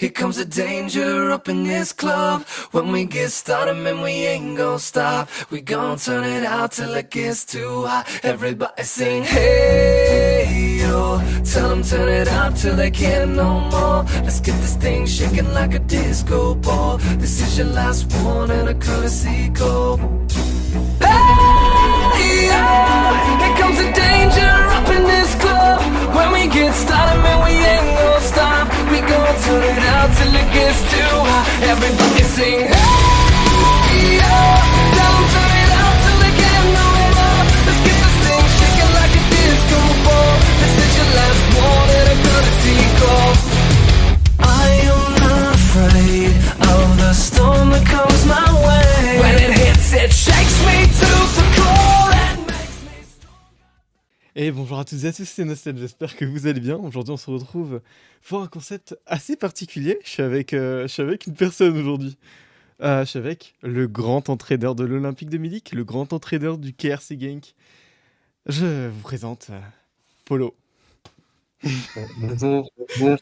Here comes the danger up in this club. When we get started, man, we ain't gon' stop. We gon' turn it out till it gets too hot. Everybody sing, hey, yo. Tell them turn it up till they can't no more. Let's get this thing shaking like a disco ball. This is your last one and a courtesy call. Hey, yo. Here comes the danger up in this club. When we get started, man, we ain't gon' stop. We gon' turn it out till it gets too hot. Everybody sing, hey, yo. Tell them turn it out till they can't no more. Let's get this thing shaking like a disco ball. This is your last one and a courtesy call. I am not afraid of the storm that comes my way. When it hits, it shakes me to the core and makes me strong. Et bonjour à toutes et à tous, c'est Nostal, j'espère que vous allez bien. Aujourd'hui, on se retrouve pour un concept assez particulier. Je suis avec une personne aujourd'hui. Je suis avec le grand entraîneur de l'Olympique de Milik, le grand entraîneur du KRC Genk. Je vous présente Polo. Bonjour, bonjour,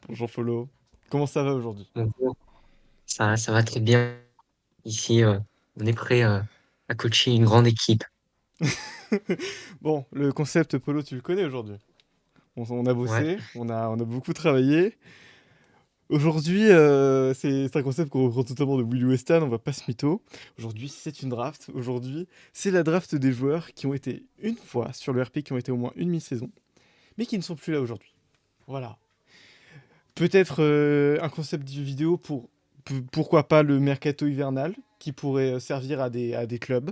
Bonjour Polo. Comment ça va aujourd'hui? bonjour. Ça va très bien. Ici, on est prêt à coacher une grande équipe. Bon, le concept Polo, tu le connais aujourd'hui. On a Ouais, bossé, on a beaucoup travaillé. Aujourd'hui, c'est un concept qu'on reprend totalement de Willy Weston, on va pas se mytho. Aujourd'hui, c'est une draft. Aujourd'hui, c'est la draft des joueurs qui ont été une fois sur le RP, qui ont été au moins une mi-saison, mais qui ne sont plus là aujourd'hui. Voilà. Peut-être un concept de vidéo pour, pourquoi pas, le mercato hivernal, qui pourrait servir à des clubs.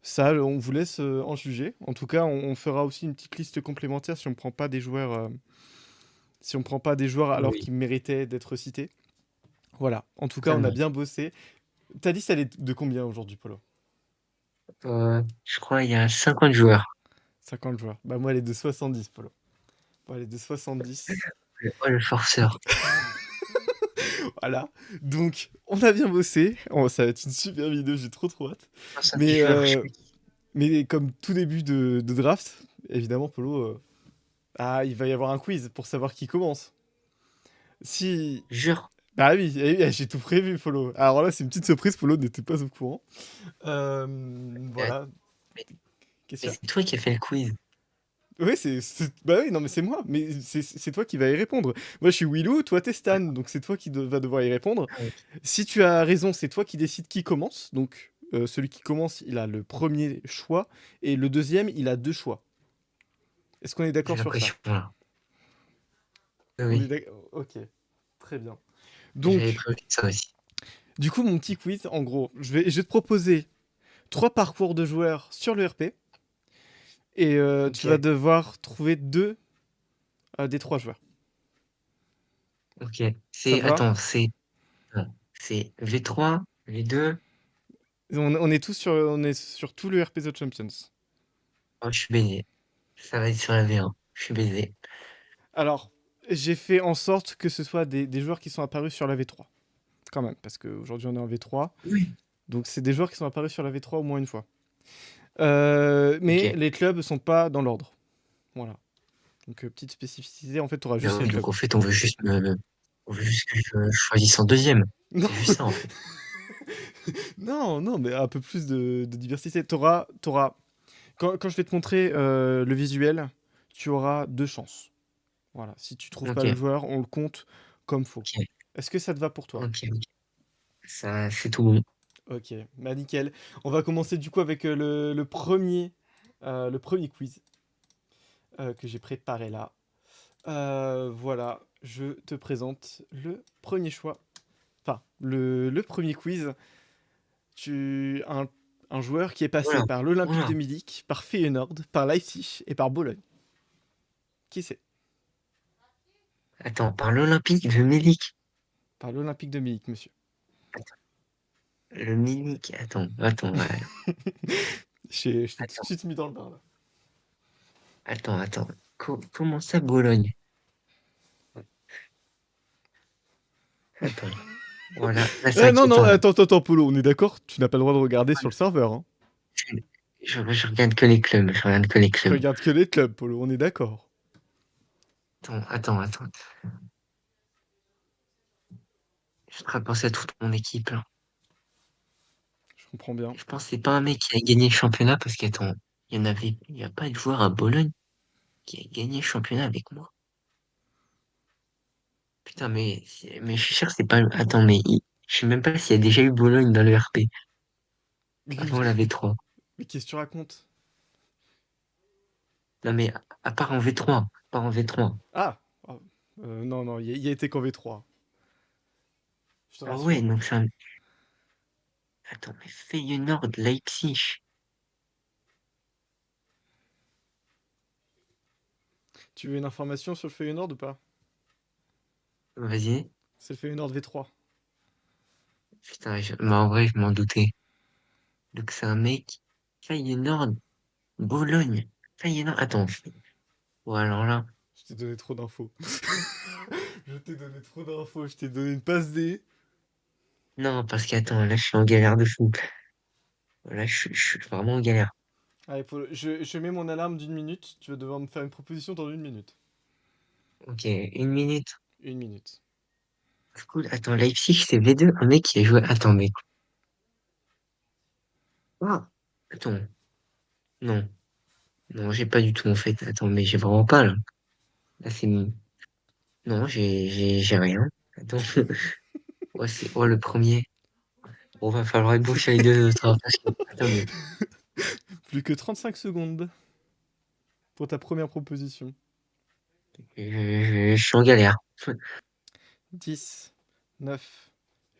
Ça, on vous laisse en juger. En tout cas, on fera aussi une petite liste complémentaire si on prend pas des joueurs... si on prend pas des joueurs alors oui. qu'ils méritaient d'être cités. Voilà. En tout cas, on a Totalement. bien bossé. Ta liste, elle est de combien aujourd'hui, Polo? Je crois il y a 50 joueurs. 50 joueurs. Bah, moi, elle est de 70, Polo. Moi, elle est de 70. Oh, le forceur. Voilà. Donc, on a bien bossé. Oh, ça va être une super vidéo, j'ai trop hâte. 70 Mais, joueurs, mais comme tout début de draft, évidemment, Polo, il va y avoir un quiz pour savoir qui commence. Si... jure. Bah oui, j'ai tout prévu, Polo. Alors là, c'est une petite surprise, Polo n'était pas au courant. Euh, Voilà. mais, Qu'est-ce mais qu'il y a? c'est toi qui as fait le quiz. Oui, bah oui, non, mais c'est moi. Mais c'est toi qui vas y répondre. Moi, je suis Willou, toi, t'es Stan. Donc, c'est toi qui va devoir y répondre. Ah, ok. Si tu as raison, c'est toi qui décides qui commence. Donc, celui qui commence, il a le premier choix. Et le deuxième, il a deux choix. Est-ce qu'on est J'ai d'accord sur ça? l'impression là. On est Oui, d'accord. Ok, très bien. j'avais Donc, prévu ça aussi. du coup, mon petit quiz, en gros, je vais te proposer 3 parcours de joueurs sur le RP. Et tu vas Ok, devoir trouver deux des 3 joueurs. ok. Ça te va? Attends, c'est V3, V2. On est sur tout le RP The Champions. Oh, je suis baisé. Ça va être sur la V1. Je suis baisé. Alors, j'ai fait en sorte que ce soit des joueurs qui sont apparus sur la V3. Quand même, parce qu'aujourd'hui on est en V3. Oui. Donc c'est des joueurs qui sont apparus sur la V3 au moins une fois. Mais Ok. les clubs sont pas dans l'ordre. Voilà. Donc petite spécificité, en fait, tu auras Ah juste les oui, clubs. donc en fait, on veut juste que je choisisse en deuxième. Non, C'est juste ça, en fait. non, mais un peu plus de diversité. Quand je vais te montrer le visuel, tu auras deux chances. Voilà. Si tu trouves pas Ok, le joueur, on le compte comme faux. ok, Est-ce que ça te va pour toi? ok, ok. Ça, c'est tout bon. Ok, bah nickel. On va commencer du coup avec le premier quiz que j'ai préparé là. Voilà, je te présente le premier choix. Enfin, le premier quiz. Un joueur qui est passé Voilà, par l'Olympique voilà. de Milik, par Feyenoord, par Leipzig et par Bologne. Qui c'est? Attends, par l'Olympique de Milik. Par l'Olympique de Milik, monsieur. Le Milik, ouais. Je t'ai tout de Attends, suite mis dans le bain là. attends. Comment ça, Bologne? Attends, voilà, là, c'est Non, non, inquiétant, là. attends, Polo, on est d'accord? Tu n'as pas le droit de regarder sur le serveur, hein. Je regarde que les clubs, je regarde que les Tu clubs. regardes que les clubs, Polo, on est d'accord. Attends. Je devrais penser à toute mon équipe, là. Je comprends bien. Je pense que c'est pas un mec qui a gagné le championnat parce qu'attends, il y a pas de joueur à Bologne qui a gagné le championnat avec moi. Putain, mais je suis sûr que c'est pas, attends, je sais même pas s'il y a déjà eu Bologne dans le RP Mais, avant la V3. mais qu'est-ce que tu racontes? Non, mais à part en V3, pas en V3. Ah! Ah, non, non, il y a été qu'en V3. Je te Ah ouais, rassure. donc ça, attends, mais Feyenoord, Leipzig. Tu veux une information sur le Feyenoord ou pas? Vas-y. C'est le Feyenoord V3. Putain, mais en vrai, je m'en doutais. Donc c'est un mec, Feyenoord, Bologne. Feyenoord, attends. Bon, alors là, Je t'ai donné trop d'infos. Je t'ai donné trop d'infos. Je t'ai donné une passe D. non, parce qu'attends, là, je suis en galère de fou. Là, je suis vraiment en galère. Allez, je mets mon alarme d'une minute. Tu vas devoir me faire une proposition dans une minute. Ok, une minute. Une minute. C'est cool. Attends, Leipzig, c'est V2, un mec qui a joué. Attends, mais. Ah, attends. Non, non, j'ai pas du tout en fait. Attends, mais j'ai vraiment pas là. Là, c'est. Non, j'ai rien. Attends. Ouais, c'est. Oh, le premier. Bon, va falloir ébaucher les deux autres, hein, parce que. Attends, mais. Plus que 35 secondes pour ta première proposition. Je suis en galère. 10, 9,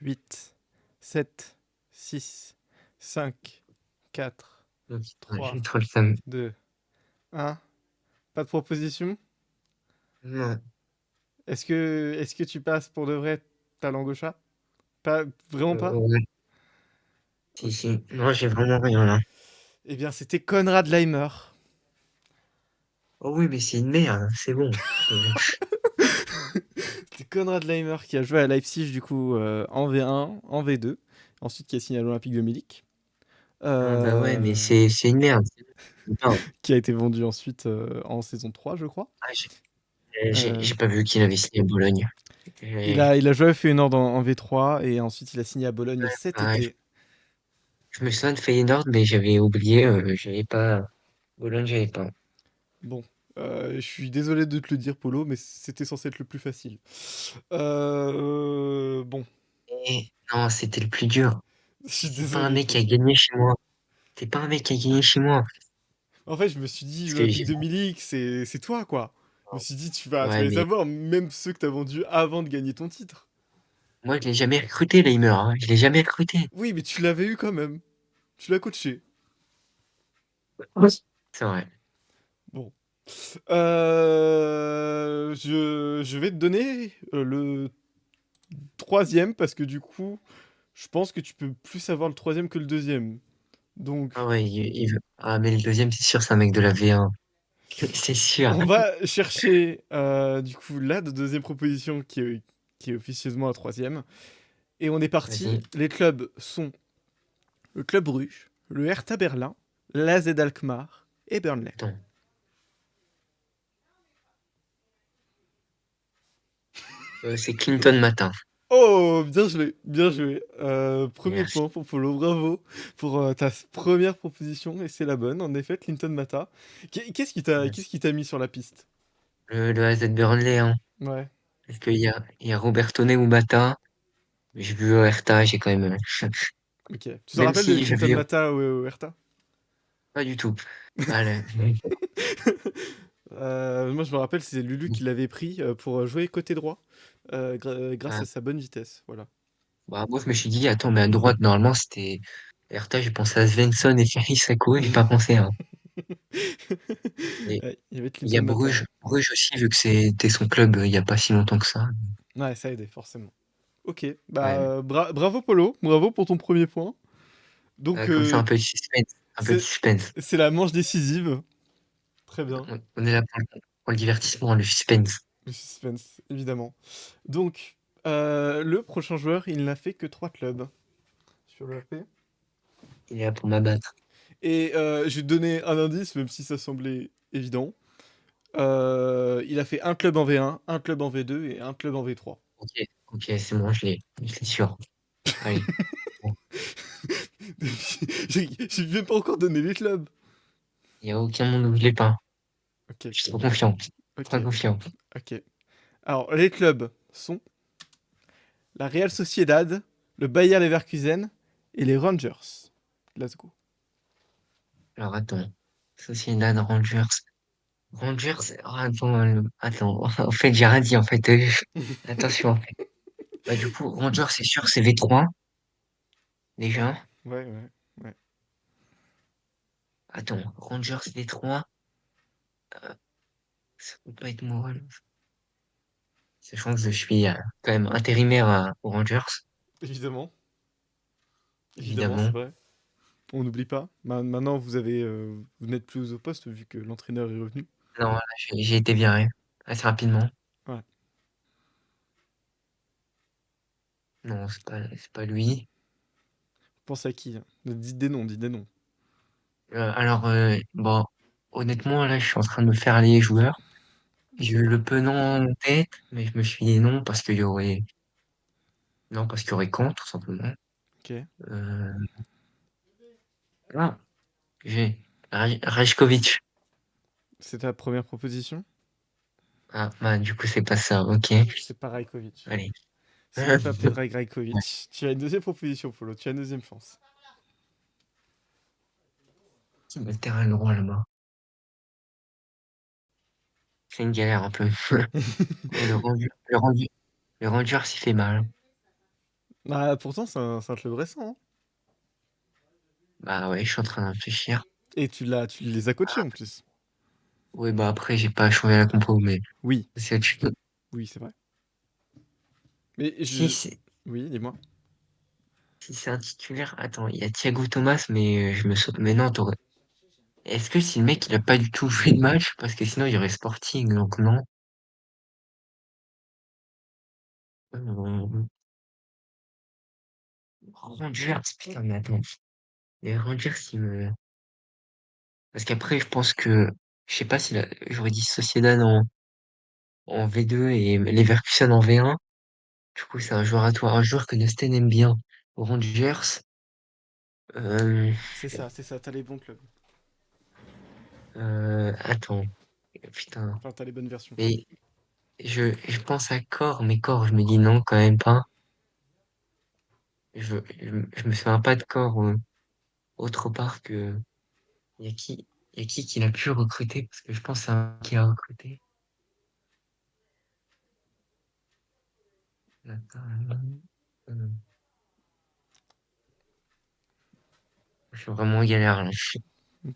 8, 7, 6, 5, 4, Donc, ouais, j'ai 3, trop le seum. 2, 1. Pas de proposition? Non, Est-ce que tu passes pour de vrai ta langue au chat? Pas, vraiment pas? ouais, si, Ok. si. Non, j'ai vraiment rien là. Eh bien, c'était Konrad Leimer. Oh oui, mais c'est une merde, c'est bon. C'était Konrad Leimer qui a joué à Leipzig du coup en V1, en V2, ensuite qui a signé à l'Olympique de Munich, Ah bah ouais, mais euh, c'est une merde. Non, qui a été vendu ensuite en saison 3, je crois. ah, Euh, j'ai pas vu qu'il avait signé à Bologne. il J'ai- a, il a joué à Feyenoord en V3 et ensuite il a signé à Bologne cet ah, été. je me souviens de Feyenoord, mais j'avais oublié, j'avais pas. Bologne, j'avais pas. Bon, je suis désolé de te le dire, Polo, mais c'était censé être le plus facile. Bon, Non, c'était le plus dur. je suis C'est pas un désolé, mec qui a Polo. gagné chez moi. C'est pas un mec qui a gagné chez moi. En fait, je me suis dit, Parce que l'Olympique de Munich, c'est toi, quoi. Je me suis dit, tu vas ouais, les mais avoir, même ceux que t'as vendus avant de gagner ton titre. moi, je l'ai jamais recruté, Leimer, hein. Je l'ai jamais recruté. Oui, mais tu l'avais eu quand même. Tu l'as coaché. Oui. C'est vrai. Bon. Je vais te donner le troisième, parce que du coup, je pense que tu peux plus savoir le troisième que le deuxième. Ah Donc, ouais, ah, mais le deuxième, c'est sûr, c'est un mec de la V1. C'est sûr. on va chercher du coup la deuxième proposition qui est officieusement la troisième. Et on est parti. Vas-y. Les clubs sont le Club Bruges, le Hertha Berlin, l'AZ Alkmaar et Burnley. Attends. C'est Clinton Matin. Oh, bien joué, bien joué. Premier Merci. point pour Polo, bravo pour ta première proposition et c'est la bonne. En effet, Clinton Mata. Qu'est-ce Merci. qui t'a mis sur la piste? Le AZ Burnley, hein. Ouais, Parce il y a Robertone ou Mata. J'ai vu Hertha, j'ai quand même. ok. Tu te Même rappelles de si Clinton j'avais Mata au Hertha? pas du tout. Allez. Moi, je me rappelle, c'est Lulu qui l'avait pris pour jouer côté droit grâce Ah, à sa bonne vitesse. Voilà. bah, moi, je me suis dit, attends, mais à droite, normalement, c'était Hertha, j'ai pensé à Svensson et Ferry Sako, j'ai pas pensé, hein. Et Ouais, il y avait il y Clinton a Mata, ouais. Bruges. Bruges aussi, vu que c'était son club il y a pas si longtemps que ça. Ouais, ça a aidé, forcément. Ok, bah Ouais. bravo Polo, bravo pour ton premier point. Donc Comme ça, un peu de suspense. Un peu de c'est suspense. c'est la manche décisive. Très bien, On est là pour le divertissement, le suspense. le suspense, évidemment. Donc le prochain joueur, il n'a fait que 3 clubs sur le RP. Il est là pour m'abattre. Et je vais te donner un indice, même si ça semblait évident. Il a fait un club en V1, un club en V2 et un club en V3. Ok, Ok, c'est bon, je l'ai sûr. Allez, bon, J'ai même pas encore donné les clubs. il y a aucun monde où je l'ai pas. Ok, Je suis trop confiant. ok, Très confiant. ok. Alors, les clubs sont la Real Sociedad, le Bayer Leverkusen et les Rangers. Let's go. Alors attends. Sociedad Rangers. Rangers. Oh, attends, attends. En fait, j'ai rien dit en fait. Attention en fait. Bah du coup, Rangers c'est sûr, c'est V3 Ouais, déjà. ouais, ouais, ouais. Attends, Rangers V3, ça peut pas être moi. Sachant que je suis quand même intérimaire aux Rangers, Évidemment, évidemment, c'est évidemment. vrai. On n'oublie pas. Maintenant, vous n'êtes plus au poste vu que l'entraîneur est revenu. Non, là, j'ai été viré assez rapidement. Ouais. Non, c'est pas lui. Pense à qui? Dites des noms, dites des noms. Alors, bon, honnêtement, là, je suis en train de me faire les joueurs. J'ai Ok, eu le Penant en tête, mais je me suis dit non parce qu'il y aurait, non, parce qu'il y aurait Caen, tout simplement. ok. Euh, ah, j'ai Rajkovic. C'est ta première proposition? Ah, bah, du coup, c'est pas ça. Ok, C'est pas Rajkovic. allez. Ce n'est pas Predrag Rajkovic. Tu as une deuxième proposition, Polo. Tu as une deuxième chance. Qui met le terrain droit là-bas? C'est une galère un peu. Oh, le Rangers, il fait mal. Ah, pourtant, c'est un club récent, hein. Bah ouais, je suis en train de réfléchir. Et tu les as coachés en plus. Ouais, bah après, j'ai pas changé la compo, mais Oui, c'est autre chose. oui, c'est vrai. Mais Si je. c'est Oui, dis-moi. si c'est un titulaire, attends, il y a Thiago Thomas, mais mais non, est-ce que si le mec il a pas du tout joué de match, parce que sinon il y aurait Sporting, donc non. Euh, Rangers, putain, mais attends. Les Rangers, parce qu'après, je pense que, je sais pas si j'aurais dit Sociedad en V2 et Leverkusen en V1. Du coup, c'est un joueur à toi, un joueur que Nesten aime bien. Rangers, euh, C'est ça, t'as les bons clubs. attends, putain. Enfin, t'as les bonnes versions. Mais je pense à Corps, mais Corps, je me dis non, quand même pas. Je me souviens pas de Corps autre part que. Il y a qui l'a pu recruter? Parce que je pense à un qui a recruté. Attends, euh, je suis vraiment en galère là. Il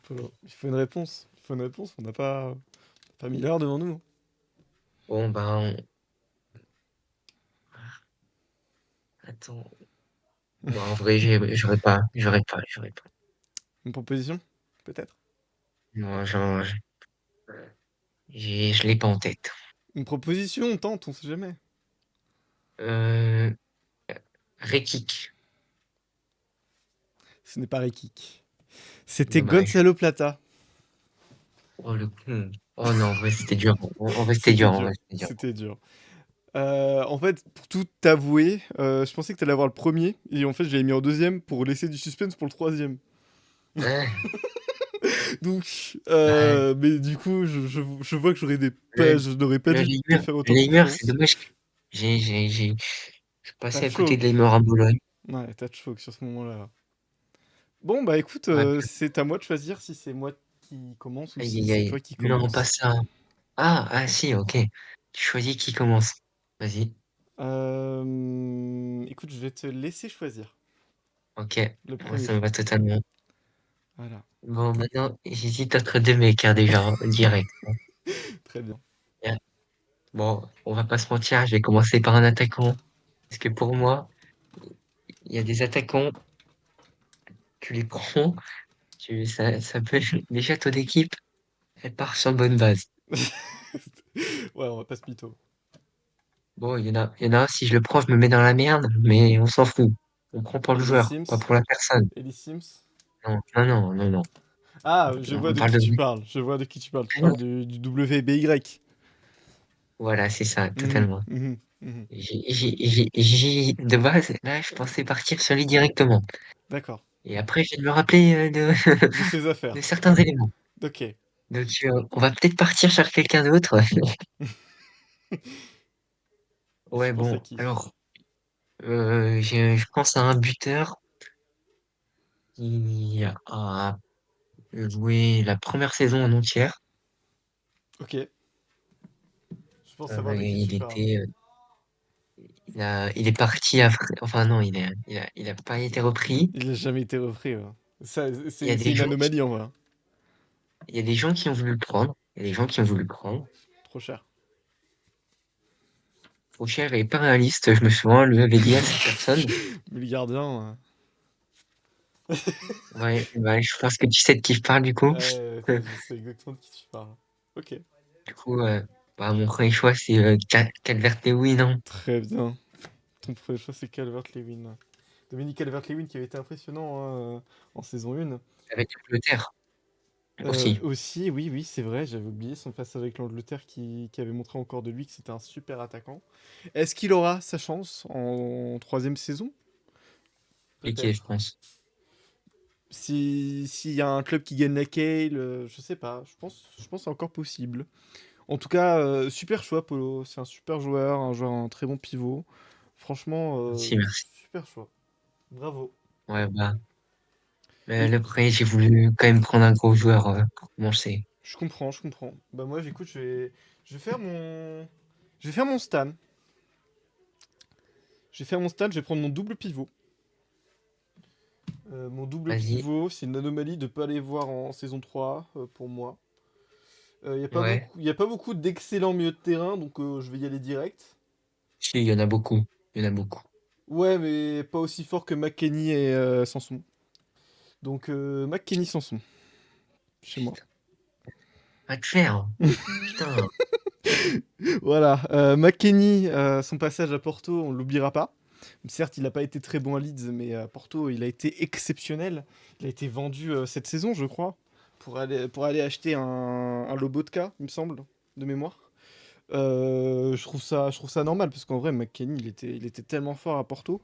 faut une réponse. Il faut une réponse. On n'a pas 1000 heures devant nous. Bon, ben, attends. Bon, en vrai, j'aurais pas. Une proposition? Peut-être. Non, genre, je l'ai pas en tête. Une proposition, on tente, on sait jamais. Euh, Rekik. Ce n'est pas Rekik. C'était Dommage. Gonzalo Plata. Oh, le con. Oh non, en vrai, c'était dur. En vrai, c'était C'était dur. En dur. vrai, c'était dur. C'était dur. En fait, pour tout t'avouer, je pensais que t'allais avoir le premier, et en fait, je l'avais mis en deuxième pour laisser du suspense pour le troisième. Ouais, Donc, ouais. mais du coup, je vois que Le, je n'aurais pas le dû te Leimer, faire autant Leimer, c'est confiance. dommage. J'ai T'as passé à côté de choc. Leimer à Bologne. Ouais, t'as choc sur ce moment-là. Bon, bah écoute, Ouais, c'est à moi de choisir si c'est moi qui commence ou aïe, si aïe, c'est aïe. toi qui Non, pas commence. ça. Si, ok. Tu choisis qui commence. Vas-y. Écoute, je vais te laisser choisir Ok. le Moi, premier ça me va choix. totalement. Voilà, Bon, maintenant, j'hésite entre deux mecs, hein, déjà, hein, direct. très bien. Bien. Bon, on va pas se mentir, je vais commencer par un attaquant. Parce que pour moi, il y a des attaquants, tu les prends, ça peut être déjà ton équipe, elle part sur bonne base. Ouais, on va pas se mytho. Bon, il y en a un, si je le prends, je me mets dans la merde, mais on s'en fout. On prend pour le Ellie joueur, pas Sims? pour la personne. Ellie Sims? Non, non, non, non, non. Ah, je vois On de parle qui de tu lui. parles. Je vois de qui tu parles. Tu Ah non, parles du WBY. Voilà, c'est ça, Mhm, totalement. mhm, mhm. De base, là, je pensais partir sur lui directement. D'accord. Et après, je viens de me rappeler De ses de affaires. certains éléments. Ok. Donc, on va peut-être partir sur quelqu'un d'autre. Et tu Ouais, penses à bon, qui? alors, je pense à un buteur qui a joué la première saison en entière. Ok. Je pense savoir de qui Il tu parles. était, il est parti après, enfin non, il a pas été repris. Il n'a jamais été repris, ouais. Ça, Il y a c'est des une gens, anomalie en vrai, hein. il y a des gens qui ont voulu le prendre. Il y a des gens qui ont voulu le prendre. Trop cher. Trop cher et pas réaliste. Je me souviens, lui avait dit à cette personne. Mais le gardien, Ouais, ouais, je pense que tu sais de qui je parle du coup. je sais exactement de qui tu parles. Ok. Du coup, bah, mon premier choix, c'est Calvert-Lewin, non? Très bien. Ton premier choix, c'est Calvert-Lewin. Dominique Calvert-Lewin qui avait été impressionnant, hein, en saison 1. Avec l'Angleterre aussi. Aussi, oui, oui, c'est vrai, j'avais oublié son passage avec l'Angleterre qui avait montré encore de lui que c'était un super attaquant. Est-ce qu'il aura sa chance en troisième saison? Et qui est, je Peut-être. pense. Si, s'il y a un club qui gagne la Cale, je sais pas, je pense que c'est encore possible. En tout cas, super choix, Polo. C'est un super joueur, un très bon pivot. Franchement, Merci, merci. super choix. Bravo. Ouais, bah, Et le premier, j'ai voulu quand même prendre un gros joueur pour commencer. je comprends, je comprends. Bah moi, j'écoute, je vais faire je vais faire mon stan. Je vais faire mon stan, je vais prendre mon double pivot. Mon double Vas-y. pivot, c'est une anomalie de ne pas aller voir en saison 3 pour moi. Il n'y a pas Ouais. beaucoup, y a pas beaucoup d'excellents milieux de terrain, donc je vais y aller direct. Si, il y en a beaucoup. Il y en a beaucoup. Ouais, mais pas aussi fort que McKenny et Sanson. Donc McKenny Sanson, chez moi. Putain. Va te faire. Putain. Voilà, McKenny, son passage à Porto, on ne l'oubliera pas. Certes, il n'a pas été très bon à Leeds, mais à Porto, il a été exceptionnel. Il a été vendu cette saison, je crois, pour aller acheter un Lobotka, il me semble, de mémoire. Je trouve ça normal, parce qu'en vrai, McKenny, il était tellement fort à Porto,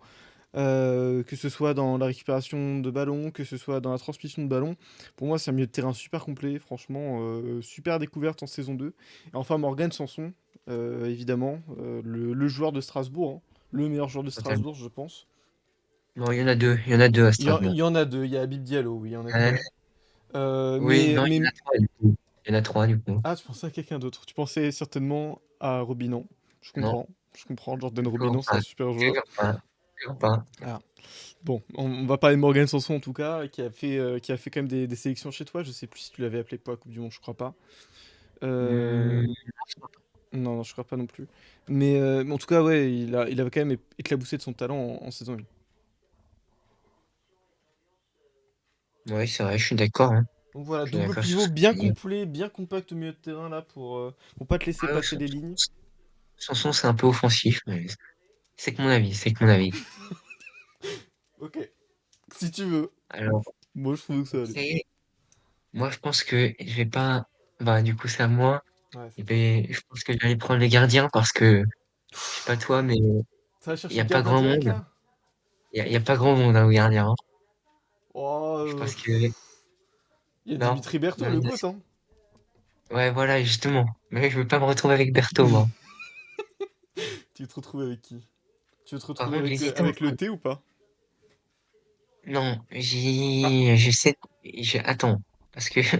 que ce soit dans la récupération de ballon, que ce soit dans la transmission de ballon. Pour moi, c'est un milieu de terrain super complet, franchement, super découverte en saison 2. Et enfin, Morgan Sanson, évidemment, le joueur de Strasbourg, hein, le meilleur joueur de Totalement. Strasbourg, je pense. Non, il y en a deux. Il y en a deux à Il Strasbourg. y en a deux, il y a Habib Diallo, oui, en Euh, effet. oui, non, il y en Mais... a trois du coup. Il y en a trois du coup. Ah, tu pensais à quelqu'un d'autre. Tu pensais certainement à Robinan. Je Non, comprends. Je comprends. Jordan toujours Robinan, c'est un pas. super joueur. Toujours pas. Toujours pas. Ah. Bon, on va parler de Morgan Sanson en tout cas, qui a fait quand même des sélections chez toi. Je sais plus si tu l'avais appelé pour la Coupe du Monde, je crois pas. Euh, Hmm, Non, non, je crois pas non plus. Mais en tout cas, ouais, il avait quand même éclaboussé de son talent en saison 1. ouais, c'est vrai, je suis d'accord, hein. Donc voilà, Je suis double d'accord sur pivot ce que bien tu dis. complet, bien compact au milieu de terrain là pour pas te laisser Ouais, passer des lignes. Sanson, c'est un peu offensif, mais c'est que mon avis, c'est que mon avis. Ok, si tu veux. Alors, Moi, je trouve que ça allait. ok, moi, je pense que je vais pas. Bah, du coup, c'est à moi. Ouais, c'est Et toi. ben, je pense que j'allais prendre les gardiens parce que, je sais pas toi, mais Ça va il y chercher a le pas gardien grand direct monde. là? Il y a pas grand monde, hein, aux gardiens, hein. Oh, Je pense que, il y a non, Dimitri Berthaud, non, le GOAT, hein. ouais, voilà, justement. Mais je veux pas me retrouver avec Berthaud, moi. Tu veux te retrouver avec qui? Tu veux te Par retrouver contre, j'hésitais avec entre. le thé ou pas? Non, Ah, j'essaie, attends, parce que je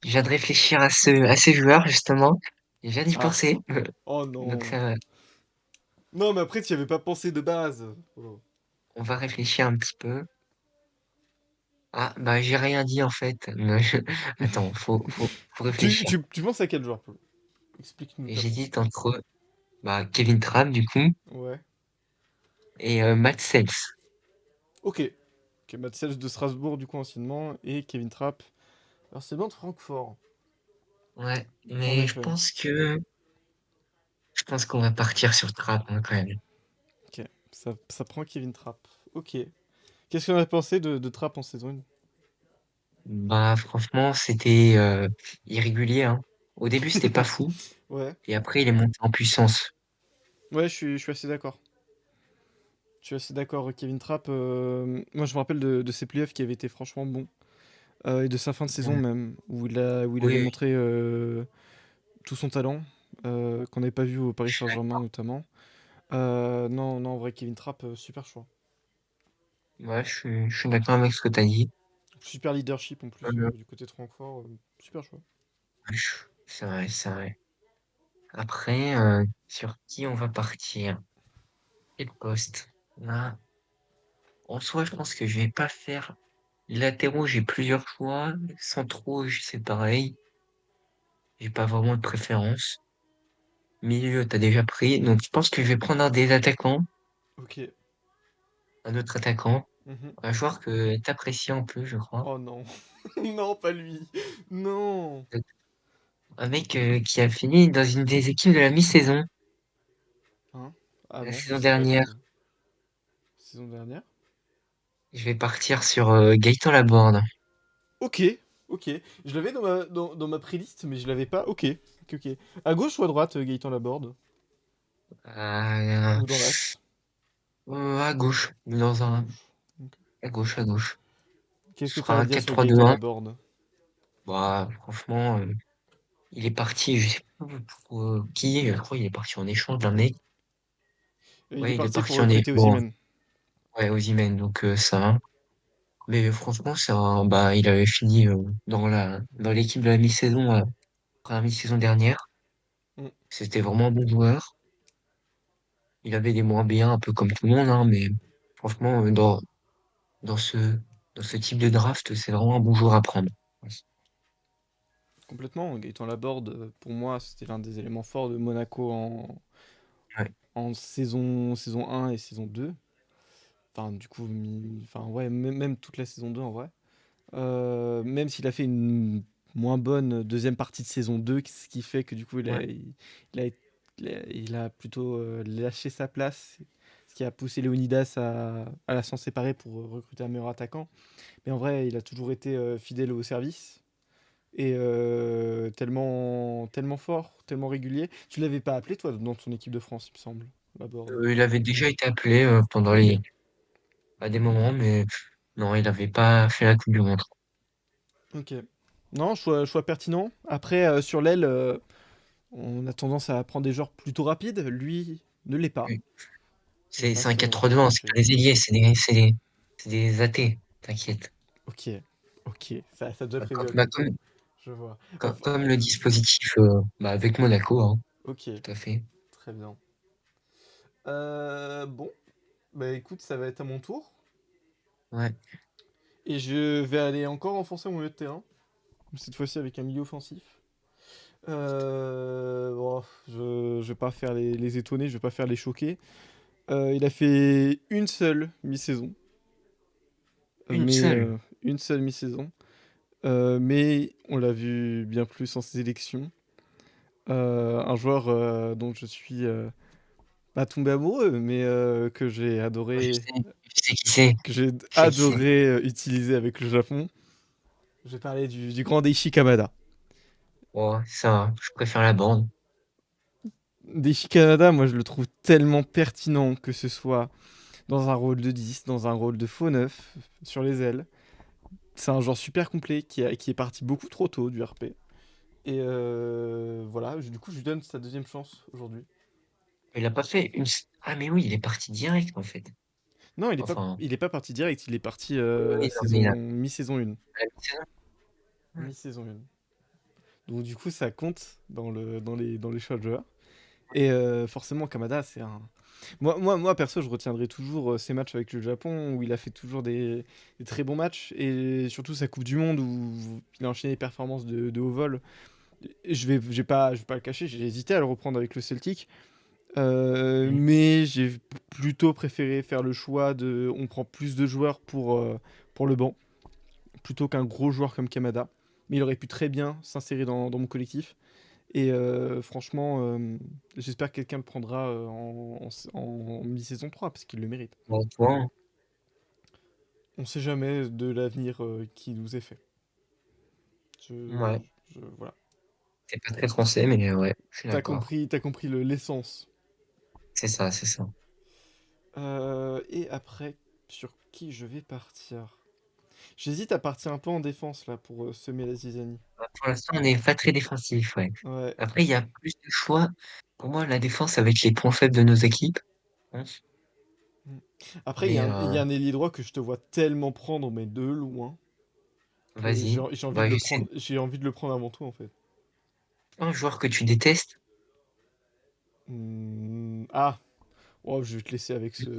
viens de réfléchir à ce joueur, justement. Je viens d'y ah. penser. Oh Donc non. ça, Non, mais après, tu n'y avais pas pensé de base. Oh. on va réfléchir un petit peu. Ah, bah, j'ai rien dit, en fait. Attends, faut réfléchir. Tu penses à quel joueur, Paul? Explique-nous ta pensée. J'hésite entre, bah, Kevin Trapp, du coup, Ouais. et Matt Sels. Ok. Ok, Matt Sells de Strasbourg, du coup, anciennement, et Kevin Trapp. Alors, c'est bien de Francfort. Ouais, En mais effet. je pense qu'on va partir sur Trapp, hein, quand même. Ok. Ça prend Kevin Trapp. Ok. Qu'est-ce qu'on a pensé de Trapp en saison 1? Bah, franchement, c'était irrégulier, hein. Au début, c'était pas fou, Ouais, et après, il est monté en puissance. ouais, je suis assez d'accord. Je suis assez d'accord. Kevin Trapp, moi je me rappelle de ses playoffs qui avaient été franchement bons. Et de sa fin de saison Ouais. même, où il Oui, avait oui, montré tout son talent, qu'on n'avait pas vu au Paris je suis Saint-Germain d'accord. notamment. Non, non, en vrai, Kevin Trapp, super choix. Ouais, je suis d'accord avec ce que t'as dit. Super leadership en plus Euh, du côté de Francfort, super choix. c'est vrai, c'est vrai. Après, sur qui on va partir? Quel poste? Là, en soi, je pense que je vais pas faire latéraux, j'ai plusieurs choix. Centraux, c'est pareil. J'ai pas vraiment de préférence. Milieu, t'as déjà pris. Donc, je pense que je vais prendre un des attaquants, Ok. un autre attaquant, Mhm. un joueur que t'apprécies un peu, je crois. Oh non, non, pas lui. Non. Un mec qui a fini dans une des équipes de la mi-saison, Hein? Ah la non, je saison sais pas dernière. qui. Saison dernière? Je vais partir sur Gaëtan Laborde. Ok, ok. Je l'avais dans ma playlist, mais je l'avais pas. Ok, ok, ok. À gauche ou à droite, Gaëtan Laborde? Euh, Ou dans l'axe? à gauche, À gauche. Ok. à gauche, à gauche. Qu'est-ce Ce que tu as sera à un dire sur Gaëtan 4-3-2-1. Laborde? Bah, franchement, il est parti, je sais pas pour qui, je crois qu'il est parti en échange d'un mec. Il est Ouais, il est parti pour parti en recruter échange, Osimhen. ouais, aux Imen, donc ça va. Mais franchement, bah, il avait fini dans l'équipe de la mi-saison, après la mi-saison dernière. Mm. C'était vraiment un bon joueur. Il avait des moins bien, un peu comme tout le monde, hein, mais franchement, dans ce, dans ce type de draft, c'est vraiment un bon joueur à prendre. Complètement. Gaëtan Laborde, pour moi, c'était l'un des éléments forts de Monaco Ouais, en saison 1 et saison 2. Enfin, du coup, enfin, ouais, même toute la saison 2 en vrai. Même s'il a fait une moins bonne deuxième partie de saison 2, ce qui fait que du coup, ouais. il a plutôt lâché sa place, ce qui a poussé Leonidas à s'en séparer pour recruter un meilleur attaquant. Mais en vrai, il a toujours été fidèle au service et tellement, tellement fort, tellement régulier. Tu l'avais pas appelé, toi, dans ton équipe de France, il me semble, Laborde. Il avait déjà été appelé Ok, à des moments, mais non, il n'avait pas fait la Coupe du Monde. ok. Non, choix pertinent. Après, sur l'aile, on a tendance à prendre des joueurs plutôt rapides. Lui ne l'est pas. Oui. Il C'est un reste quatre assez 2 1, c'est léger. pas des ailiers, c'est des athées, t'inquiète. Ok, ok, ça a déjà prévu à Bah, côté. Je vois. comme le dispositif bah, avec Monaco, hein, Ok, tout à fait. très bien. Bon, bah écoute, ça va être à mon tour. Ouais, Et je vais aller encore renforcer mon milieu de terrain. Cette fois-ci avec un milieu offensif. Bon, je vais pas faire les étonner, je vais pas faire les choquer. Il a fait une seule mi-saison. une Mais seule. une seule mi-saison. Mais on l'a vu bien plus en sélection. Un joueur dont je suis pas tombé amoureux, mais Moi, je sais qui c'est. que j'ai Je sais qui c'est. adoré utiliser avec le Japon. Je vais parler du grand Daichi Kamada. Oh, ça, je préfère la bande. Daichi Kamada, moi je le trouve tellement pertinent que ce soit dans un rôle de 10, dans un rôle de faux neuf, sur les ailes. C'est un joueur super complet qui est parti beaucoup trop tôt du RP. Et voilà, du coup je lui donne sa deuxième chance aujourd'hui. Il a pas fait Ah, mais oui, il est parti direct, en fait. Non, Enfin, il est pas parti direct, il est parti oui, non, mais mi-saison 1. la mi-saison. Ouais. Mi-saison 1. Donc du coup, ça compte dans les choix de joueurs. Et forcément, Kamada, c'est un... Moi, perso, je retiendrai toujours ces matchs avec le Japon, où il a fait toujours des très bons matchs, et surtout sa Coupe du Monde, où il a enchaîné des performances de haut vol. Et je vais pas le cacher, j'ai hésité à le reprendre avec le Celtic, Mm. mais j'ai plutôt préféré faire le choix de... On prend plus de joueurs pour le banc, plutôt qu'un gros joueur comme Kamada. Mais il aurait pu très bien s'insérer dans mon collectif. Et franchement, j'espère que quelqu'un le prendra en mi-saison 3 parce qu'il le mérite. Bon, toi, On sait jamais de l'avenir qui nous est fait. ouais. Voilà. C'est pas très français, mais ouais, je suis d'accord. T'as compris l'essence. C'est ça, c'est ça. Et après, sur qui je vais partir? J'hésite à partir un peu en défense là pour semer la zizanie. Pour l'instant, on n'est pas très défensif, ouais. Ouais. Après, il y a plus de choix. Pour moi, la défense, ça va être les points faibles de nos équipes, je pense. Mm. Après, Mais il y a un ailier droit que je te vois tellement prendre, mais de loin, que vas-y, j'ai envie de bah, le je sais. prendre. J'ai envie de le prendre avant toi en fait. Un joueur que tu détestes, Ah, oh, je vais te laisser avec ce.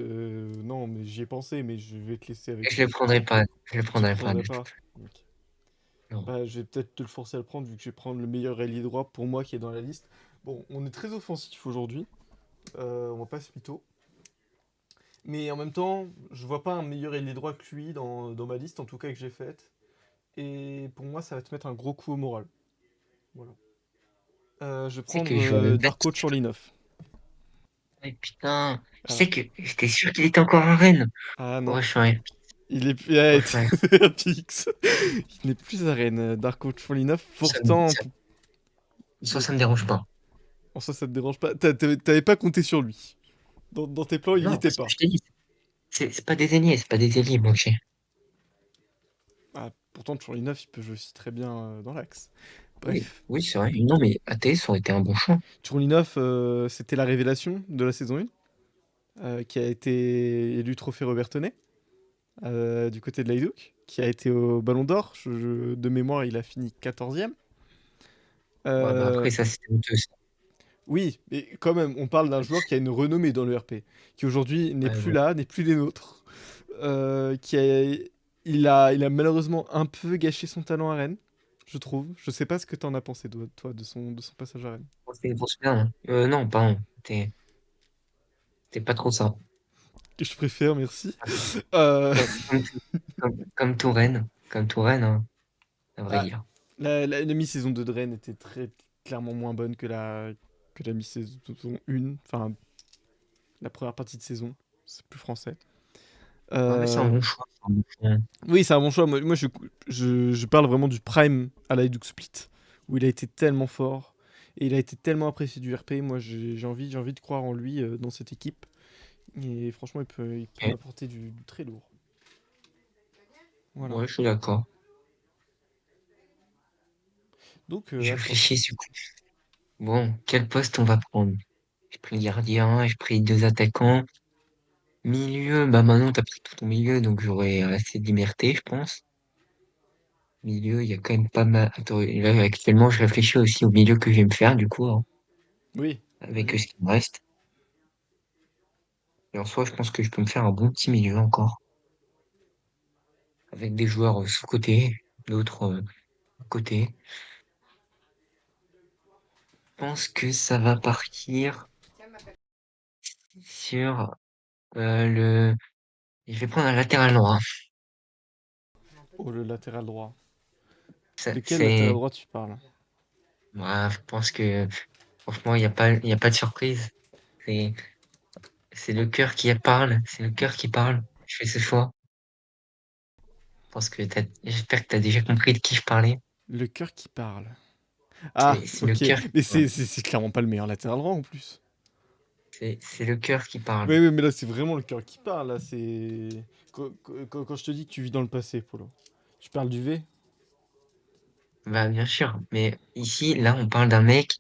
Non, mais j'y ai pensé, mais je vais te laisser avec et je ce le choix. prendrai pas. Je le Tu le prendrai pas prendrais du tout. pas? Ok. Non. Bah, je vais peut-être te le forcer à le prendre vu que je vais prendre le meilleur ailier droit pour moi qui est dans la liste. Bon, on est très offensif aujourd'hui. On va pas se mytho. Mais en même temps, je vois pas un meilleur ailier droit que lui dans ma liste, en tout cas que j'ai faite. Et pour moi, ça va te mettre un gros coup au moral. Voilà. Je vais Tu sais que prendre je vais même pas. Darko Tchorlinov. Ouais, putain, tu Voilà. sais que j'étais sûr qu'il était encore à Rennes. Ah non. Oh, je suis un... Il est ouais, oh, je suis un- Pix. Il n'est plus à Rennes. Darko Tchorlinov, Ça, me- pourtant, ça, oui, ça me dérange pas. en soi, ça te dérange pas. T'avais pas compté sur lui. Dans tes plans, il y Non, était parce que pas. je t'ai dit, c'est pas des ailiers, c'est pas des ailiers, ok. Ah, pourtant, Tchorlinov, il peut jouer aussi très bien dans l'axe. Oui, Bref. oui, c'est vrai. Non, mais ATS aurait été un bon choix. Tchorlinov, c'était la révélation de la saison 1, qui a été élu trophée Robertonnet du côté de l'Haïdouk, qui a été au Ballon d'Or. De mémoire, il a fini 14e. Ouais, bah Euh, après, ça, c'était honteux, ça. oui, mais quand même, on parle d'un joueur qui a une renommée dans le RP, qui aujourd'hui n'est Ouais, plus bon. là, n'est plus des nôtres, qui a, il a malheureusement un peu gâché son talent à Rennes, je trouve. Je sais pas ce que t'en as pensé, toi, de son passage à Rennes. C'était une grosse merde, hein. Non, pardon. C'était pas trop ça. Que je préfère, merci. Euh, Comme, comme Touraine. Comme Touraine, hein, à vrai ah, dire. la mi-saison de Rennes était très clairement moins bonne que la mi-saison 1, enfin la première partie de saison, c'est plus français. Ouais, mais c'est un Euh, bon choix. C'est un bon choix. oui, c'est un bon choix. Moi je parle vraiment du prime à la Hajduk Split, où il a été tellement fort et il a été tellement apprécié du RP. Moi, j'ai envie de croire en lui dans cette équipe. Et franchement, il peut Ok. m'apporter du très lourd. Voilà. Ouais, je suis d'accord. Donc, Je à toi. réfléchis, du coup. Bon, quel poste on va prendre? J'ai pris le gardien, j'ai pris deux attaquants. Milieu, bah maintenant t'as pris tout ton milieu, donc j'aurai assez de liberté, je pense. Milieu, il y a quand même pas mal. Attends, là, actuellement, je réfléchis aussi au milieu que je vais me faire, du coup, hein, Oui, avec oui. ce qui me reste. Et en soi, je pense que je peux me faire un bon petit milieu encore, avec des joueurs sous-cotés, d'autres côté. Je pense que ça va partir sur le. Je vais prendre un latéral droit. Oh, le latéral droit. Ça- De quel latéral C'est, droit tu parles? moi, je pense que franchement, il y a pas de surprise. C'est, c'est le cœur qui parle. C'est le cœur qui parle. Je fais ce choix. Je pense que j'espère que t'as déjà compris de qui je parlais. Le cœur qui parle. Ah, C'est le ok. cœur qui Mais parle. c'est clairement pas le meilleur latéral droit en plus. C'est le cœur qui parle. Oui, oui, mais là, c'est vraiment le cœur qui parle. Là, c'est. Quand je te dis que tu vis dans le passé, Polo, tu parles du V? Bah, bien sûr. Mais ici, là, on parle d'un mec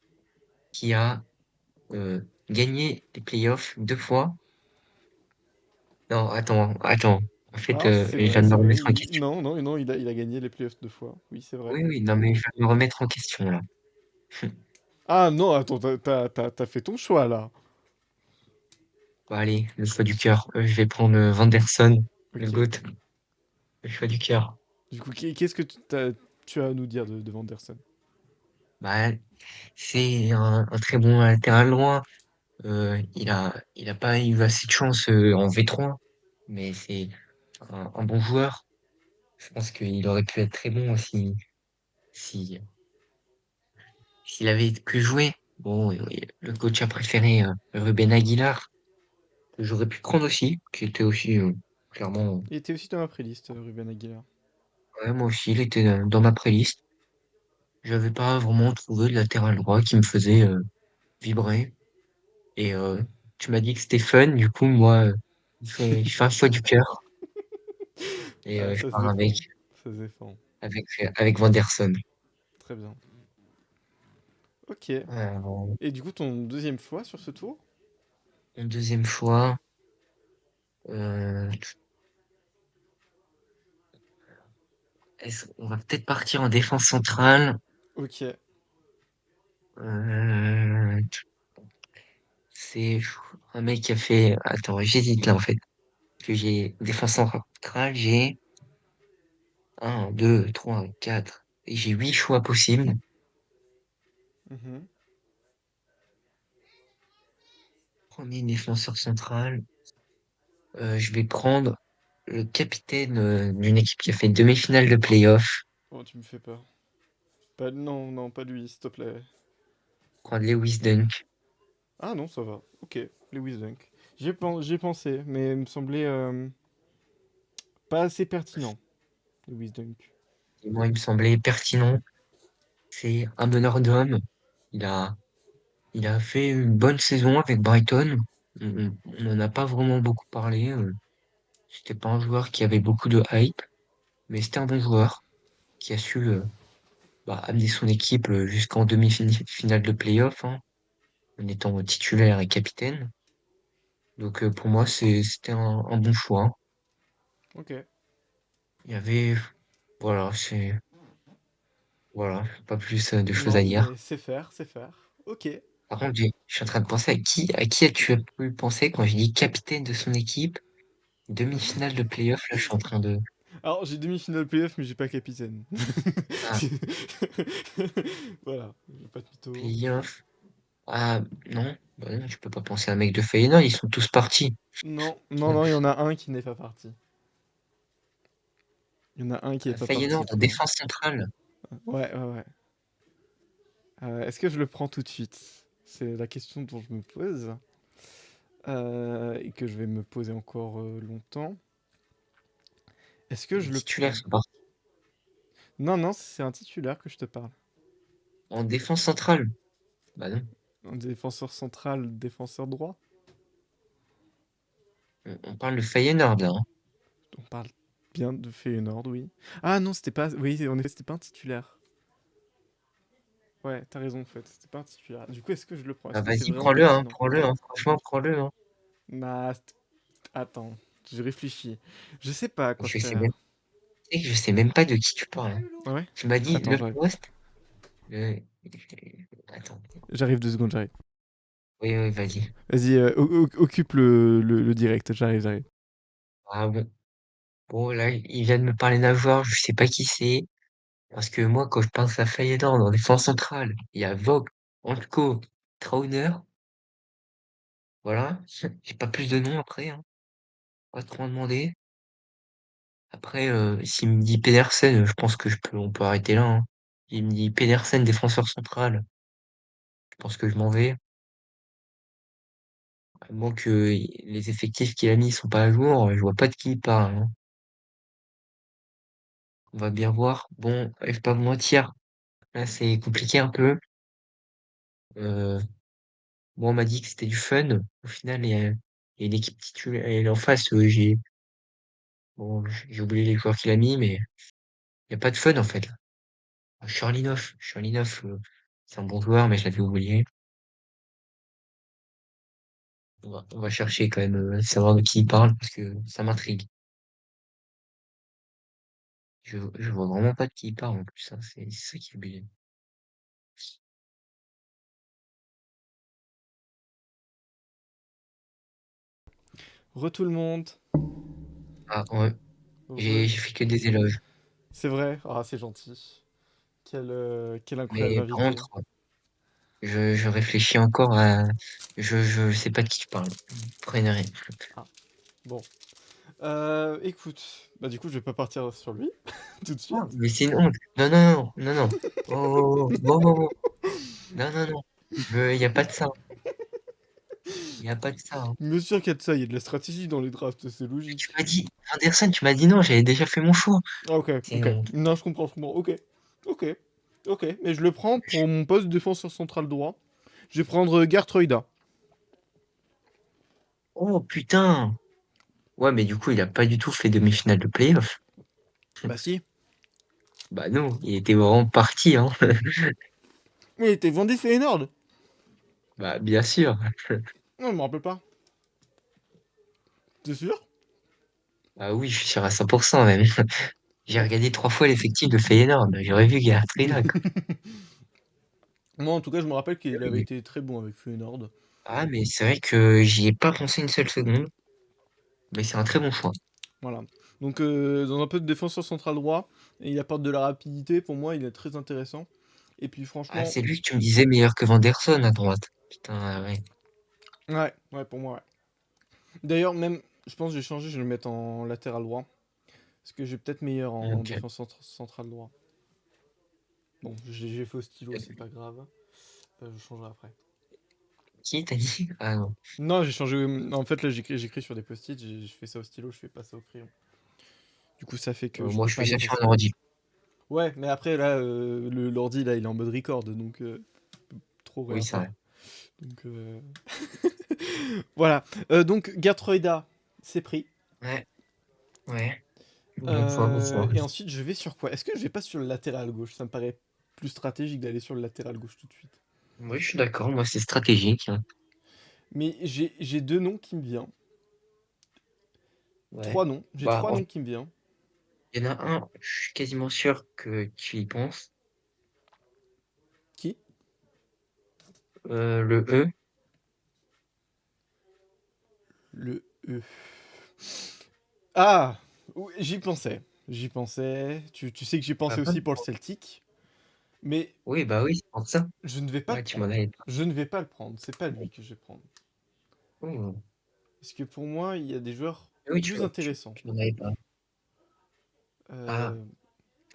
qui a euh, gagné les playoffs deux fois. Non, attends. En fait, Ah, je viens de me c'est vrai. remettre en question. Non, non, non, il a gagné les playoffs 2 fois. Oui, c'est vrai. Oui, non, mais je viens de me remettre en question, là. Ah non, attends, t'as fait ton choix là. Bon, allez, le choix du cœur. Je vais prendre Vanderson, le Ok. GOAT. Le choix du cœur. Du coup, qu'est-ce que tu as à nous dire de Vanderson? Bah, c'est un très bon latéral droit. Il a pas eu assez de chance en V3, mais c'est un bon joueur. Je pense qu'il aurait pu être très bon aussi si, s'il avait que joué. Bon, le coach a préféré Ruben Aguilar, que j'aurais pu prendre aussi, qui était aussi clairement, Il était aussi dans ma playlist, Ruben Aguilar. ouais, moi aussi, il était dans ma playlist. j'avais pas vraiment trouvé de latéral droit qui me faisait vibrer. Et tu m'as dit que c'était fun, du coup, moi, je fais un choix du cœur et Ah, je ça se pars avec, défend. Ça se défend. avec, avec Vanderson. Très bien. Ok. Euh, Et du coup, ton deuxième choix sur ce tour? Mon deuxième choix, euh, on va peut-être partir en défense centrale. Ok. Euh, c'est un mec qui a fait. Attends, j'hésite là en fait. Parce que j'ai défense centrale, j'ai un, 2, 3, 4. Et j'ai 8 choix possibles. Mhm. Premier défenseur central. Je vais prendre le capitaine d'une équipe qui a fait une demi-finale de playoff. Oh, tu me fais peur. Pas... Non, non, pas lui, s'il te plaît. Prendre Lewis Dunk. Ah non, ça va. Ok. Lewis Dunk. J'y ai pensé, mais il me semblait pas assez pertinent, Lewis Dunk. Et moi, il me semblait pertinent. C'est un meneur d'hommes. Il a, il a fait une bonne saison avec Brighton. On n'en a pas vraiment beaucoup parlé. C'était pas un joueur qui avait beaucoup de hype, mais c'était un bon joueur qui a su amener son équipe jusqu'en demi-finale de playoff, hein, en étant titulaire et capitaine. Donc pour moi, c'était un bon choix. Ok. Il y avait, voilà, voilà, pas plus de choses à Non, mais dire. c'est faire, c'est faire. Ok. Par contre, je suis en train de penser à qui as-tu pu penser quand je dis capitaine de son équipe, demi-finale de playoff, là, je suis en train de, Alors, j'ai demi-finale playoff, mais j'ai pas capitaine. ah, Voilà, j'ai pas de mytho. playoff, ah, non, bah non, tu peux pas penser à un mec de Feyenoord, ils sont tous partis. Non, non, non, il y en a un qui n'est pas parti. Il y en a un qui est pas parti, Feyenoord, trop bien. défense centrale. Ouais, ouais, ouais. Est-ce que je le prends tout de suite? C'est la question dont je me pose. Et que je vais me poser encore longtemps. Est-ce que Les je le titulaires prends? sont partis. Non, non, c'est un titulaire que je te parle. En défense centrale. Bah non. Un défenseur central, défenseur droit. On parle de Feyenoord, là, hein. On parle bien de Feyenoord, oui. Ah non, c'était pas... Oui, en effet, c'était pas un titulaire. Ouais, t'as raison, en fait. C'était pas un titulaire. Du coup, est-ce que je le prends? Bah Est-ce que c'est vas-y, vraiment prends-le, hein, pertinent? prends-le, hein. Franchement, prends-le, hein. Nah, attends, je réfléchis. Je sais pas à quoi Je sais même, faire. tu sais que je sais même pas de qui tu parles, hein. Ouais? Tu m'as dit Attends, le j'arrive. poste, le... Attends. J'arrive 2 secondes, j'arrive. Oui, oui, vas-y. Vas-y, occupe le direct, j'arrive. Ah bon. Bon, là, il vient de me parler d'un joueur, je sais pas qui c'est. Parce que moi, quand je pense à Feyenoord en défense centrale, il y a Vogt, Antko, Trauner. Voilà. J'ai pas plus de noms après, hein. Pas trop en demander. Après, s'il me dit Pedersen, je pense que on peut arrêter là, hein. Il me dit Pedersen, défenseur central. Je pense que je m'en vais. À moins que les effectifs qu'il a mis sont pas à jour, je vois pas de qui il parle, hein. On va bien voir. Bon, je vais pas vous mentir. Là, c'est compliqué un peu. Euh, Moi, on m'a dit que c'était du fun. Au final, il y a une équipe titulaire. Et en face, j'ai oublié les joueurs qu'il a mis, mais il y a pas de fun, en fait, là. Churlinov, c'est un bon joueur, mais je l'avais oublié. On va chercher quand même, savoir de qui il parle, parce que ça m'intrigue. Je vois vraiment pas de qui il parle, en plus, hein. C'est ça qui est bien. Re tout le monde. Ah, ouais. Re... J'ai fait que des éloges. C'est vrai? Ah, c'est gentil. Quel incroyable Mais par invité. contre, je réfléchis encore à, je sais pas de qui tu parles. Prenez rien. Ah, bon. Écoute, bah du coup, je vais pas partir sur lui tout de Oh, suite. mais c'est une honte. Non, non, non, non, non. Oh, oh, oh, bon, bon, bon. Non, non, non. Y a pas de ça. Y a pas de ça, hein. Bien sûr qu'il y a de ça, il y a de la stratégie dans les drafts, c'est Tu logique. m'as dit, Anderson, tu m'as dit non, j'avais déjà fait mon choix. Ah, ok, C'est une ok. honte. Non, je comprends, ok. Ok. Ok, mais je le prends pour mon poste de défenseur central droit. Je vais prendre Gertruida. Oh putain! Ouais, mais du coup, il a pas du tout fait demi-finale de play-off. Bah si. Bah non, il était vraiment parti, hein. Mais il était vendu Feyenoord. Bah bien sûr. Non, je me rappelle pas. T'es sûr? Bah oui, je suis sûr à 100% même. J'ai regardé 3 fois l'effectif de Feyenoord. J'aurais vu Gerard Frida, quoi. Moi, en tout cas, je me rappelle qu'il avait Oui. été très bon avec Feyenoord. Ah, mais c'est vrai que j'y ai pas pensé une seule seconde. Mais c'est un très bon choix. Voilà. Donc, dans un peu de défenseur central droit, et il apporte de la rapidité. Pour moi, il est très intéressant. Et puis, Ah, franchement, c'est lui que tu me disais meilleur que Vanderson à droite. Putain, ah ouais. ouais, ouais, pour moi, ouais. D'ailleurs, même, je pense que je vais changer, je vais le mettre en latéral droit. Parce que j'ai peut-être meilleur en Ok. défense central droit. Bon, j'ai fait au stylo, c'est pas grave. Je changerai après. Qui t'as dit? Ah non. Non, j'ai changé. En fait, là, j'écris sur des post-it. Je fais ça au stylo, je fais pas ça au crayon. Du coup, ça fait que je Moi, peux je fais pas ça sur l'effacer. un ordi. Ouais, mais après, là, l'ordi, là, il est en mode record, donc trop Oui, rien c'est faire. vrai. Donc, voilà. Donc, Gertruida, c'est pris. Ouais, ouais. Bon choix, bon choix. Et ensuite, je vais sur quoi? Est-ce que je vais pas sur le latéral gauche? Ça me paraît plus stratégique d'aller sur le latéral gauche tout de suite. Moi, je suis d'accord. Moi, c'est stratégique, hein. Mais j'ai deux noms qui me viennent. Ouais. Trois noms. J'ai Bah, trois noms qui me viennent. il y en a un, je suis quasiment sûr que tu y penses. Qui? Le E. Le E. Ah! Oui, j'y pensais. J'y pensais. Tu sais que j'y Ah pensais bon? aussi pour le Celtic. Mais Oui, bah oui, c'est pour ça. je ne vais pas le Ouais, tu m'en prendre. avais Je ne vais pas le prendre. C'est pas lui que je vais prendre. Oh. Parce que pour moi, il y a des joueurs Oui, plus intéressants. tu m'en avais pas. Ah, Euh,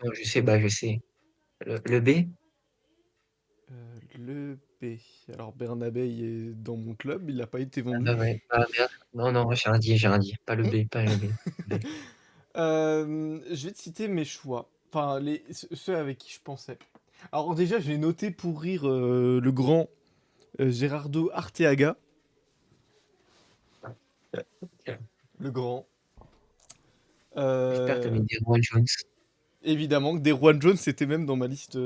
non, je sais, bah je sais. Le B? le B. Alors Bernabé il est dans mon club, il n'a pas été Ah vendu. bah ouais. Ah merde. Non, non, j'ai rien dit. Pas le Hmm. B, pas le B. B. Je vais te citer mes choix. Enfin, ceux avec qui je pensais. Alors déjà, j'ai noté pour rire le grand Gerardo Arteaga. Le grand. J'espère que t'as Euh, mis des Roy Jones. Évidemment que des Juan Jones c'était même dans ma liste,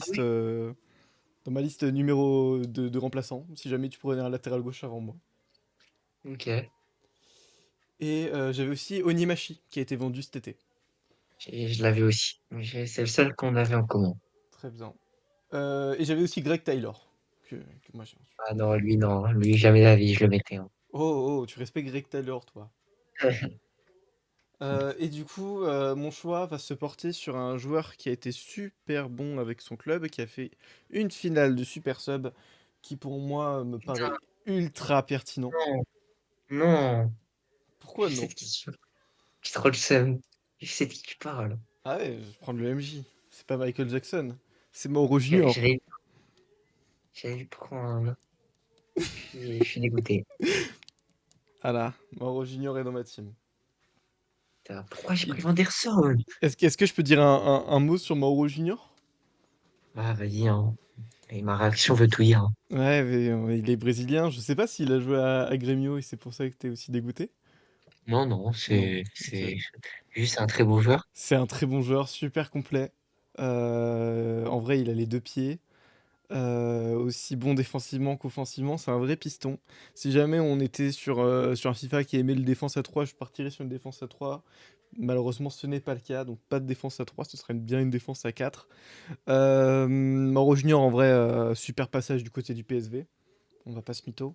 Ah oui? dans ma liste numéro de remplaçants. Si jamais tu prenais un latéral gauche avant moi. Ok. Et j'avais aussi Onimachi qui a été vendu cet été. Je l'avais aussi. C'est le seul qu'on avait en commun. Très bien. Et j'avais aussi Greg Taylor. Que moi j'ai reçu. Ah non, lui, non. Lui, jamais de la vie, je le mettais, hein. Oh, oh, tu respectes Greg Taylor, toi. Et du coup, mon choix va se porter sur un joueur qui a été super bon avec son club, qui a fait une finale de Super Sub, qui pour moi me Putain, paraît ultra pertinent. non. Non. Pourquoi Je sais non? de qui tu J'ai trop le seum. Je sais de qui tu parles. Ah ouais, je vais prendre le MJ. C'est pas Michael Jackson. C'est Mauro Ouais, Junior. j'allais lui prendre. Je suis dégoûté. Ah là, Mauro Junior est dans ma team. Putain, pourquoi j'ai Il- pris Vanderson? Est-ce que je peux dire un mot sur Mauro Junior? Ah, vas-y, hein. Et ma réaction veut tout dire, hein. Ouais, mais, il est brésilien. Je sais pas s'il a joué à Grêmio et c'est pour ça que t'es aussi dégoûté. Non, non, Non, ok. c'est juste un très beau joueur. C'est un très bon joueur, super complet. En vrai, il a les deux pieds. Aussi bon défensivement qu'offensivement, c'est un vrai piston. Si jamais on était sur un FIFA qui aimait le défense à 3, je partirais sur une défense à 3. Malheureusement, ce n'est pas le cas, donc pas de défense à 3, ce serait bien une défense à 4. Mauro Junior, en vrai, super passage du côté du PSV. On va pas se mytho.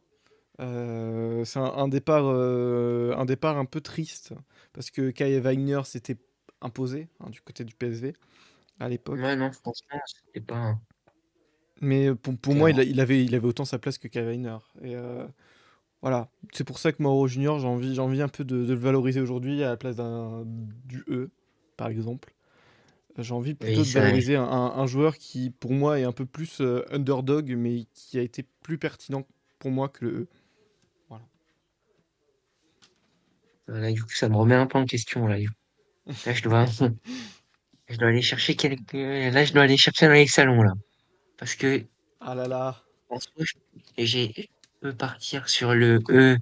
C'est un départ un peu triste parce que Kai Wagner s'était imposé hein, du côté du PSV à Ouais, l'époque. non, franchement, c'était pas un Mais pour moi, terrain. il avait autant sa place que Kai Wagner. Et voilà, c'est pour ça que Mauro Junior, j'ai envie un peu de le valoriser aujourd'hui à la place du E, par exemple. J'ai envie Oui, plutôt de c'est vrai. valoriser un joueur qui, pour moi, est un peu plus underdog, mais qui a été plus pertinent pour moi que le E. Voilà. Là, du coup, ça me remet un peu en question, là. Là, je dois, Je dois aller chercher quelques là, je dois aller chercher dans les salons, là. Parce que, Ah là là. en soi, je peux partir sur le E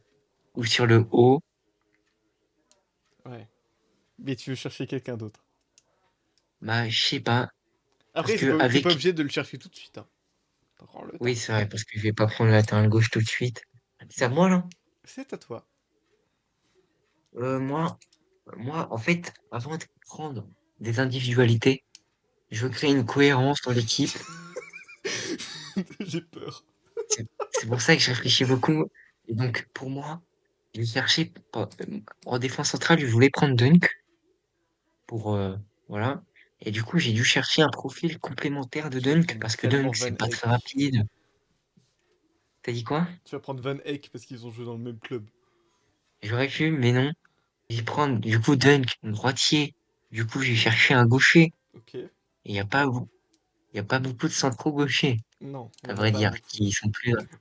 ou sur le O. Ouais. Mais tu veux chercher quelqu'un d'autre. Bah, je sais pas. Parce Après, que t'es pas avec, obligé de le chercher tout de suite. Hein. Prends le oui, temps. c'est vrai, parce que je vais pas prendre le latéral gauche tout de suite. C'est à moi, là? C'est à toi. Moi, en fait, avant de prendre des individualités, je veux créer une cohérence dans l'équipe. J'ai peur. C'est pour ça que je réfléchis beaucoup. Et donc, pour moi, j'ai cherché en défense centrale, je voulais prendre Dunk pour, voilà. Et du coup, j'ai dû chercher un profil complémentaire de Tu vas Dunk prendre parce que tellement Dunk, c'est Van pas très Eyck. rapide. T'as dit quoi? Tu vas prendre Van Eyck parce qu'ils ont joué dans le même club. J'aurais pu, mais non. J'ai prendre, du coup, Dunk, droitier. Du coup, j'ai cherché un gaucher. Ok. Et il y a pas beaucoup de centraux gauchers, Non, il y à en a vrai pas dire, beaucoup. qui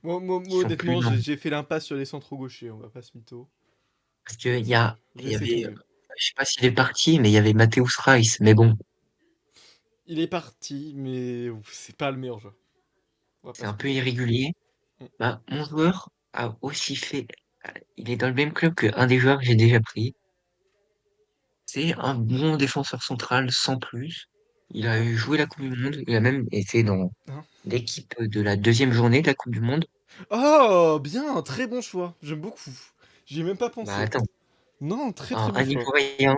Moi, sont plus honnêtement, lents. j'ai fait l'impasse sur les centres gauchers, on va pas se mytho. Parce que il y J'ai avait, tomber. je sais pas s'il est parti, mais il y avait Mathéus Rice. Mais bon, Il est parti, mais c'est pas le meilleur joueur. On va pas c'est se un peu mytho. irrégulier. Mm. Bah, mon joueur a aussi fait, il est dans le même club qu'un des joueurs que j'ai déjà pris. C'est un bon défenseur central sans plus. Il a Ouais. joué la Coupe du Monde. Il a même été dans Hein. l'équipe de la deuxième journée de la Coupe du Monde. Oh, bien, très bon choix. J'aime beaucoup. J'y ai même pas Bah, pensé. attends, Non, très très bon un choix. Ivoirien.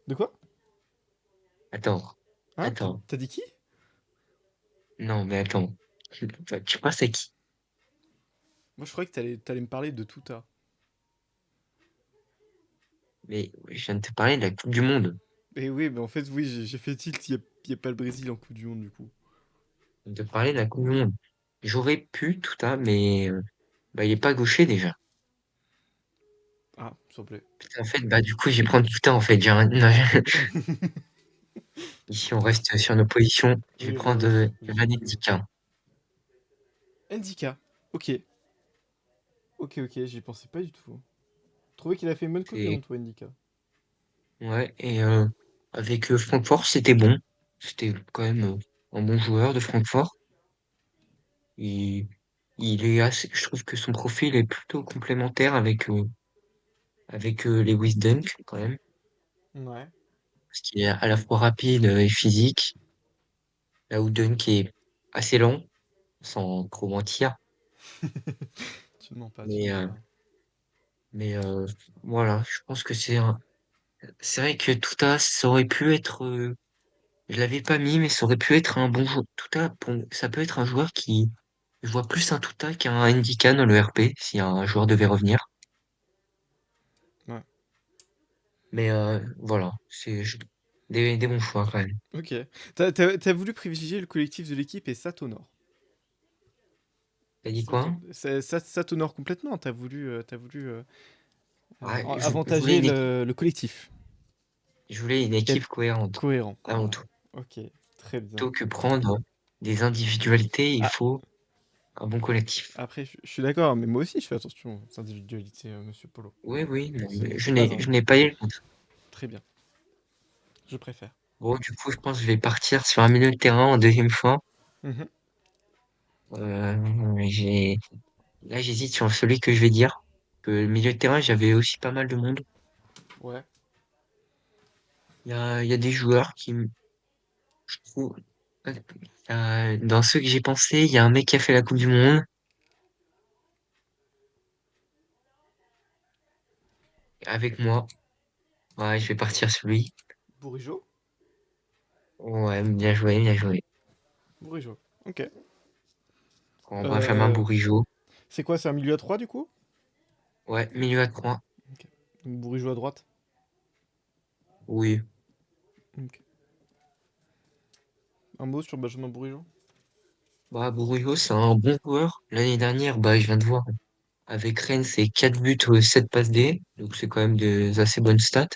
De quoi? Attends, Hein? attends. T'as dit qui? Non, mais attends. Tu penses à qui? Moi, je croyais que t'allais me parler de Touta. Mais je viens de te parler de la Coupe du Monde. Et oui, mais en fait, oui, j'ai fait tilt. Y a pas le Brésil en Coupe du Monde, du coup. Je viens de te parler de la Coupe du Monde. J'aurais pu, tout à, mais bah, il est pas gaucher déjà. Ah, s'il te plaît. Putain, en fait, bah, du coup, je vais prendre tout à, en fait. Non, ici, on reste sur nos positions. Je vais Oui, prendre j'ai vu. Vanedika. Ndika. Ok. Ok, ok, j'y pensais pas du tout. Je trouvais qu'il a fait une bonne Coupe du C'est, Monde, toi, Ndika. ouais, et avec Francfort, c'était bon. C'était quand même un bon joueur de Francfort. Il, il est assez, je trouve que son profil est plutôt complémentaire avec Lewis Dunk, quand même. Ouais. Parce qu'il est à la fois rapide et physique. Là où Dunk est assez lent, sans trop mentir. Tu ne mens pas, tu ne Mais, mens pas. voilà, je pense que c'est vrai que Touta, ça aurait pu être, je l'avais pas mis, mais ça aurait pu être un bon joueur. Touta, ça peut être un joueur qui, je vois plus un Touta qu'un Ndika dans le RP, si un joueur devait revenir. Ouais. Mais, voilà, des bons choix, quand même. Ok. T'as voulu privilégier le collectif de l'équipe et ça t'honore. T'as dit quoi? Ça t'honore complètement. T'as voulu Ah, je voulais avantager une équipe, le collectif. je voulais une Être équipe cohérente, cohérent. avant Ouais. tout. Ok. Très bien. Plutôt que prendre des individualités, il Ah, faut un bon collectif. après, je suis d'accord, mais moi aussi, je fais attention aux individualités, monsieur Polo. Oui, oui, Donc, je c'est pas un. n'ai pas eu le compte. Très bien. Je préfère. Bon, du coup, je pense que je vais partir sur un milieu de terrain en deuxième choix. Mhm. J'ai, là, j'hésite sur celui que je vais dire. Que le milieu de terrain, j'avais aussi pas mal de monde. Ouais. Il y a des joueurs je trouve, dans ceux que j'ai pensé, il y a un mec qui a fait la Coupe du Monde avec moi. Ouais, je vais partir sur lui. Bourigeau? Ouais, bien joué, bien joué. Bourigeau. Ok. Benjamin Euh, Bourigeaud. c'est quoi, c'est un milieu à 3 du coup? Ouais, milieu à 3. Ok. Donc Bourigeau à droite. Oui. Ok. Un mot sur Benjamin Bourigeau? Bah, Bourigeaud, c'est un bon joueur. L'année dernière, bah, je viens de voir. Avec Rennes, c'est 4 buts, 7 passes D. Donc, c'est quand même des assez bonnes stats.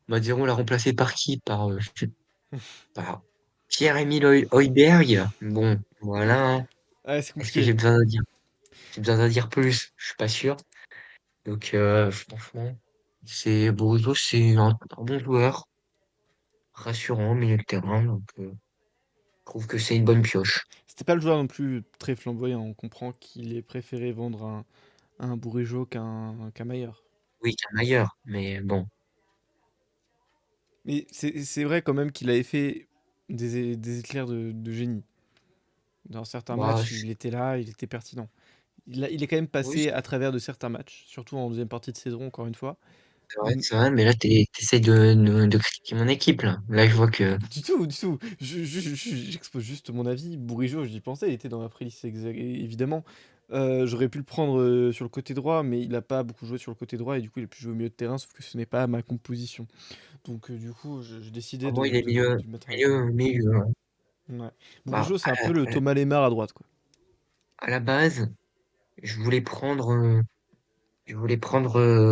Maduron l'a remplacé par qui? Par Pierre-Emile Højbjerg. Bon, voilà, hein. Ah, c'est Est-ce que compliqué. j'ai besoin d'en dire plus? Je suis pas sûr. Donc, franchement, Bourigeaud, c'est un bon joueur. rassurant au milieu de terrain, donc je trouve que c'est une bonne pioche. C'était pas le joueur non plus très flamboyant. On comprend qu'il est préféré vendre un Bourigeaud qu'un Mayer. Oui, qu'un ailleurs, mais bon. Mais c'est vrai quand même qu'il avait fait des éclairs de génie. Dans certains Bah, matchs, il était là, il était pertinent. Il est quand même oui, passé à travers de certains matchs, surtout en deuxième partie de saison, encore une fois. Mm, c'est vrai, mais là, t'essayes de critiquer mon équipe, là. Là, je vois que, Du tout, du tout. J'expose juste mon avis. Bourigeaud, j'y pensais, il était dans ma playlist, évidemment. J'aurais pu le prendre sur le côté droit, mais il n'a pas beaucoup joué sur le côté droit et du coup il a pu jouer au milieu de terrain, sauf que ce n'est pas ma composition. Donc du coup, j'ai décidé pour moi, il est milieu, de le mettre à la fin. milieu, hein. Ouais. Bah, Bourigeaud, c'est un peu le Thomas Lemar à droite, quoi. à la base, je voulais prendre,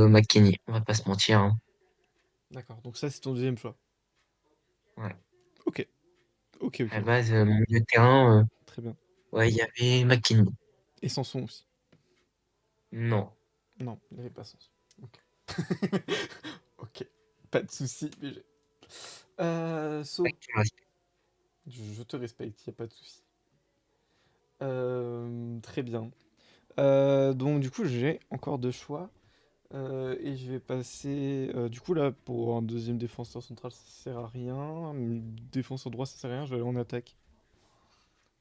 McKennie. On va pas se mentir, hein. D'accord, donc ça c'est ton deuxième choix. Ouais. Ok, ok, À la ok. base, mon milieu de terrain, Très bien. ouais, il y avait McKennie. Et Sanson aussi. Non. Non, il n'avait pas Sanson. Ok. Ok, pas de souci, BG. So, je te respecte, y a pas de souci. Très bien. Donc du coup, j'ai encore deux choix. Et je vais passer. Du coup, là, pour un deuxième défenseur central, ça sert à rien. Un défenseur droit, ça sert à rien. Je vais aller en attaque.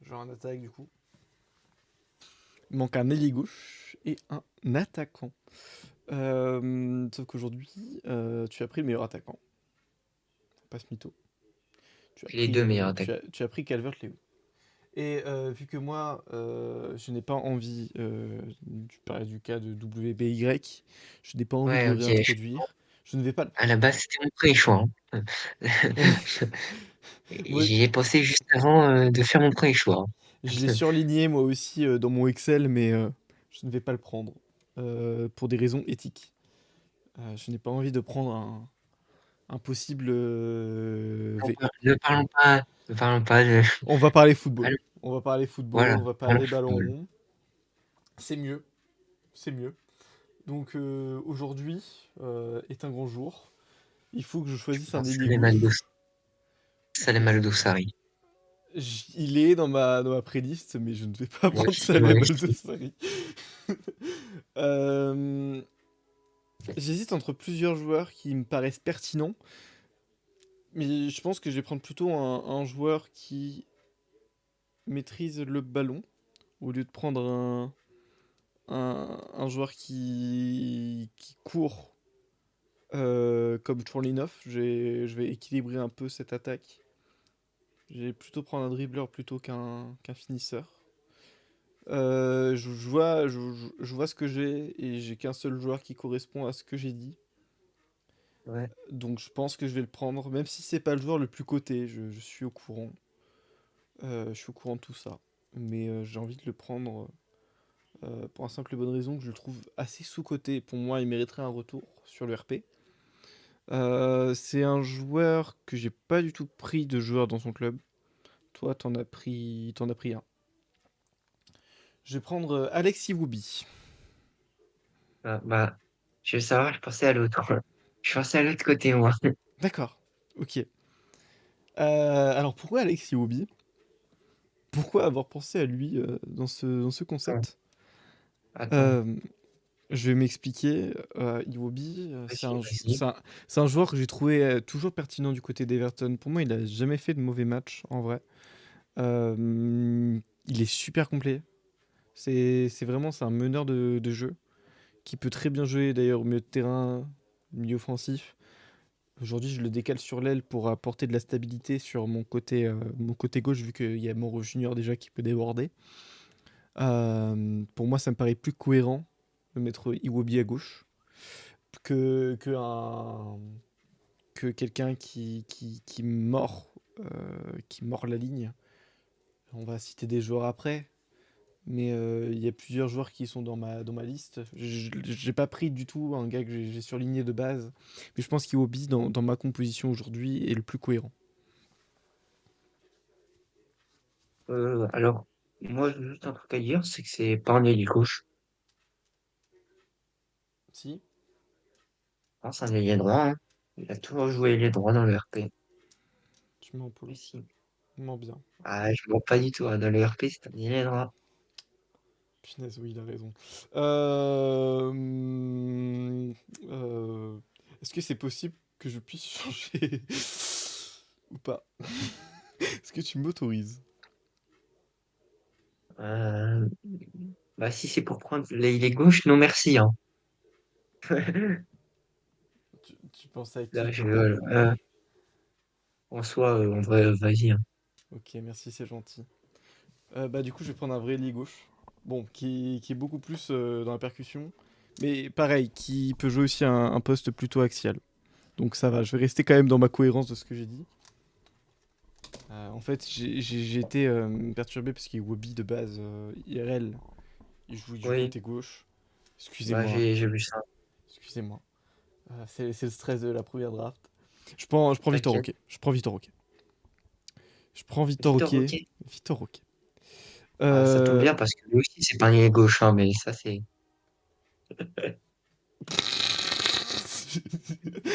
Je vais en attaque, du coup. Il manque un ailier gauche et un attaquant. Sauf qu'aujourd'hui, tu as pris le meilleur attaquant. Faut pas se mytho. Les deux meilleurs attaques. Tu as pris Calvert-Lewin. Et vu que moi, je n'ai pas envie, tu parlais du cas de WBY, je n'ai pas envie de Ouais, le ok. réintroduire, je ne vais pas le À la prendre. base, c'était mon premier choix, hein. Moi, J'y ai pensé juste avant de faire mon premier choix, je l'ai hein. surligné moi aussi dans mon Excel, mais je ne vais pas le prendre pour des raisons éthiques. Je n'ai pas envie de prendre un possible V. Ne parlons pas de. On va parler football. Allons- On va parler football, Voilà, on va parlons parler ballon football. rond. C'est mieux, c'est mieux. Donc aujourd'hui est un grand jour. Il faut que je Je choisisse un pense ailier gauche. Il faut Salem que Al Dossari. il est dans ma playlist, mais je ne vais pas Moi prendre aussi, moi Salem aussi. Al-Dosari. Euh, J'hésite entre plusieurs joueurs qui me paraissent pertinents, mais je pense que je vais prendre plutôt un joueur qui maîtrise le ballon, au lieu de prendre un joueur qui court comme Chorlinov. Je vais équilibrer un peu cette attaque. Je vais plutôt prendre un dribbleur plutôt qu'un finisseur. Je vois ce que j'ai et j'ai qu'un seul joueur qui correspond à ce que j'ai dit. Ouais. Donc je pense que je vais le prendre, même si c'est pas le joueur le plus coté, je suis au courant. Je suis au courant de tout ça. Mais j'ai envie de le prendre pour la simple et bonne raison que je le trouve assez sous-coté. Pour moi, il mériterait un retour sur le RP. C'est un joueur que j'ai pas du tout pris de joueur dans son club. Toi, t'en as pris un. Je vais prendre Alexis Woubi. Bah, je veux savoir, je pensais à l'autre. Je pensais à l'autre côté, moi. D'accord. Ok. Alors pourquoi Alexis Woubi? Pourquoi avoir pensé à lui dans ce concept? Attends, Euh, je vais m'expliquer. Iwobi, vas-y, vas-y. c'est un joueur que j'ai trouvé toujours pertinent du côté d'Everton. Pour moi, il a jamais fait de mauvais match en vrai. Il est super complet. C'est un meneur de jeu qui peut très bien jouer d'ailleurs au milieu de terrain, milieu offensif. Aujourd'hui, je le décale sur l'aile pour apporter de la stabilité sur mon côté gauche, vu qu'il y a Moro Junior déjà qui peut déborder. Pour moi, ça me paraît plus cohérent de mettre Iwobi à gauche que, que, un, que quelqu'un qui mord la ligne. On va citer des joueurs après, mais il y a plusieurs joueurs qui sont dans ma liste. J'ai pas pris du tout un gars que j'ai surligné de base, mais je pense qu'Iwobi, dans ma composition aujourd'hui, est le plus cohérent. Alors, moi, j'ai juste un truc à dire, c'est que c'est pas un ailier gauche. Si. Ah, c'est un ailier droit, hein. Il a toujours joué ailier droit dans le RP. Tu mens, Polo. Si. Tu mens bien. Ah, je mens pas du tout, hein. Dans le RP, c'est un dilemme. Punaise, oui, il a raison. Euh, hum, euh, Est-ce que c'est possible que je puisse changer ou pas? Est-ce que tu m'autorises? Euh, Bah, si c'est pour prendre les gauches, non merci, hein. Tu penses à qui, Là, je toi, par rigole. exemple? En soi, en vrai, vas-y, hein. Ok, merci, c'est gentil. Bah, du coup, je vais prendre un vrai ailier gauche. Bon, qui est beaucoup plus dans la percussion. Mais pareil, qui peut jouer aussi un poste plutôt axial. Donc ça va, je vais rester quand même dans ma cohérence de ce que j'ai dit. En fait, j'ai été perturbé parce qu'il est Wobby de base IRL. Il joue du Oui, côté gauche. bah, Excusez-moi, j'ai vu ça. excusez-moi. C'est le stress de la première draft. Je prends Victor T'inquiète. Roquet. Je prends Victor Roquet. Je prends Victor Victor, Roquet. ok. Victor Roquet. Ah, ça tombe Euh... bien parce que lui aussi, c'est pas un ailier gauche, hein, mais ça, c'est.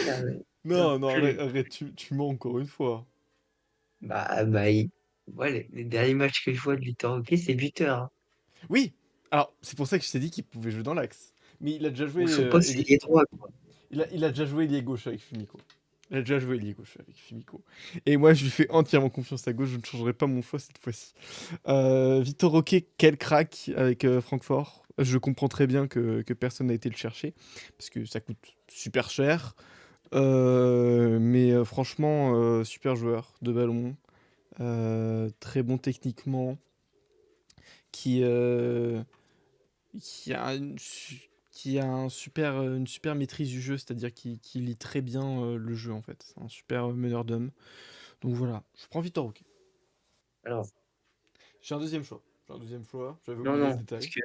Ah, ouais. Non, non, arrête, arrête, tu mens encore une fois. Ouais, les derniers matchs que je vois de Victor Roque, c'est buteur, hein. Oui, alors c'est pour ça que je t'ai dit qu'il pouvait jouer dans l'axe. Mais il a déjà Ou joué, son poste, c'est ailier droit, quoi. il a déjà joué ailier gauche avec Fumiko. Il a déjà joué ailier gauche avec Fumiko. Et moi, je lui fais entièrement confiance à gauche. Je ne changerai pas mon choix cette fois-ci. Victor Roquet, quel crack avec Francfort. Je comprends très bien que personne n'a été le chercher parce que ça coûte super cher. Mais franchement, super joueur de ballon, très bon techniquement, qui, euh, qui a qui a une super maîtrise du jeu, c'est-à-dire qui lit très bien le jeu en fait. C'est un super meneur d'hommes. Donc voilà, je prends Victor Roque. Alors, J'ai un deuxième choix. J'ai un deuxième choix. J'avais non, oublié ce non, parce détail. que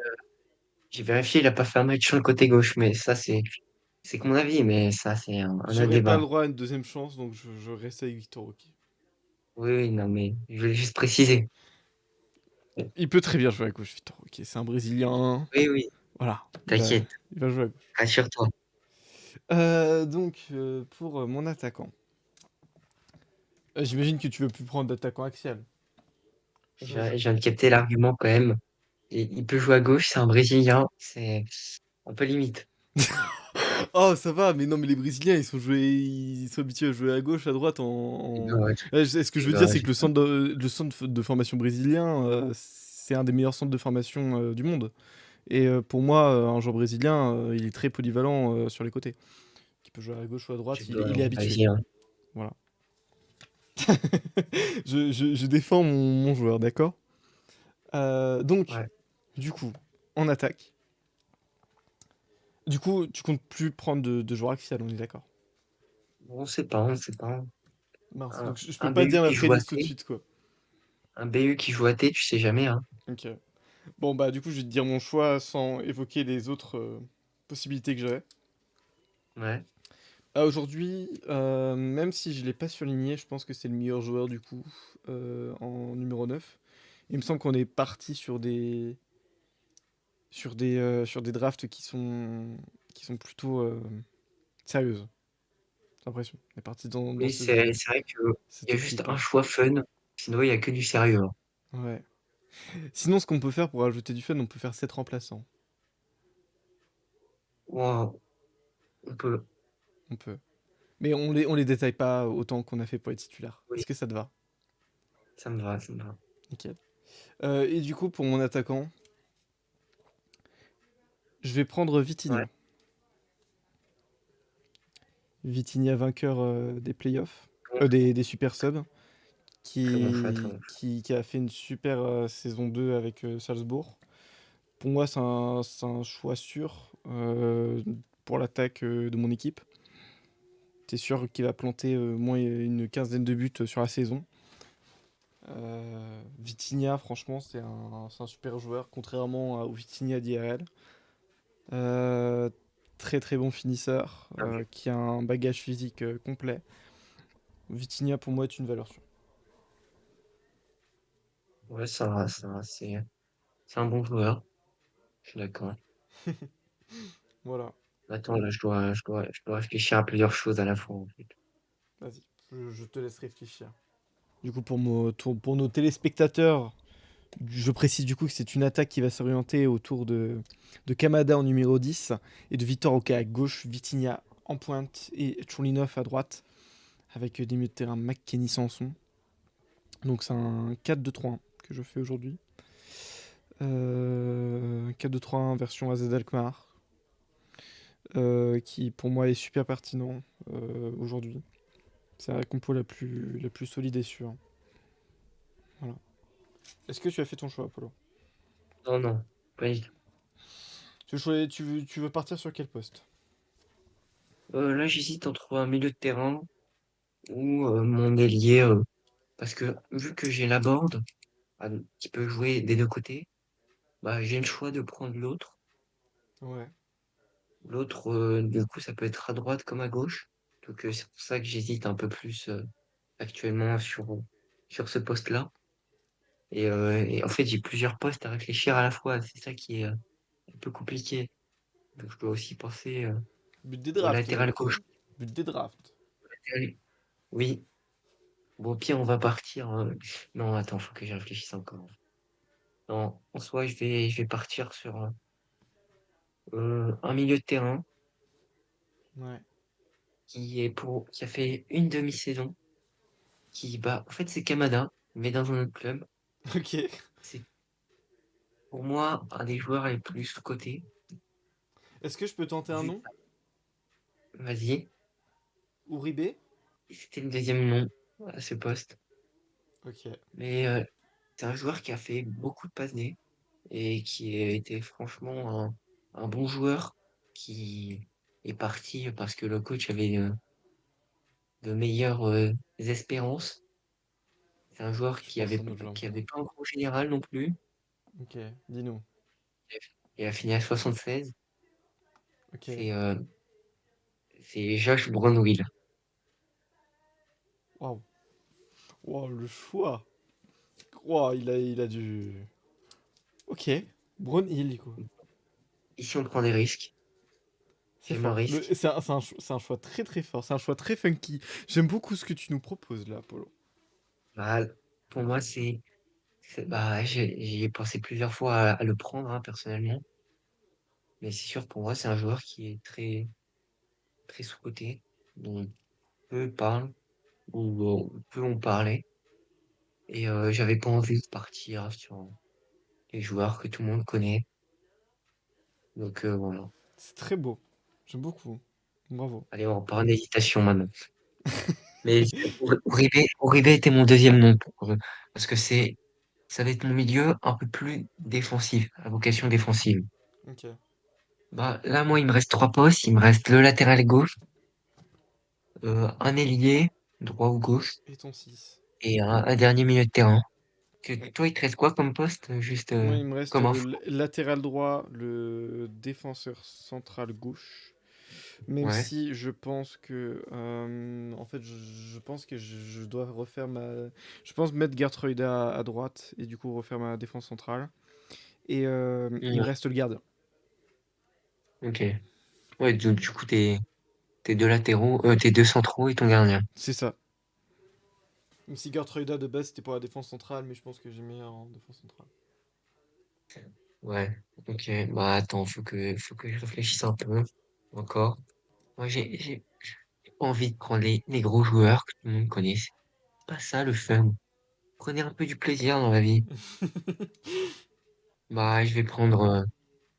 j'ai vérifié, il a pas fait un match sur le côté gauche, mais ça, c'est que mon avis, mais ça, c'est un autre J'aurais pas débat. le droit à une deuxième chance, donc je reste avec Victor Roque. Oui, oui, non, mais je voulais juste préciser. Il peut très bien jouer à gauche, Victor Roque. C'est un Brésilien. Oui, oui, Voilà, t'inquiète, il va jouer à gauche. rassure-toi. Donc, pour mon attaquant, j'imagine que tu veux plus prendre d'attaquant axial. Je viens de capter l'argument quand même. Et il peut jouer à gauche, c'est un Brésilien, c'est un peu limite. Oh, ça va, mais non, mais les Brésiliens, ils sont habitués à jouer à gauche, à droite, Rigole, Ce que je veux dire, rigole. c'est que le centre de formation brésilien, c'est un des meilleurs centres de formation du monde. Et pour moi, un joueur brésilien, il est très polyvalent sur les côtés. Qui peut jouer à gauche ou à droite, il est habitué. Vas-y, hein. Voilà. Je défends mon joueur, d'accord? Donc, Ouais. du coup, en attaque. Du coup, tu comptes plus prendre de joueur axial, on est d'accord? On sait pas, on sait pas. Mince, donc je peux Un pas BU dire ma qui joue à playlist tout de T, suite, quoi. un BU qui joue à T, tu sais jamais, hein. Ok. Bon, bah, du coup, je vais te dire mon choix sans évoquer les autres possibilités que j'avais. Ouais. Aujourd'hui, même si je l'ai pas surligné, je pense que c'est le meilleur joueur, du coup, en numéro 9. Il me semble qu'on est parti sur des drafts qui sont plutôt sérieuses, j'ai l'impression. On est parti dans Oui, c'est vrai que il cette y a juste un optique-là. choix fun. Sinon, il y a que du sérieux, hein. Ouais. Sinon, ce qu'on peut faire pour ajouter du fun, on peut faire 7 remplaçants. Wow, on peut. On peut. Mais on les détaille pas autant qu'on a fait pour les titulaires. Oui, Est-ce que ça te va? ça me va, ça me va. Nickel. Et du coup, pour mon attaquant, je vais prendre Ouais, Vitinha. Vitinha vainqueur des playoffs, des super subs, très bon choix, très bon choix. qui a fait une super saison 2 avec Salzbourg. Pour moi, c'est un choix sûr pour l'attaque de mon équipe. T'es sûr qu'il va planter au moins une quinzaine de buts sur la saison. Vitinha, franchement, c'est un super joueur, contrairement au Vitinha d'IRL. Euh, Très très bon finisseur, Ah, qui a un bagage physique complet. Vitinha, pour moi, est une valeur sûre. ouais, ça va, c'est un bon joueur. Je suis d'accord. Voilà, Attends, là, je dois réfléchir à plusieurs choses à la fois, en fait. vas-y, je te laisse réfléchir. Du coup, pour nos téléspectateurs, je précise du coup que c'est une attaque qui va s'orienter autour de Kamada en numéro 10 et de Victor Oka à gauche, Vitinha en pointe et Chonlinov à droite, avec des milieux de terrain McKenny Sanson. Donc c'est un 4-2-3-1 que je fais aujourd'hui. 4-2-3-1 version AZ Alkmaar, qui pour moi est super pertinent aujourd'hui. C'est la compo la plus solide et sûre. Voilà. Est-ce que tu as fait ton choix, Apollo? Non, non, pas du tout. Tu veux partir sur quel poste? Là, j'hésite entre un milieu de terrain ou mon ailier, parce que vu que j'ai la board qui peut jouer des deux côtés, bah, j'ai le choix de prendre l'autre. Ouais. L'autre, du coup, ça peut être à droite comme à gauche. Donc, c'est pour ça que j'hésite un peu plus actuellement sur ce poste-là. Et en fait, j'ai plusieurs postes à réfléchir à la fois. C'est ça qui est un peu compliqué. Donc, je dois aussi penser But des au drafts, latéral Apollo. gauche. But des drafts. Oui, bon, au pire, on va partir. Non, attends, faut que j'y réfléchisse encore. Non, en soi, je vais partir sur un milieu de terrain Ouais. qui a fait une demi-saison, bah, en fait, c'est Kamada, mais dans un autre club. Ok. C'est pour moi un des joueurs les plus sous-cotés. Est-ce que je peux tenter un Vu, nom? vas-y, Uribe? c'était le deuxième nom à ce poste. Ok. Mais c'est un joueur qui a fait beaucoup de passes D et qui a été franchement un bon joueur qui est parti parce que le coach avait de meilleures espérances. C'est un joueur Je pense à un autre joueur. qui avait pas un gros général non plus. Ok. Dis-nous. Il a fini à 76. Ok. C'est c'est Josh Brunwill. Waouh. Waouh, le choix. Waouh, il a du. Ok. Brown Hill, quoi. Ici, on prend des risques. C'est J'aime le fort. risque. C'est un choix très très fort. C'est un choix très funky. J'aime beaucoup ce que tu nous proposes là, Apollo. Bah, pour moi, bah, j'y ai pensé plusieurs fois à le prendre, hein, personnellement. Mais c'est sûr, pour moi, c'est un joueur qui est très, très sous-coté, dont peu parlent, ou peu ont parlé. Et j'avais pas envie de partir sur les joueurs que tout le monde connaît. Donc voilà. C'est très beau. J'aime beaucoup. Bravo. Allez, on part en hésitation maintenant. Mais Uribe était mon deuxième nom parce que ça va être mon milieu un peu plus défensif, à vocation défensive. Ok. Bah, là, moi, il me reste trois postes. Il me reste le latéral gauche, un ailier, droit ou gauche, Et ton 6. et un dernier milieu de terrain. Toi, il te reste quoi comme poste, juste Moi, il me reste comme le info? latéral droit, le défenseur central gauche. Même Ouais. si je pense que, en fait, je pense que je dois refaire ma. Je pense mettre Gertrude à droite et du coup refaire ma défense centrale. Et il me Ouais. reste le gardien. Ok. Ouais, du coup, tes deux latéraux, tes deux centraux et ton gardien. C'est ça. Même si Gertrude de base c'était pour la défense centrale, mais je pense que j'ai meilleur en défense centrale. Ouais. Ok. Bah, attends, faut que je réfléchisse un peu encore. Moi, j'ai pas envie de prendre les gros joueurs que tout le monde connaît. C'est pas ça le fun. Prenez un peu du plaisir dans la vie. Bah, je vais prendre.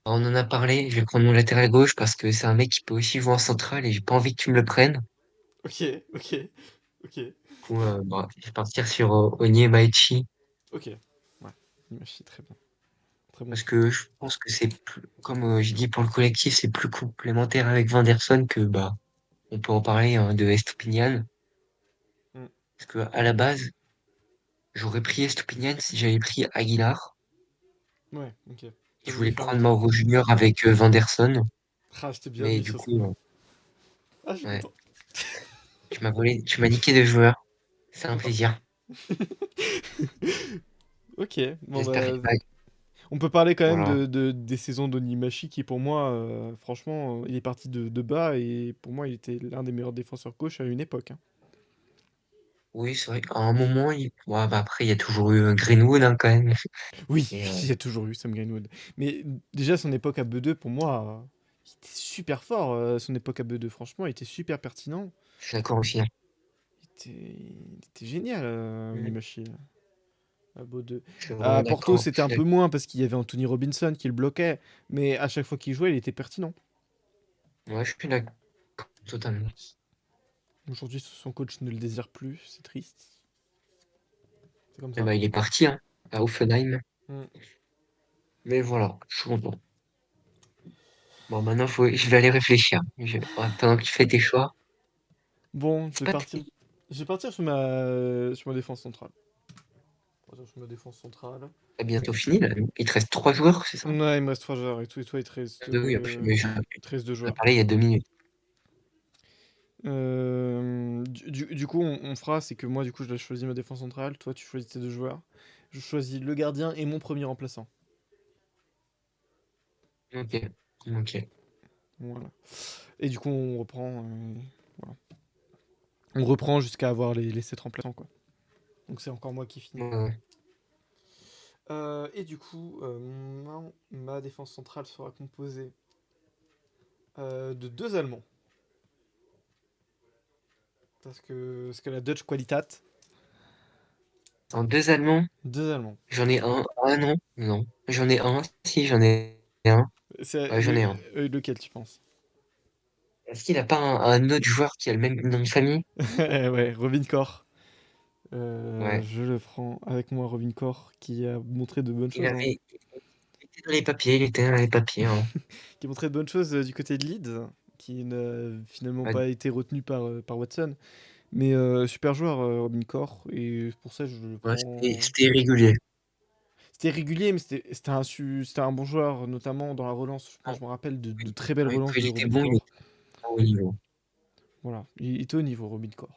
On en a parlé. Je vais prendre mon latéral gauche parce que c'est un mec qui peut aussi jouer en centrale et j'ai pas envie que tu me le prennes. Ok, ok, ok, Du coup, bah, je vais partir sur Onyemaechi ok. Ouais, Imachi, très bien. Très bon parce choix. que je pense que comme j'ai dit pour le collectif, c'est plus complémentaire avec Vanderson que bah, on peut en parler hein, de Estupinian. Mm. Parce que à la base, j'aurais pris Estupinian si j'avais pris Aguilar. Ouais, ok. T'as Je voulu voulais faire le prendre tri. Mauro Junior avec Vanderson, Ah, je t'ai bien mais mis du sur ce coup, coup. Ah, je suis ouais, content. tu m'as niqué deux joueurs. C'est un C'est parfait. plaisir. Ok, bon J'espère bah. qu'il va. On peut parler quand même Voilà. des saisons d'Onimachi qui, pour moi, franchement, il est parti de bas et pour moi, il était l'un des meilleurs défenseurs gauche à une époque, hein. Oui, c'est vrai qu'à un moment, ouais, bah, après, il y a toujours eu Greenwood, hein, quand même. Oui, Et il y a toujours eu Sam Greenwood. Mais déjà, son époque à B2, pour moi, il était super fort, son époque à B2. Franchement, il était super pertinent. je suis d'accord aussi, hein. Il était génial, Mhm. Mimachi, à B2. Je suis À vraiment Porto, d'accord. Je c'était suis un peu d'accord. moins parce qu'il y avait Anthony Robinson qui le bloquait. Mais à chaque fois qu'il jouait, il était pertinent. Ouais, je suis d'accord totalement. Aujourd'hui, son coach ne le désire plus. C'est triste. C'est comme Et ça. bah, il est parti, hein, à Offenheim. Mm. Mais voilà, je suis content. Bon, maintenant, je vais aller réfléchir. Ouais, pendant que tu fais tes choix, Bon, je c'est vais pas partir. terrible. Je vais partir sur ma défense centrale. Partir sur ma défense centrale. T'as bientôt fini, là. Il te reste 3 joueurs, c'est ça? Ouais, il me reste 3 joueurs et toi, il te Ah, reste, bah oui, mais il te reste 2 j'en ai joueurs. parlé il y a 2 minutes. Du coup, on fera, c'est que moi, du coup, je dois choisir ma défense centrale. Toi, tu choisis tes 2 joueurs. Je choisis le gardien et mon premier remplaçant. Ok, ok. Voilà. Et du coup, on reprend. Voilà. On reprend jusqu'à avoir les 7 remplaçants, quoi. Donc, c'est encore moi qui finis. Ouais, ouais. Et du coup, ma défense centrale sera composée de 2 Allemands. Parce que la Dutch Qualitat, En 2 Allemands, 2 Allemands. j'en ai un. Ah non, non. J'en ai un. Si, j'en ai un. C'est Ouais, j'en ai un. lequel tu penses? Est-ce qu'il a pas un autre joueur qui a le même nom de famille? Ouais, Robin Koch. Ouais. Je le prends avec moi, Robin Koch, qui a montré de bonnes choses, hein. Il était dans les papiers, il était dans les papiers, hein. Qui a montré de bonnes choses du côté de Leeds, qui n'a finalement Bah, pas été retenu par Watson. Mais super joueur, Robin Koch, et pour ça, je le ouais, prends. c'était irrégulier. C'était régulier, mais c'était un bon joueur, notamment dans la relance. Moi, Ouais, je me rappelle de oui. très belles Ouais, quand relances il de était Robin bon, il Koch. était à haut niveau. Voilà, il était au niveau, Robin Koch.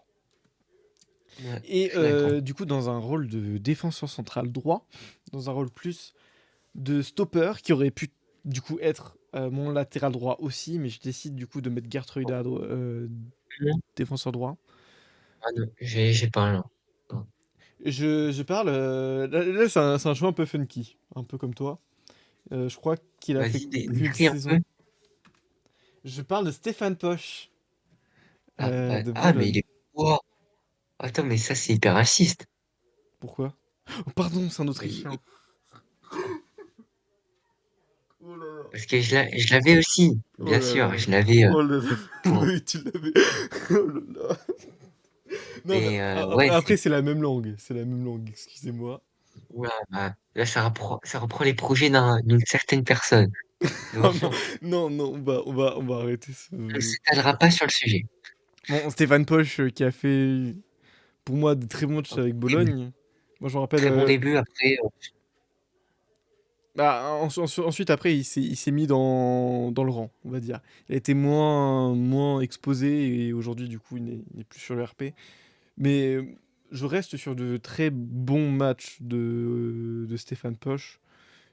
Ouais, je Et suis d'accord. du coup, dans un rôle de défenseur central droit, dans un rôle plus de stopper, qui aurait pu du coup être mon latéral droit aussi, mais je décide du coup de mettre Gertrude Non, défenseur droit. ah non, j'ai pas là. Non. Je parle. Là, c'est un choix un peu funky, un peu comme toi. Je crois qu'il a fait Vas-y, qu'une décris un peu. saison. Je parle de Stéphane Posch de Mais Bologne. il est. Wow. Attends, mais ça, c'est hyper raciste. Pourquoi? Oh, pardon, c'est un Mais Autrichien. Oh là là. parce que je l'avais aussi, Oh bien là sûr, là. je l'avais Oh là là. pour. Oui, tu l'avais. Oh là là. Non, mais Mais après, ouais, après, c'est la même langue. C'est la même langue, excusez-moi. oula, bah, là, ça reprend les projets d'une certaine personne. Oh Donc, non, non, non, on va arrêter ce. on ne s'étalera pas sur le sujet. Bon, Stéphane Posch qui a fait, pour moi, de très bons matchs Un avec début, Bologne. Moi, je me rappelle. très bon début, après, Bah, ensuite, après, il s'est mis dans le rang, on va dire. Il a été moins exposé et aujourd'hui, du coup, il n'est plus sur le RP. Mais je reste sur de très bons matchs de Stéphane Posch.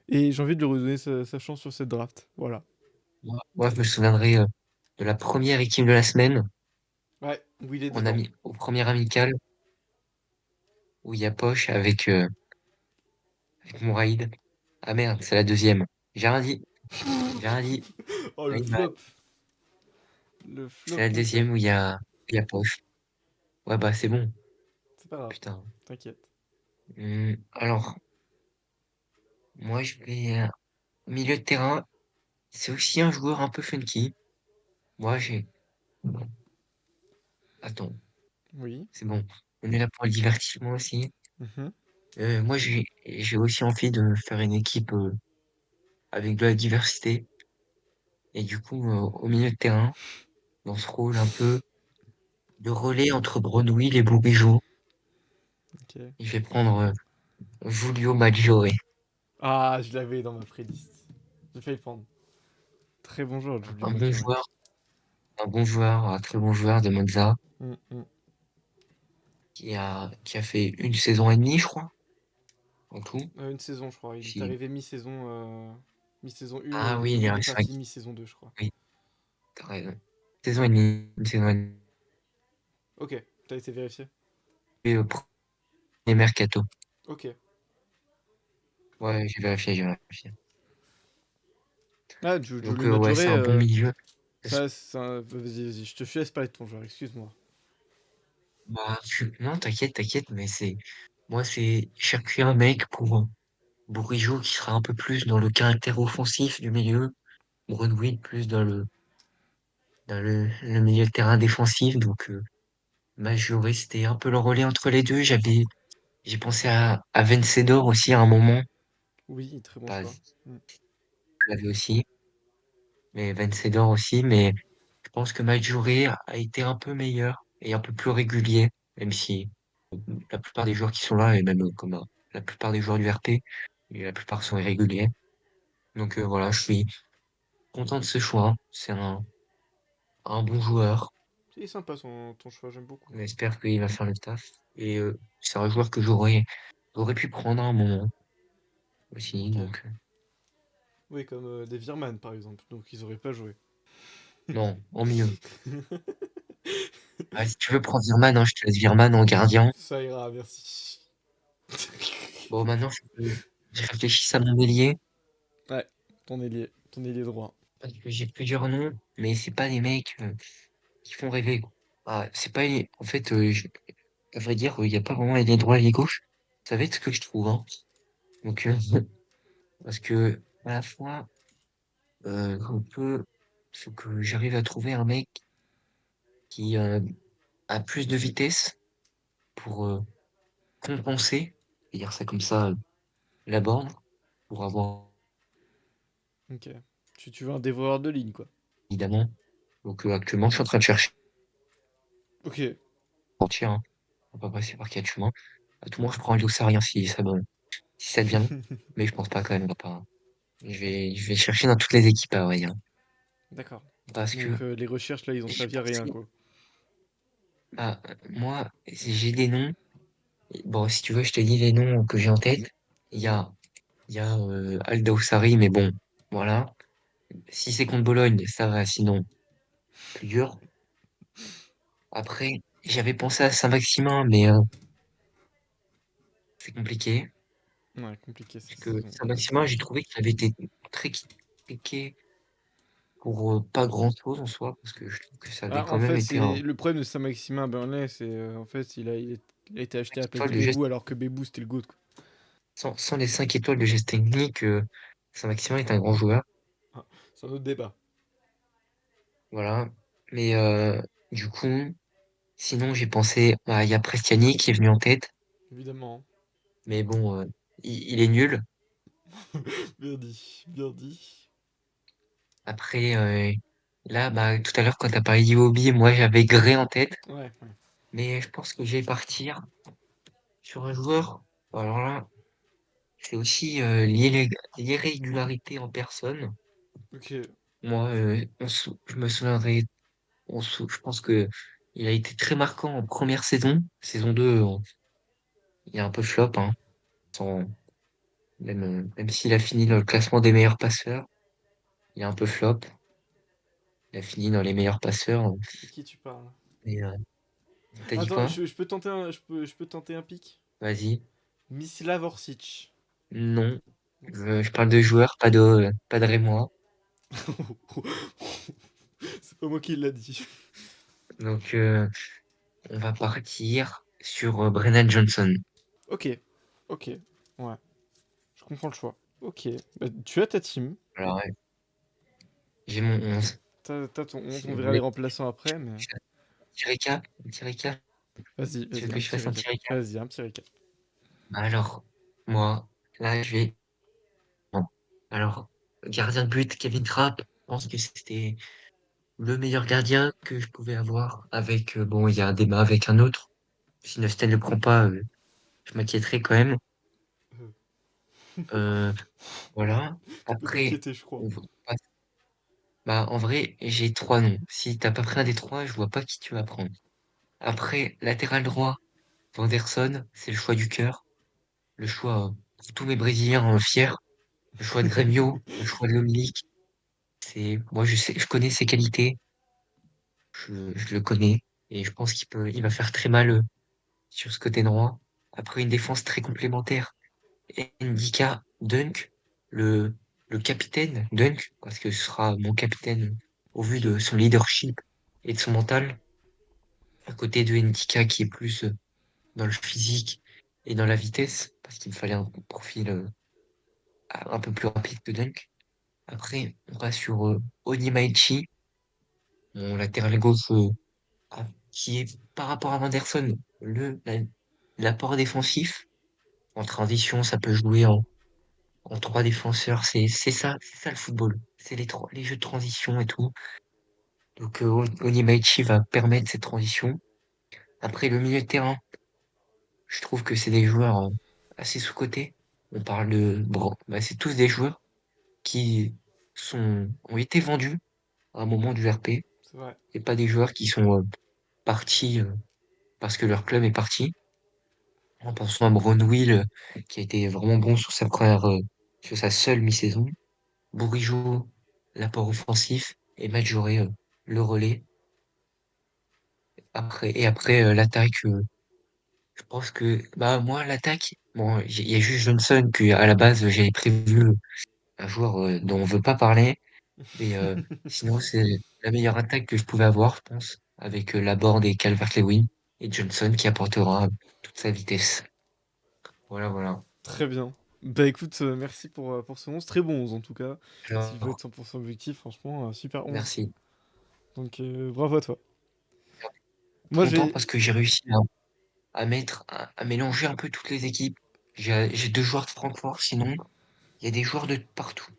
Et j'ai envie de lui redonner sa chance sur cette draft. Voilà. moi, je me souviendrai de la première équipe de la semaine, Ouais, où il est dedans. au premier amical, où il y a Poche avec Mouraïd. Ah merde, c'est la deuxième. J'ai rien dit, j'ai rien dit. Oh, le Oui, bah, flop. Le c'est flop la complet. deuxième où il y a Poche. Ouais, bah, c'est bon. C'est pas grave. Putain. T'inquiète. Alors, moi, je vais milieu de terrain. C'est aussi un joueur un peu funky. Moi, attends, Oui. c'est bon. On est là pour le divertissement aussi. Mhm. Moi, j'ai aussi envie de faire une équipe avec de la diversité. Et du coup, au milieu de terrain, dans ce rôle un peu de relais entre Brodwil et Bourigeaud, Ok. je vais prendre Giulio Maggiore. Ah, je l'avais dans ma playlist. J'ai failli le prendre. Très bon joueur, Giulio Un bon Maggiore. joueur, un bon joueur, un très bon joueur de Monza, Mm, mm. qui a fait une saison et demie, je crois, en tout. Une saison, je crois. Il est Si- arrivé mi-saison 1 Ah oui, et il est c'est vrai parti mi-saison 2, je crois. oui, t'as raison. Saison et demie, une saison et demie. Ok, t'as été vérifié. premier mercato. Ok. Ouais, j'ai vérifié, j'ai vérifié. Ah, Donc, Julie ouais, c'est Madjoré, un bon milieu. vas-y, vas-y, je te laisse parler de ton joueur, excuse-moi. Bah, non, t'inquiète, t'inquiète, mais moi, c'est chercher un mec pour Bourigeaud qui sera un peu plus dans le caractère offensif du milieu, Brunwitt plus dans le milieu de terrain défensif. Donc, Majoré, c'était un peu le relais entre les deux. J'ai pensé à Vencedor aussi à un moment. Oui, très bon Bah, choix. je Mm. l'avais aussi, mais Vencedor aussi. Mais je pense que Majoré a été un peu meilleur et un peu plus régulier, même si la plupart des joueurs qui sont là, et même comme la plupart des joueurs du RP, et la plupart sont irréguliers. Donc voilà, je suis content de ce choix. C'est un bon joueur. Il est sympa ton choix, j'aime beaucoup. J'espère qu'il va faire le taf. Et c'est un joueur que j'aurais pu prendre à un moment aussi. Ok. Donc Oui, comme des Virman par exemple, donc ils auraient pas joué. non, en mieux. Ah, si tu veux prendre Virman, hein, je te laisse Virman en gardien. Ça ira, merci. Bon, maintenant, je réfléchis à mon ailier Ouais, ton ailier droit. parce que j'ai plusieurs noms, mais c'est pas des mecs qui font rêver, quoi. Ah, c'est pas, en fait, à vrai dire, il y a pas vraiment ailier droit, ailier gauche. Ça va être ce que je trouve, hein. Donc, parce que, à la fois, faut que j'arrive à trouver un mec qui, a plus de vitesse pour, compenser, je vais dire ça comme ça, la borne, pour avoir, Ok. Tu veux un dévoreur de ligne, quoi. évidemment. Donc, actuellement, je suis en train de chercher Ok. mentir, hein. On va pas passer par 4 chemins. À tout moment, je prends un Luxarien si ça devient. Mais je pense pas quand même, on va pas. Je vais chercher dans toutes les équipes à vrai dire. D'accord. Parce que Donc les recherches là, ils ont j'ai servi à rien, pensé, quoi. bah, moi, j'ai des noms. Bon, si tu veux, je te dis les noms que j'ai en tête. Il y Vas-y. a, il y a Aldaussari, mais bon, voilà. Si c'est contre Bologne, ça va, sinon, plus dur. Après, j'avais pensé à Saint-Maximin, mais c'est compliqué. Ouais, compliqué cette Parce que saison. Saint-Maximin, j'ai trouvé qu'il avait été très critiqué pour pas grand-chose en soi, parce que je trouve que ça avait Ah, quand en même fait, été c'est le problème de Saint-Maximin à Burnley, c'est en fait, il a été acheté à la 5 place étoiles de de geste, Bébou alors que Bébou c'était le GOAT, quoi. sans les 5 étoiles de geste technique, Saint-Maximin est un grand joueur, Ah, c'est un autre débat, voilà. Mais du coup, sinon j'ai pensé, bah, il y a Prestiani qui est venu en tête, évidemment. mais bon, il est nul. Bien dit, bien dit. Après, là, bah, tout à l'heure quand t'as parlé d'Iwobi, moi j'avais Gray en tête, Ouais, ouais. mais je pense que je vais partir sur un joueur. Alors là, c'est aussi l'irrégularité en personne. Ok. Moi, je me souviendrai, je pense que il a été très marquant en première saison. Saison 2, il est un peu flop, hein, sans, même s'il a fini dans le classement des meilleurs passeurs, il est un peu flop. Il a fini dans les meilleurs passeurs. De qui tu parles? Et, t'as dit Attends, quoi? je peux tenter je peux tenter un pic? Vas-y. Mislav Orsic. Non. Non. Je parle de joueurs, pas de Rémois. C'est pas moi qui l'a dit. Donc, on va partir sur Brennan Johnson. Ok, ok. Ouais, je comprends le choix. Ok. Bah, tu as ta team. Alors, ouais, j'ai mon 11. T'as ton 11. Si On vous verra les voulez, remplaçants après, mais. je fais un petit récap. Vas-y, Tu veux vas-y, que un je petit fasse un récap. petit récap? Vas-y, un petit récap. Alors, moi, là, je vais. Bon. Alors, gardien de but, Kevin Trapp. Je pense que c'était le meilleur gardien que je pouvais avoir. Avec, bon, il y a un débat avec un autre. Si Neustadt ne le prend pas, je m'inquiéterais quand même. Euh, Euh, voilà. Tu peux Après, t'inquiéter, je crois. on passe- bah, en vrai, j'ai trois noms. Si t'as pas pris un des trois, je vois pas qui tu vas prendre. Après, latéral droit, Wanderson, c'est le choix du cœur. Le choix, pour tous mes Brésiliens fiers. Le choix de Grêmio, le choix de Lomilic. Moi, je sais, je connais ses qualités. Je le connais. Et je pense il va faire très mal. sur ce côté droit. Après une défense très complémentaire. Ndika, Dunk, le, le capitaine Dunk, parce que ce sera mon capitaine au vu Ok. de son leadership et de son mental, à côté de Ndika qui est plus dans le physique et dans la vitesse, parce qu'il me fallait un profil un peu plus rapide que Dunk. Après, on passe sur Onyemaichi, mon latéral gauche, qui est par rapport à Anderson, l'apport défensif. En transition, ça peut jouer en trois défenseurs. C'est ça le football. C'est les jeux de transition et tout. Donc, Onyemaichi va permettre cette transition. Après, le milieu de terrain, je trouve que c'est des joueurs assez sous-cotés. On parle bon, bah, c'est tous des joueurs qui ont été vendus à un moment du RP C'est vrai. et pas des joueurs qui sont partis parce que leur club est parti. En pensant à Brownwill, qui a été vraiment bon sur sa seule mi-saison. Bourigeaud, l'apport offensif, et Madjoré, le relais. Après, l'attaque, je pense que, bah, moi, l'attaque, bon, il y a juste Johnson que, à la base, j'avais prévu un joueur dont on veut pas parler, mais sinon, c'est la meilleure attaque que je pouvais avoir, je pense, avec Laborde et Calvert-Lewin, et Johnson qui apportera toute sa vitesse. Voilà, voilà. Très bien. Bah écoute, merci pour ce 11. Très bon 11 en tout cas. Si je veux Alors, être 100% objectif, franchement, super 11. merci. Donc bravo à toi. Moi Content j'ai... parce que j'ai réussi à mélanger un peu toutes les équipes. J'ai deux joueurs de Francfort, sinon, il y a des joueurs de partout.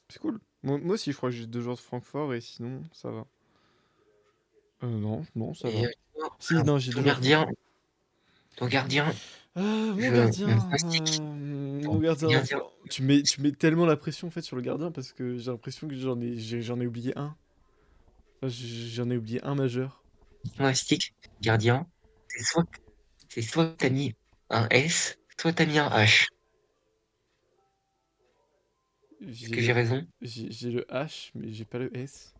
C'est cool. Moi aussi je crois que j'ai deux joueurs de Francfort et sinon ça va. Non, non, ça Et va. toi, Si, alors, non, j'ai deux ton joueurs de gardien, Francfort. ton gardien, Mon gardien, mon pronostic, mon ton gardien, gardien, tu mets tellement la pression en fait sur le gardien parce que j'ai l'impression que j'en ai oublié un. Enfin, j'en ai oublié un majeur. pronostic, gardien, c'est soit, c'est soit t'as mis un S, soit t'as mis un H. Est-ce J'ai que j'ai le, raison? j'ai le H, mais j'ai pas le S.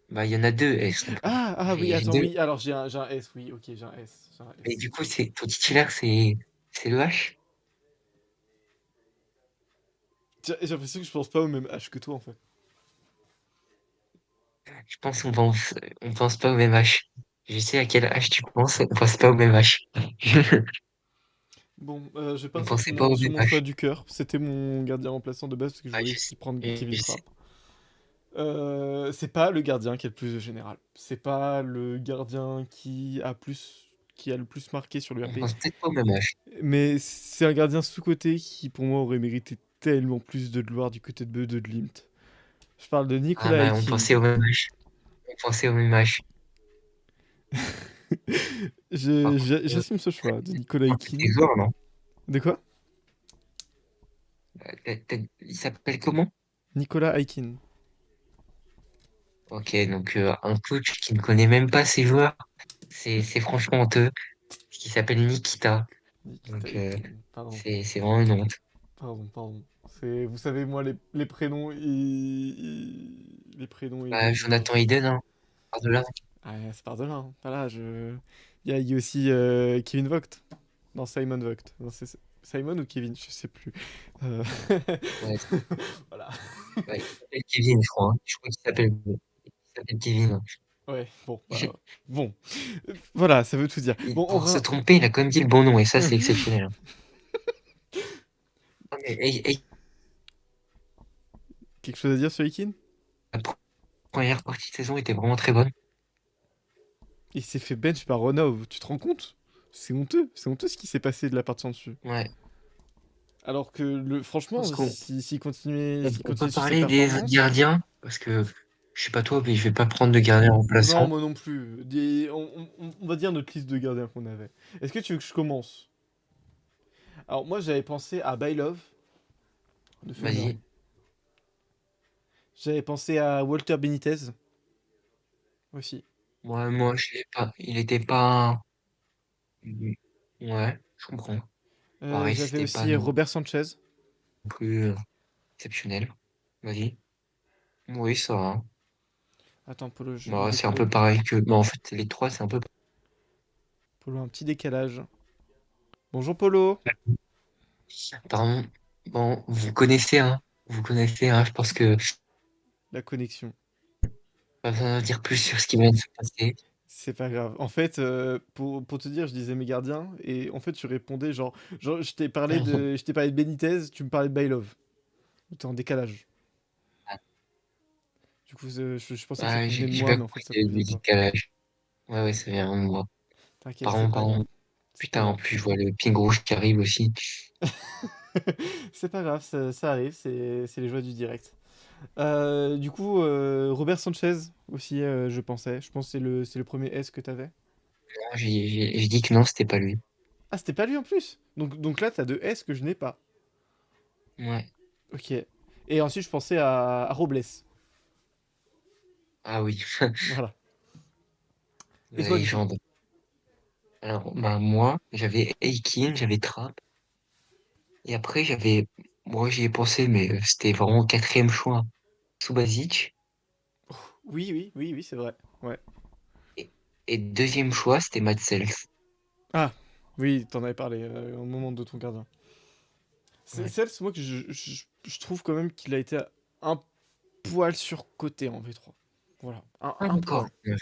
Bah, il y en a deux S en plus. Ah oui, J'ai attends, deux. oui, alors j'ai un S, oui, ok, j'ai un S, j'ai un Et S. du coup, ton titulaire, c'est le H? J'ai l'impression que je pense pas au même H que toi en fait. Je pense on pense pas au même H. Je sais à quel H tu penses, on pense pas au même H. Bon, je vais On partir pensait pas au sur même mon choix H. du cœur. C'était mon gardien remplaçant de base parce que je Ouais, voulais aussi prendre Kevin je sais. Trapp. C'est pas le gardien qui est le plus général. C'est pas le gardien qui a le plus marqué sur le On RP. pense peut-être pas au même H. Mais c'est un gardien sous-coté qui, pour moi, aurait mérité tellement plus de gloire du côté de Beu de Glimt. Je parle de Ah Nicolas bah, on Aikin. pensait au même H. On pensait au même H. Par contre, J'assume ce choix de Nicolas un peu tes Aikin. joueurs, non? De quoi? Il s'appelle comment? Nicolas Aikin. Ok, donc un coach qui ne connaît même pas ses joueurs, c'est franchement honteux. Qui s'appelle Nikita. Nikita Donc Aikin. Pardon. c'est vraiment une honte. Pardon. Vous savez, moi, les prénoms les prénoms et les Bah, noms, Jonathan Hayden, hein, par de là. Ah, c'est par de là, hein. Pas là, il y a aussi Kevin Vogt. Non, Simon Vogt. Non, c'est Simon ou Kevin, je sais plus. Euh, Ouais, Voilà. ouais, il s'appelle Kevin, je crois, hein. Je crois il s'appelle Kevin, hein. Ouais, bon, bah, bon. Voilà, ça veut tout dire. Bon, Pour se tromper, il a quand même dit le bon nom, et ça, c'est exceptionnel, hein. Ah, mais, Quelque chose à dire sur Ikin? la première partie de saison était vraiment très bonne. Il s'est fait bench par Ronov, tu te rends compte? C'est honteux ce qui s'est passé de la partie en dessus. Ouais. Alors que, Je pense franchement, qu'on s'il on peut continue sur ses parler des autres performances, gardiens, parce que je sais pas toi, mais je vais pas prendre de gardien non, remplaçant. moi non plus. On va dire notre liste de gardiens qu'on avait. Est-ce que tu veux que je commence? Alors, moi, j'avais pensé à Bailov de Feyenoord. Vas-y. J'avais pensé à Walter Benitez aussi. Moi, je l'ai pas. Il était pas. Ouais, je comprends. Pareil, J'avais c'était pas aussi non Robert Sanchez. plus exceptionnel. Vas-y. Oui, ça va. Attends, Polo, je vais Bah, c'est un peu décoller. pareil que. Bah, en fait, les trois, c'est un peu. Polo, un petit décalage. Bonjour Polo. Pardon. Bon, vous connaissez, hein, je pense que La connexion. pas besoin de dire plus sur ce qui vient de se passer. C'est pas grave. En fait, pour te dire, je disais mes gardiens, et en fait, tu répondais genre je t'ai parlé de Benitez, tu me parlais de Bailov. T'es en décalage. Du coup, je pensais que ça Ah, convenait de j'ai moi, bien mais en fait, compris ça qu'il y avait convenait du pas. décalage. Ouais, ouais, ça vient de moi. T'inquiète, c'est Pardon, pas grave. pardon. C'est pas Putain, en grave. plus, je vois le ping rouge qui arrive aussi. C'est pas grave, ça arrive, c'est les joies du direct. Du coup, Robert Sanchez aussi, je pensais. Je pense que c'est le premier S que t'avais. Non, j'ai dit que non, c'était pas lui. Ah, c'était pas lui en plus. Donc là, t'as deux S que je n'ai pas. Ouais. Ok. Et ensuite, je pensais à Robles. Ah oui, Voilà. Et la toi, du coup? légende. Alors, bah, moi, j'avais Aikin, j'avais Trapp. Et après, moi, j'y ai pensé, mais c'était vraiment au quatrième choix. Subasic. Oui, oui, oui, oui, c'est vrai. Ouais. Et, et deuxième choix, c'était Matsels. Ah, oui, t'en avais parlé au moment de ton gardien. C'est Ouais. celle, moi, que je trouve quand même qu'il a été un poil surcoté en V3. Voilà, Ah, un d'accord. poil.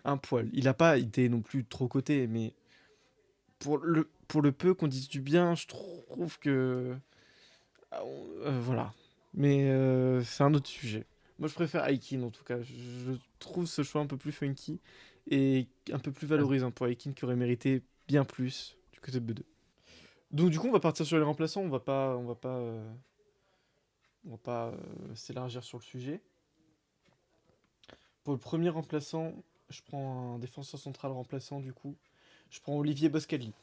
Un poil. Il a pas été non plus trop coté, mais pour le peu qu'on dise du bien, je trouve que. Voilà. Mais c'est un autre sujet. Moi, je préfère Aikin en tout cas. Je trouve ce choix un peu plus funky et un peu plus valorisant pour Aikin qui aurait mérité bien plus du côté de B2. Donc, du coup, on va partir sur les remplaçants. On va pas s'élargir sur le sujet. Pour le premier remplaçant, je prends un défenseur central remplaçant du coup. Je prends Olivier Boscali.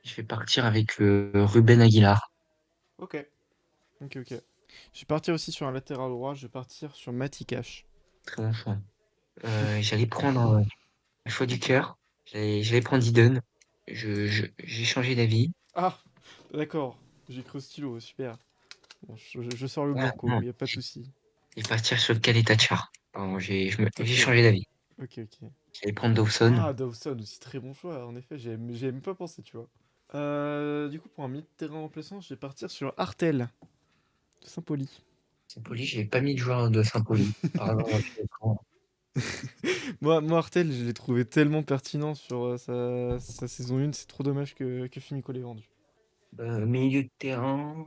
Je vais partir avec Ruben Aguilar. Ok, ok, ok. Je vais partir aussi sur un latéral droit. Je vais partir sur Matty Cash. Très bon choix. J'allais prendre un choix du cœur. J'allais prendre Eden. J'ai changé d'avis. Ah, d'accord. J'ai cru au stylo, super. Bon, je sors le Ah, blanco, non, y a pas de souci. je vais partir sur le Tachar. Pardon, j'ai Ok, changé d'avis. ok, ok. J'allais prendre Dawson. Ah, Dawson aussi, très bon choix. En effet, j'ai même pas pensé, tu vois. Du coup, pour un milieu de terrain remplaçant, je vais partir sur Artel de Saint-Pauli. Saint-Pauli, j'ai pas mis de joueur de Saint-Pauli. Pardon, je vais prendre, Moi, Artel, je l'ai trouvé tellement pertinent sur sa saison 1, c'est trop dommage que Finico l'ait vendu. milieu de terrain.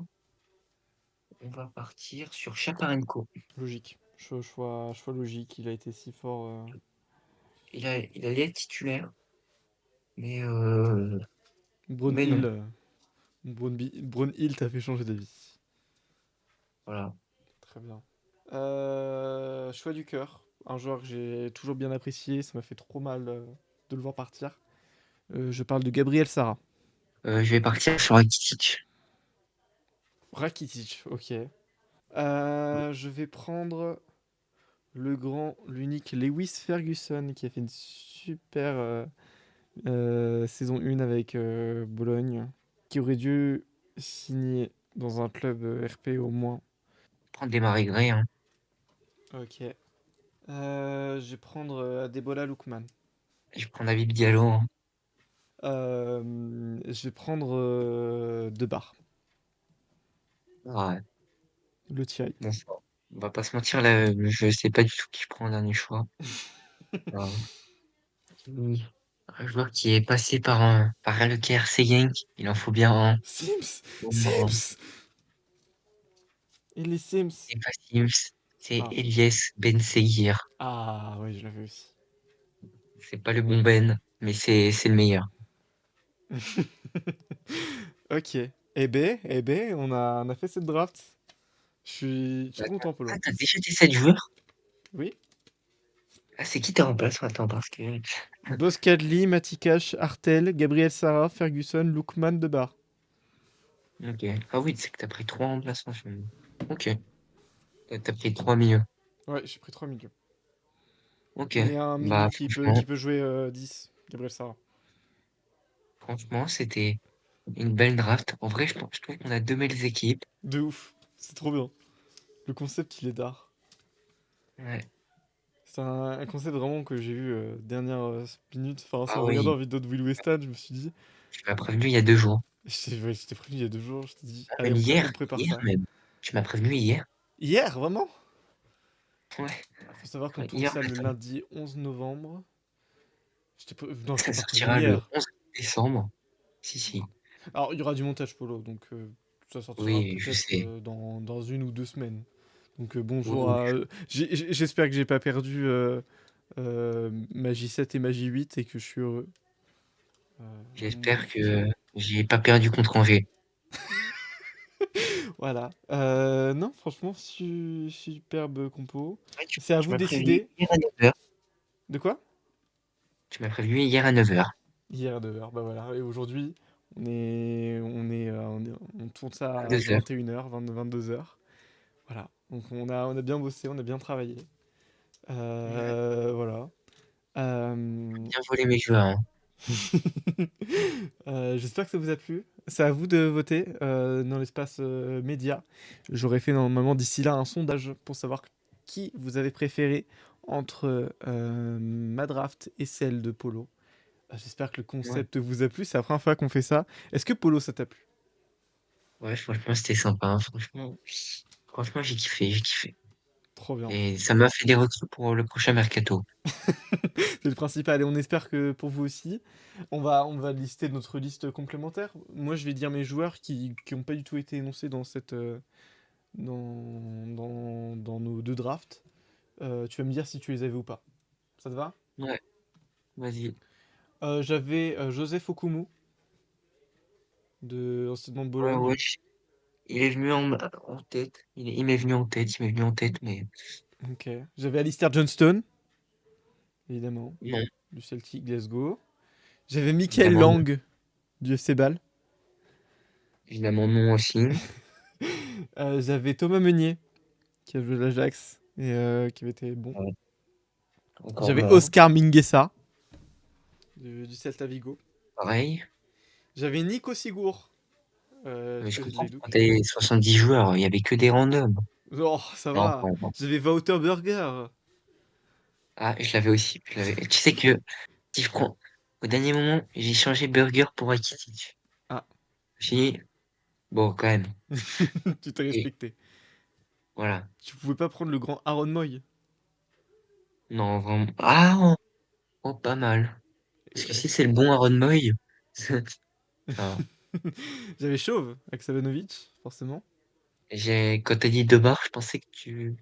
On va partir sur Chaparenko. Logique. Choix logique, il a été si fort. Il allait être titulaire, mais, mais Brownhill, non. Brownhill t'a fait changer d'avis. Voilà. Très bien. Choix du cœur. Un joueur que j'ai toujours bien apprécié, ça m'a fait trop mal de le voir partir. Je parle de Gabriel Sara. Je vais partir sur Rakitic. Rakitic, ok. Je vais prendre le grand, l'unique Lewis Ferguson qui a fait une super saison 1 avec Bologne, qui aurait dû signer dans un club RP au moins. Prendre des Gray, hein. Ok. Je vais prendre Adebola Lookman. Je prends David Diallo, hein. Je vais prendre Debar, Ouais. le Thierry. Bon, on va pas se mentir, là, je sais pas du tout qui je prends en dernier choix. Alors, oui. Un joueur qui est passé par le KRC Genk, il en faut bien un. Sims, Au moins un. Sims et les Sims. C'est pas Sims, c'est Ah, Elias Ben Seguir. ah oui, je l'avais aussi. C'est pas le bon Ben, mais c'est le meilleur. Ok. On a fait cette draft. Je suis content, Ah, Polo. t'as déjà tes 7 joueurs? Oui. Ah, c'est qui tes remplaçants? Attends, parce que. Boskadli, Matikash, Artel, Gabriel Sara, Ferguson, Lookman, Debar. Ok. Ah oui, c'est que t'as pris 3 remplaçants. Ok. T'as pris 3 milieux. Ouais, j'ai pris 3 milieux. Ok. Et un milieu Bah, qui peut jouer 10, Gabriel Sara. franchement, c'était une belle draft. En vrai, je trouve qu'on a deux belles équipes. De ouf. C'est trop bien. Le concept, il est d'art. Ouais. C'est C'est un concept vraiment que j'ai vu dernière minute. Enfin, c'est Ah en regardant oui, une vidéo de Will Weston, je me suis dit, tu m'as prévenu il y a 2 jours. ouais, j'étais prévenu il y a 2 jours, je t'ai dit, Ah, allez, même on hier, prépare hier ça. même. Tu m'as prévenu hier. Hier, vraiment? Ouais, Faut savoir qu'on ouais, tourne hier ça le matin. lundi 11 novembre. Non, je t'ai Ça pas prévenu sortira le hier. 11 décembre. Si, si. Alors, il y aura du montage Polo, donc ça sortira Oui, je peut-être sais. dans 1 ou 2 semaines. Donc Oui, bonjour oui. à... J'espère que j'ai pas perdu Magie 7 et Magie 8 et que je suis heureux. Dans mon monde J'espère futur. que j'ai pas perdu contre Angers. Voilà. Non, franchement, superbe compo. Ouais, C'est à tu vous de m'as prévenu décider. hier à 9h. De quoi? Tu m'as prévenu hier à 9h. Hier à 2h, bah voilà. Et aujourd'hui, on tourne ça À à 2h. 21h, 22h. Voilà. Donc on a bien bossé, on a bien travaillé. Ouais. Voilà. Euh, Bien volé mes joueurs, hein. J'espère que ça vous a plu. C'est à vous de voter dans l'espace média. J'aurais fait normalement d'ici là un sondage pour savoir qui vous avez préféré entre ma draft et celle de Polo. J'espère que le Ouais. concept vous a plu. C'est la première fois qu'on fait ça. Est-ce que Polo, ça t'a plu? Ouais, franchement, c'était sympa, hein, franchement. Franchement, j'ai kiffé, j'ai kiffé. Trop bien. Et ça m'a fait des recrues pour le prochain mercato. C'est le principal et on espère que pour vous aussi. On va lister notre liste complémentaire. Moi, je vais dire mes joueurs qui ont pas du tout été énoncés dans dans nos 2 drafts. Tu vas me dire si tu les avais ou pas. Ça te va? Ouais, vas-y. J'avais Joseph Okumu de anciennement de Ouais, Bologne. ouais. Il est venu en tête. Il m'est venu en tête, il m'est venu en tête, mais Ok. J'avais Alistair Johnston, évidemment, non, du Celtic Glasgow. J'avais Michael évidemment non. Lang du FC Bâle. Évidemment non aussi. J'avais Thomas Meunier qui a joué à l'Ajax et qui avait été bon. Ouais, encore J'avais bon. Oscar Minguesa du Celta Vigo. Pareil. J'avais Nico Sigour Mais du je PSV comprends. Quand Eindhoven. t'avais 70 joueurs, il y avait que des randoms. Oh, ça Non, va. non, non. J'avais Wouter Burger. Ah, je l'avais aussi. Je l'avais. Tu sais que si je prends au dernier moment, j'ai changé Burger pour Rakitic. Ah, J'ai dit, bon, quand même. tu t'es Et respecté. voilà. Tu pouvais pas prendre le grand Aaron Moy. Non, vraiment. Ah, oh, oh, pas mal. Parce que si c'est le bon Aaron Moy, ça va. J'avais Chauve avec Savanovic, forcément. Quand t'as dit Debar, je pensais que tu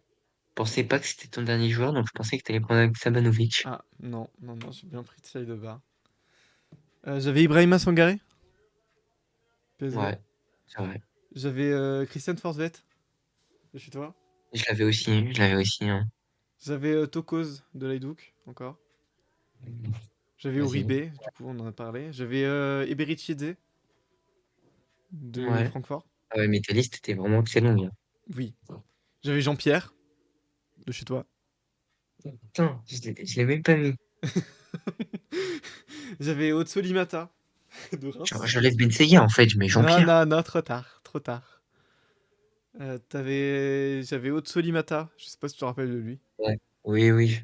pensais pas que c'était ton dernier joueur, donc je pensais que t'allais prendre avec Sabanovic. Ah, non, non, non, j'ai bien pris de de bas. J'avais Ibrahima Sangaré, PSV. Ouais, c'est vrai. J'avais Christian Forsvet, de chez toi. Je l'avais aussi, hein. J'avais Tokoz de l'Haïdouk, encore. J'avais Vas-y. Uribe, du coup, on en a parlé. J'avais Eberichidze de Ouais. Francfort. Ah ouais, mais ta liste était vraiment très longue, Oui. J'avais Jean-Pierre, de chez toi. hein. Putain, je l'ai même pas mis. J'avais Otsolimata, de Reims. J'enlève Ben Seghir, en fait, je mets Non, Jean-Pierre. non, non, trop tard, trop tard. J'avais Otsolimata, je sais pas si tu te rappelles de lui. Ouais. Oui, oui.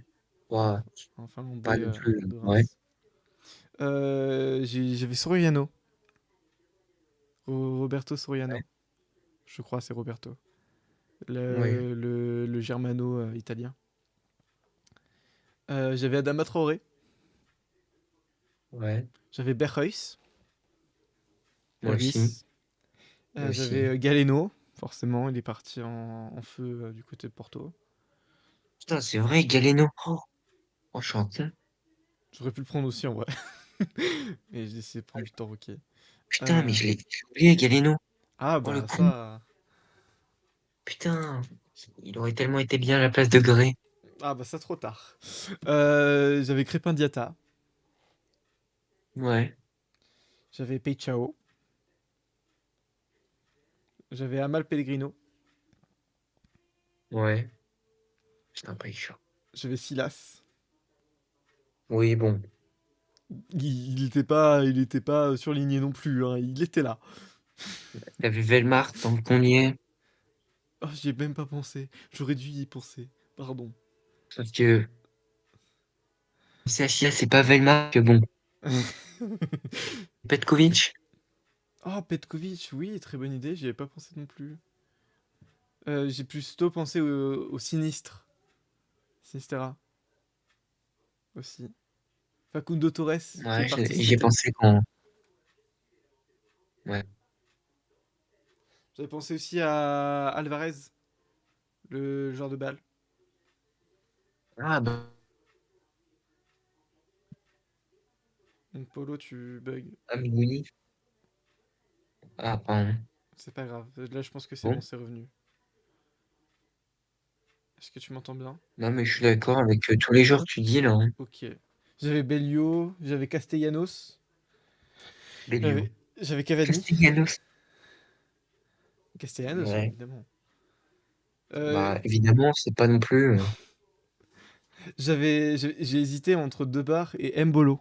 Ouais, Un pas Finlandais non plus. de Ouais. Reims. J'avais Soriano, Roberto Ouais. Soriano. Je crois c'est Roberto. Ouais. Le germano-italien. J'avais Adama Traoré. Ouais. J'avais Berhuis, Moi aussi. Elvis. Moi J'avais aussi. Galeno, forcément, il est parti en feu du côté de Porto. Putain, c'est vrai, Galeno. Oh, je suis un con. J'aurais pu le prendre aussi en vrai. Mais j'ai essayé de prendre Victor Roquet. Putain, mais Euh, j'ai oublié Galeno. Ah Oh, le bah con. ça. Putain. Il aurait tellement été bien à la place de Gré. Ah bah ça trop tard. J'avais Crépin Diata. Ouais. J'avais Peichao. J'avais Amal Pellegrino. Ouais. Putain, pas chaud. J'avais Silas. Oui, bon. Il était pas surligné non plus, hein, il était là. T'avais Velmar tant qu'on y est. Oh, j'y ai même pas pensé. J'aurais dû y penser. Pardon. Sauf que. CHIA, c'est pas Velmar que bon. Petkovic? Oh, Petkovic, oui, très bonne idée, j'y avais pas pensé non plus. J'ai plutôt pensé au Sinistre. Sinistera aussi. Facundo Torres qui est Ouais, parti cet j'y ai été. pensé quand. Ouais. J'avais pensé aussi à Alvarez, le joueur de balle. Ah, bah, Polo, tu bugs. Amigoni. Ah, pardon. C'est pas grave. Là, je pense que c'est bon, Bon. c'est revenu. Est-ce que tu m'entends bien? Non, mais je suis d'accord avec tous les joueurs que tu dis là, hein. Ok. J'avais Bellio, j'avais Castellanos, Bellio. j'avais Cavani. Castellanos. Castellanos, oui, Ouais. évidemment. Euh, Bah, évidemment, c'est pas non plus. j'ai hésité entre Debar et Mbolo.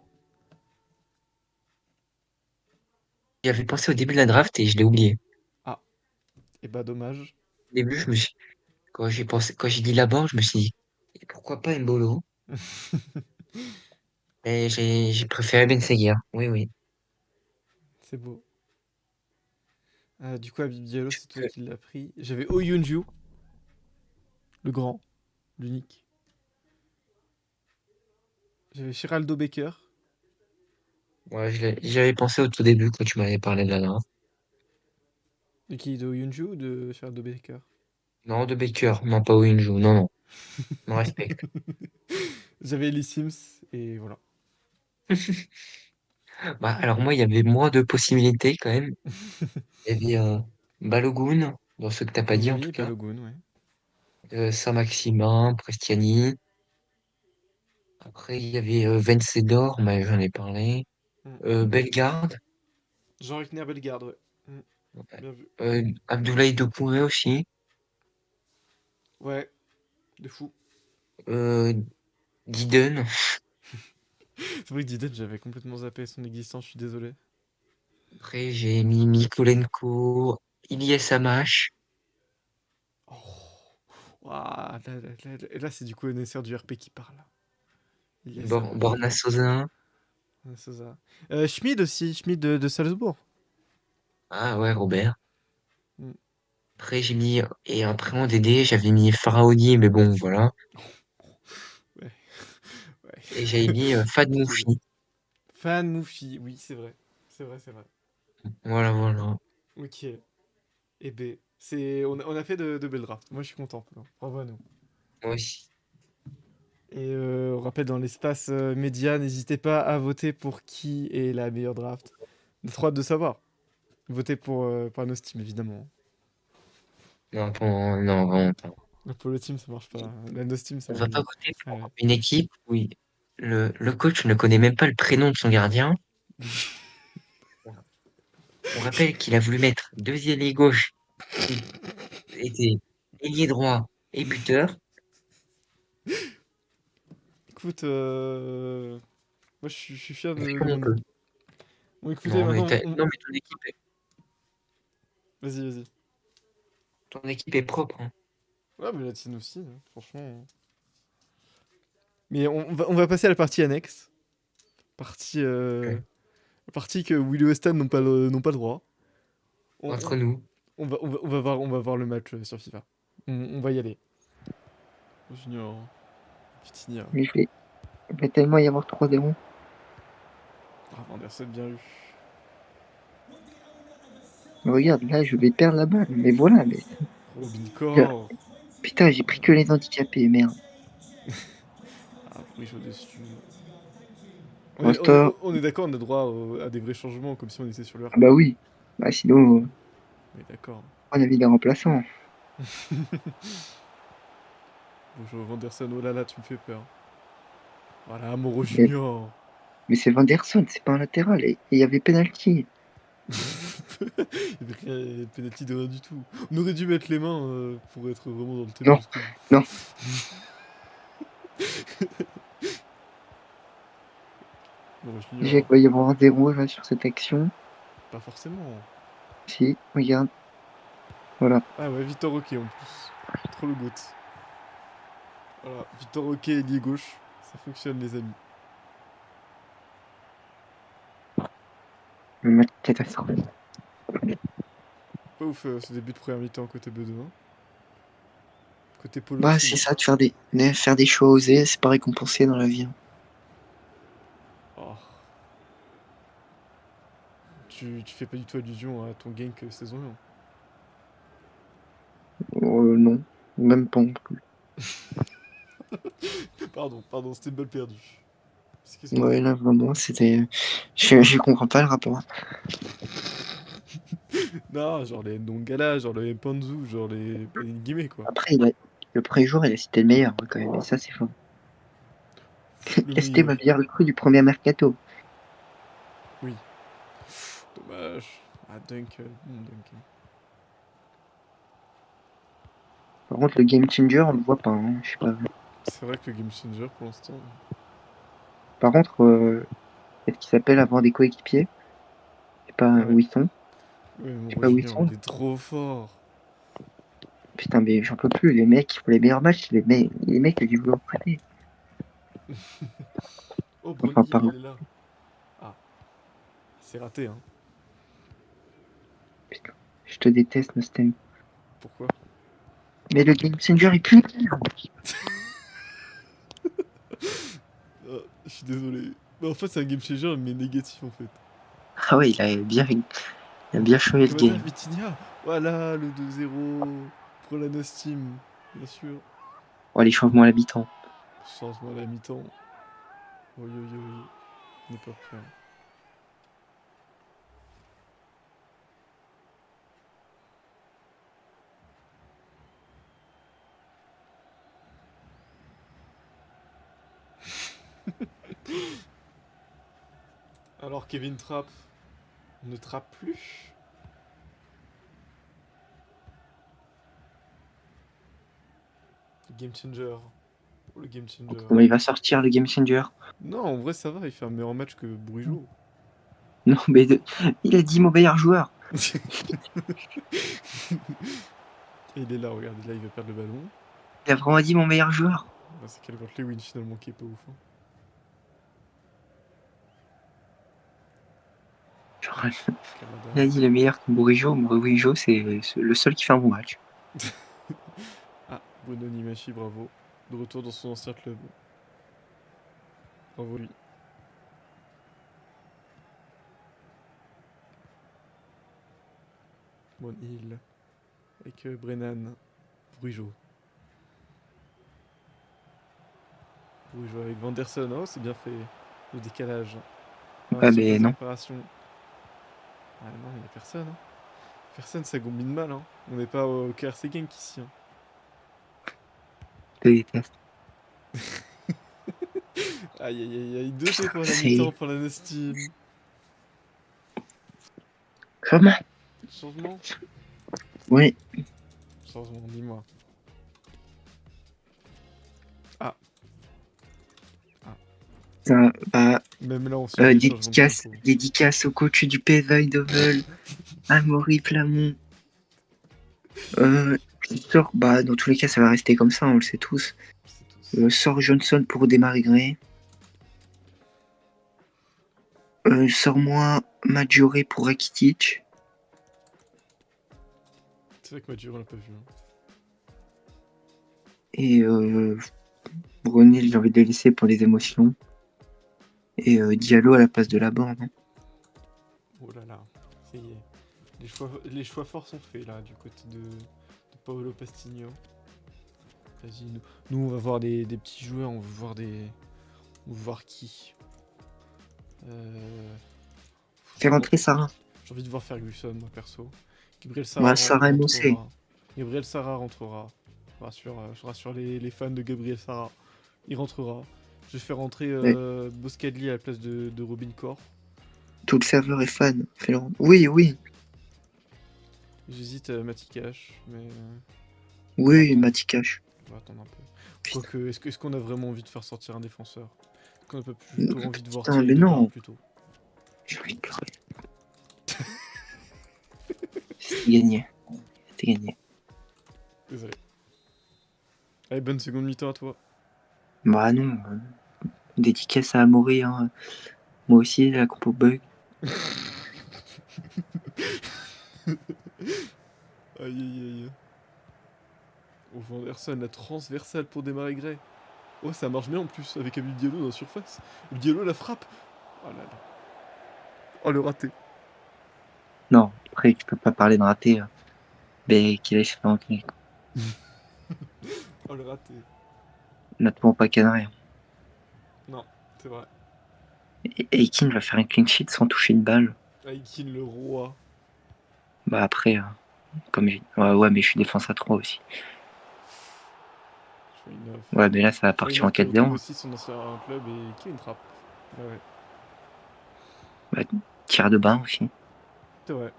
J'y avais pensé au début de la draft et je l'ai oublié. Ah, et bah dommage. Au début, quand j'ai dit là-bas, je me suis dit, et pourquoi pas Mbolo? Et j'ai préféré Ben Seguir. Oui, oui. C'est beau. Du coup, Habib Diallo, Je c'est toi peux- qui l'as pris. J'avais Oyunju, le grand, l'unique. J'avais Geraldo Becker. Ouais, j'y avais pensé au tout début quand tu m'avais parlé de la draft. De qui? De Oyunju ou de Geraldo Becker? Non, de Baker, non pas Winju. Non, non. On respecte. J'avais Ellie Sims, et voilà. Bah, alors moi, il y avait moins de possibilités quand même. Il y avait Balogun, dans ceux que t'as pas dit en tout Oui, cas. Balogun, ouais. Saint-Maximin, Prestiani. Après, il y avait Vencedor, mais j'en ai parlé. Mm. Bellegarde. Jean-Luc Bellegarde, ouais. Mm, Ouais. bien vu. Abdoulaye Doucouré aussi. Ouais, de fou. Euh, Diden. C'est vrai que Diden, j'avais complètement zappé son existence, je suis désolé. Après, j'ai mis Mikolenko, Ilyes Amash, Oh. Ouah, là, c'est du connaisseur du RP qui parle. Il y a ça marche. Borna Sosa. Ouais, c'est ça. Schmid aussi, Schmid de Salzbourg. Ah ouais, Robert. Mm. Après, et après en DD, j'avais mis Faraoni, mais bon, voilà. Ouais, Et j'avais ouais. mis Fad Compliqué là. Moufi. Fan Moufi, oui, c'est vrai. C'est vrai, c'est vrai. Voilà, voilà. Ok. Et B. On a fait de belles drafts. Moi, je suis content. Bravo à nous. Moi aussi. Et on rappelle dans l'espace média, n'hésitez pas à voter pour qui est la meilleure draft. On a trop hâte de savoir. Votez pour nos teams, évidemment. Non, non, vraiment pas. Pour le team, ça marche pas. La nos team, ça On va va pas mieux. voter pour Ouais. une équipe où le coach ne connaît même pas le prénom de son gardien. On rappelle qu'il a voulu mettre deux ailiers gauche qui étaient ailier droit et buteur. Écoute, moi, je suis fier On fait de comme on mon peut. équipe. Bon, écoutez, Non, mais maintenant, non, mais Vas-y, vas-y. ton équipe est propre, hein. Ouais, mais la tienne aussi, hein, franchement. Mais on va passer à la partie annexe. Partie, Ouais. partie que Willy Weston n'ont pas le droit. On, Entre on- nous. on va voir le match sur FIFA. On va y aller. Junior, Vitinha. Mais il va tellement y avoir 3-0. Bravo Anderson, bien eu. Mais regarde, là, je vais perdre la balle. Mais voilà, mais. Robin je- Core. Putain, j'ai pris que les handicapés, merde. Ah, pourri chaud dessus. Resta. On est d'accord, on a droit à des vrais changements, comme si on était sur le Ah bah RP. oui. Bah sinon, On est d'accord. on avait des remplaçants. Bonjour Vanderson, oh là là, tu me fais peur. Voilà, Moro Mais, Junior. mais c'est Vanderson, c'est pas un latéral. Et il y avait penalty. Il n'y avait penalty de rien du tout. On aurait dû mettre les mains pour être vraiment dans le thème Non, jusqu'au bout. non. Moro Déjà Junior. qu'il va y avoir un 0 là sur cette action. Pas forcément. Si, regarde. Voilà. Ah ouais, Victor Roque en plus. Trop le goût. Voilà, Victor Roque, ailier gauche. Ça fonctionne, les amis. Le match catastrophe. Pas ouf ce début de première mi-temps côté Bedouin. Côté Polo, Bah, c'est c'est bon. ça, de faire des choix osés, c'est pas récompensé dans la vie, hein. Oh. Tu fais pas du tout allusion à ton gank saison 1. Non, même pas non plus. Pardon, c'était une balle perdue. Excuse-moi. Ouais, là, vraiment, c'était. Je comprends pas le rapport. Non, genre les Ndongala, genre le Mpanzu, genre les guillemets quoi. Après, le premier jour, il a cité le meilleur, hein, quand même, et ça, c'est fort. Le C'était meilleur. ma meilleure recrue du premier mercato. Oui. Dommage. Ah, Dunk. Bon, Dunk. Par contre, le game changer, on le voit pas, hein, je sais pas. C'est vrai que le game changer pour l'instant. Par contre, peut-être qu'il s'appelle avoir des coéquipiers. C'est pas Ouais. Whiston. Ouais, mon C'est roi pas Junior, Whiston. il est trop fort. Putain, mais j'en peux plus. Les mecs qui font les meilleurs matchs, les mecs du vouloir côté. Oh, Enfin, Brony, pardon. il est là. Ah, c'est raté, hein. Putain, je te déteste, Nostem. Pourquoi? Mais le game changer est plus. Ah, je suis désolé. Mais en fait, c'est un game changer, mais négatif en fait. Ah ouais, il a bien changé le Kamada game. Vitinha. Voilà le 2-0 pour la Nostim, bien sûr. Oh, les changements à l'habitant. Changement à la mi-temps. Oui, oui, oui. On n'est pas prêt. Alors Kevin Trapp ne trappe plus. Le game changer. Oh, le game changer. Comment il va sortir le game changer? Non, en vrai, ça va. Il fait un meilleur match que Bourigeau. Non, mais il a dit mon meilleur joueur. Et il est là, regardez, là, il va perdre le ballon. Il a vraiment dit mon meilleur joueur. Bah, c'est Calvert Lewin finalement qui est pas ouf. Hein. Genre, Kamada. il a dit le meilleur que Bourigeau. Bourigeau, c'est le seul qui fait un bon match. Ah, Bruno Nimachi, bravo. De retour dans son ancien club. Bravo lui. Bon Hill. Avec Brennan. Bruigeau. Bruigeau avec Vanderson. Oh, c'est bien fait. Le décalage. Ah, Ah, mais surprise de non. réparation. Ah non, il n'y a personne. Hein. Personne, ça combine mal. Hein. On n'est pas au KRC Genk ici. Hein. Je te déteste. Aïe aïe aïe aïe. 2 faits pour la mi-temps C'est. pour la Nostim. Comment? Changement. Oui. Changement, dis-moi. Ah. Ah. Ça, bah, Même là, on subit les changements de tempo. dédicace au coach du PSV Eindhoven, Amaury Plamont. Je suis sûr, bah, dans tous les cas, ça va rester comme ça, on le sait tous. C'est tous. Sors Johnson pour démarrer Gray. Sors-moi Maggiore pour Rakitic. C'est vrai que Maduro, on l'a pas vu. Hein. Et Brunel, j'ai envie de le laisser pour les émotions. Et Diallo à la place de la bande. Hein. Oh là là, ça y est. Les choix forts sont faits là, du côté de Paolo Pastigno. Vas-y, nous on va voir des petits joueurs, on veut voir des. On veut voir qui. Fais rentrer Sarah. J'ai envie de voir Ferguson, moi perso. Gabriel Bah, Sarra Sarah Mossé. rentrera. Gabriel Sarra rentrera. Je rassure les fans de Gabriel Sarra. Il rentrera. Je vais faire rentrer Mais Boscadli à la place de Robin Corr. tout le serveur est fan. Fais-le rentrer. Oui, oui. J'hésite à Matikash, mais Oui, attends. Matikash. On va attendre un peu. Putain. Quoique, est-ce qu'on a vraiment envie de faire sortir un défenseur? Est-ce qu'on a pas plutôt envie de voir Putain, Thierry mais Depart non. plutôt? J'ai envie de pleurer. C'est gagné. C'est gagné. Désolé. Allez, bonne seconde mi-temps à toi. Bah non. Dédicace à Amaury. Hein. Moi aussi, la compo bug. Aïe aïe aïe. Oh, Vanderson, la transversale pour démarrer Gray. Oh, ça marche bien en plus avec Abdul Diallo dans la surface. Le Diallo la frappe. Oh là là. Oh, le raté. Non, après, tu peux pas parler de raté, mais qu'il aille se faire enculer. Oh, le raté. Honnêtement, pas canarien. Non, c'est vrai. Et Aikin va faire un clean sheet sans toucher une balle. Aikin, le roi. Bah après, ouais, mais je suis défense à 3 aussi. Je fais une neuf. Ouais, mais là, ça va Je fais une partir en neuf qui retrouve 4-0. aussi son ancien club et qui est une trappe. Ouais, ouais. Ouais, tir de bain aussi. C'est vrai.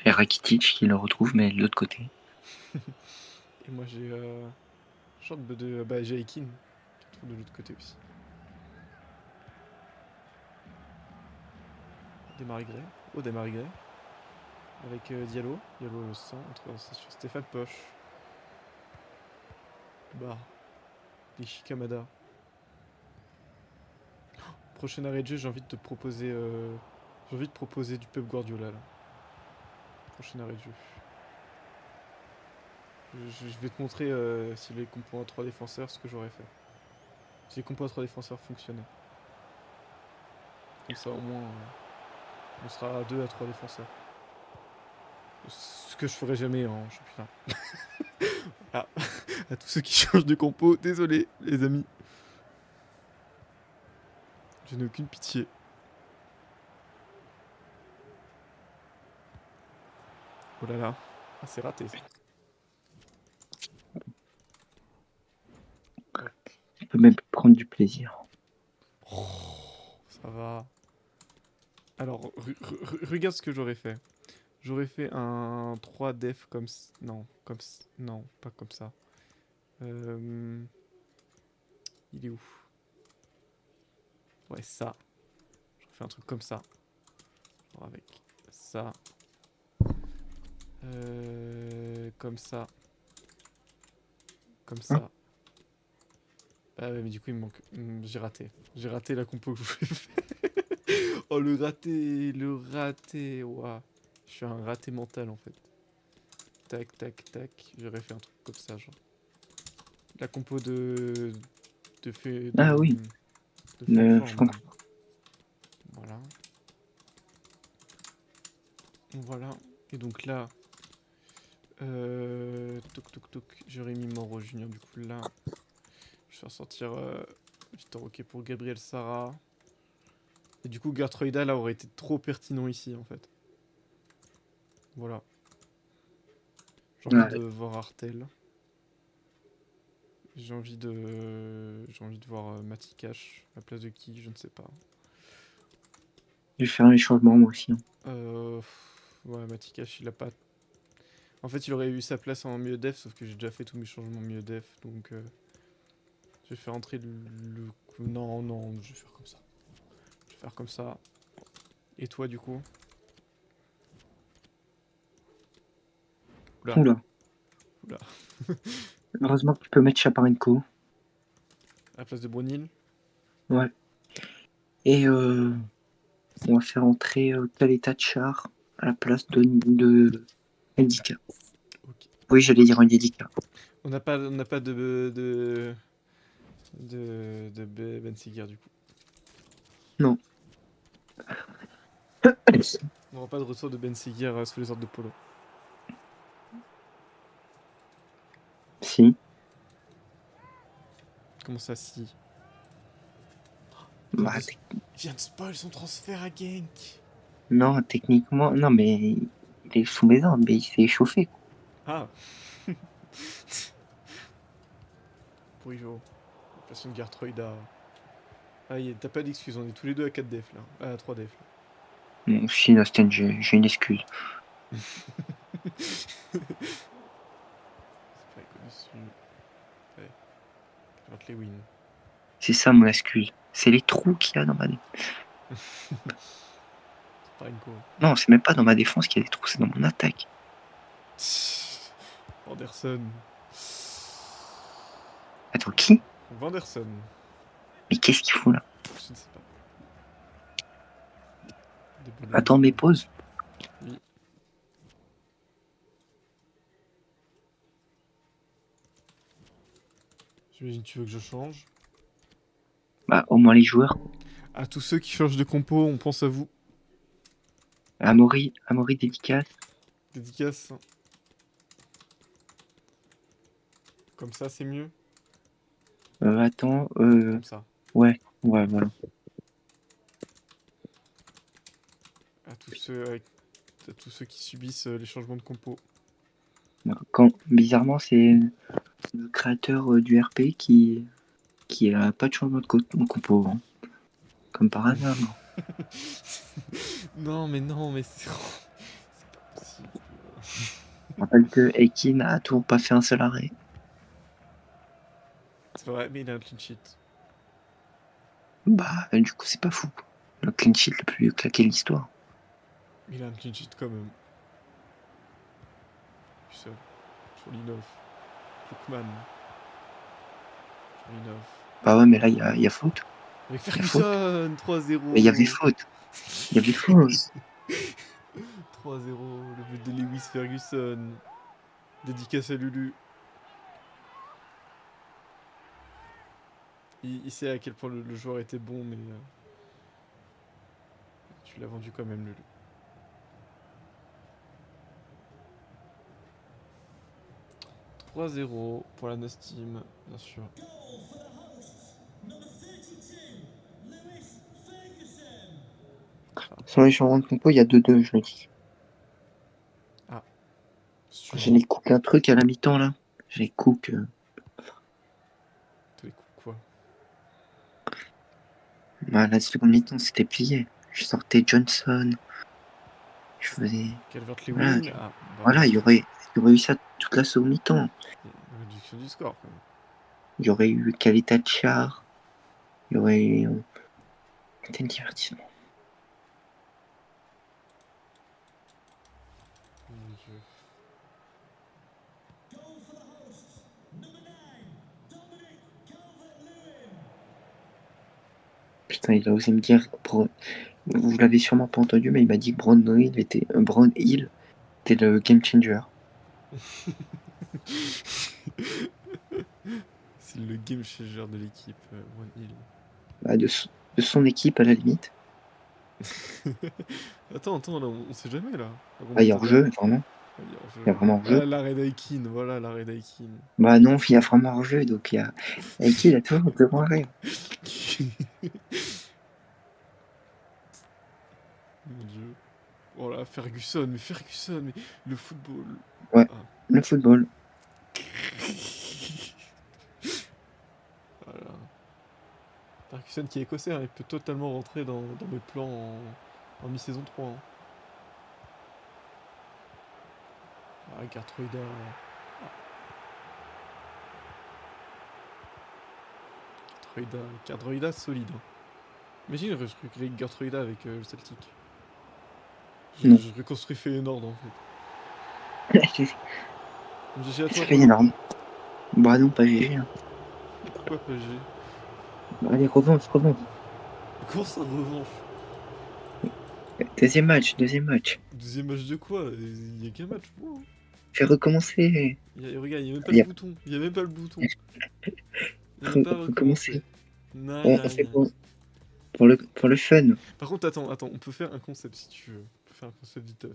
Et Rakitic qui le retrouve, mais de l'autre côté. Et moi j'ai short de bah j'ai Aikin qui retrouve de l'autre côté aussi. Démarrer Gray. Oh, démarrer Gray. Avec Diallo. Diallo le centre, c'est sur Stéphane Poche. Bah. Lishi Kamada. Prochain arrêt de jeu, j'ai envie de te proposer. J'ai envie de proposer du Pep Guardiola là. Prochain arrêt de jeu. Je vais te montrer si les compos à 3 défenseurs ce que j'aurais fait. Si les compos à 3 défenseurs fonctionnaient. Comme ça au moins on sera à 2 à 3 défenseurs. Ce que je ferai jamais en championnat. Ah, à tous ceux qui changent de compo, désolé les amis. Je n'ai aucune pitié. Oh là là. Ah, c'est raté ça. Hop. Tu peux même prendre du plaisir. Oh, ça va. Alors, regarde ce que j'aurais fait. J'aurais fait un 3 def comme... Non, non, pas comme ça. Il est où? Ouais, ça. J'aurais fait un truc comme ça. Genre avec ça. Comme ça. Comme ça. Ah ouais, mais du coup, il me manque... j'ai raté. J'ai raté la compo que je voulais faire. Oh, le raté. Le raté. Ouah. Je suis un raté mental, en fait. Tac, tac, tac. J'aurais fait un truc comme ça, genre. La compo de fait Ah oui, de Francfort je même. comprends. Voilà. Voilà. Et donc là, toc toc toc, j'aurais mis Mauro Junior du coup là. Je vais faire sortir Victor OK pour Gabriel Sara. Et du coup, Gertruida là aurait été trop pertinent ici en fait. Voilà. J'ai envie de Ouais. voir Artel. J'ai envie de voir Mati Cash à la place de qui, je ne sais pas. Je vais faire un changement moi aussi. Ouais, Mati Cash, il a pas. En fait, il aurait eu sa place en milieu def, sauf que j'ai déjà fait tous mes changements milieu def, donc je vais faire entrer Non, non, je vais faire comme ça. Je vais faire comme ça. Et toi, du coup? Oula, Oula. oula. Heureusement que tu peux mettre Chaparenko. À la place de Brunil? Ouais. Et on va faire entrer Kaleta Char à la place de Ndika. Ok. Oui, j'allais dire Ndika. On n'a pas de Ben Seeger, du coup. Non. On n'aura pas de retour de Ben Seeger sous les ordres de Polo. Si. Comment ça, si? Bah, Il vient de spoil son transfert à Genk. non, techniquement, non, mais il est sous mes ordres, mais il s'est échauffé, quoi. Ah. Pour Ivo. Passion de Gertruida. Ah, t'as pas d'excuse, on est tous les deux à 4 def là. À 3 def là. Bon, si, Nostin, j'ai une excuse. C'est pas reconnu. Ouais. Contre les wins. C'est ça mon excuse. C'est les trous qu'il y a dans ma défense. C'est pas une co. Non, c'est même pas dans ma défense qu'il y a des trous, c'est dans mon attaque. Vanderson. Attends, qui? Vanderson. Mais qu'est-ce qu'il fout là? Je ne sais pas. Des bonhommes. Attends, mais pause. Oui. J'imagine que tu veux que je change. Bah, au moins les joueurs. À tous ceux qui changent de compo, on pense à vous. Amaury dédicace. Dédicace. Comme ça, c'est mieux. Attends, Comme ça. ouais, voilà. À tous ceux qui subissent les changements de compo. Bizarrement, c'est le créateur du RP qui a pas de changement de compo, hein. Comme par hasard, hein. Non, mais c'est pas possible. Je rappelle que Ekin a toujours pas fait un seul arrêt. C'est vrai, mais il a un clean sheet. Bah, du coup, c'est pas fou. Le clean sheet le plus claqué de l'histoire. Il a un clean sheet quand même. Puis ça, sur Linov. Lookman. Sur Linov. Bah ouais, mais là, il y a faute. Avec Il y a faute. Ferguson, 3-0. Mais il y avait faute. Il y avait faute. 3-0, le but de Lewis Ferguson. Dédicace à Lulu. Il sait à quel point le joueur était bon, mais tu l'as vendu quand même, Lulu. 3-0 pour la Nos Team, bien sûr. Sur les changements de compo, il y a 2-2, je le dis. J'ai les cook un truc à la mi-temps, là. J'ai les cook. Tous les coups, quoi. Bah, la seconde mi-temps, c'était plié. Je sortais Johnson. Je faisais. Voilà, Calvert-Lewin. Ah, bah, voilà, il y aurait eu ça toute la seconde mi-temps. il y a une réduction du score, quand même. Il y aurait eu Kaleta Char. Il y aurait eu. C'était un divertissement. Mon Dieu. Putain, il a osé me dire. Vous l'avez sûrement pas entendu, mais il m'a dit que Brandon Hill était le game changer. C'est le game changer de l'équipe, One Hill. Bah, de son équipe, à la limite. Attends, là, on sait jamais, là. Ah, il y a hors-jeu, vraiment. Ah, il y a hors-jeu. Il y a vraiment hors-jeu. Ah, l'arrêt d'Aikin, voilà, l'arrêt d'Aikin. Bah non, il y a vraiment hors-jeu, donc il y a. Aiki, il a toujours devant arrêt. Mon Dieu. Oh là, Ferguson, mais le football. Ouais. Ah. Le football. Voilà. Ferguson qui est écossais, hein, il peut totalement rentrer dans mes plans en mi-saison 3. Hein. Ah, Gartroida. Gartroida solide. Hein. Imagine, je recruterais Gartroida avec le Celtic. Non. Je reconstruis Feyenoord en fait. GG à toi. C'est énorme. Bah non, pas GG. Hein. Pourquoi pas GG? Bah, allez, revanche. Comment ça revanche? Deuxième match. Deuxième match de quoi? Il y a qu'un match pour moi. Fais recommencer. Regarde, il y a même pas Il y le a- bouton. Il y a même pas le bouton. Il y a même pas recommencer. Non, On fait pour le fun. Par contre, attends, on peut faire un concept si tu veux. On peut faire un concept vite.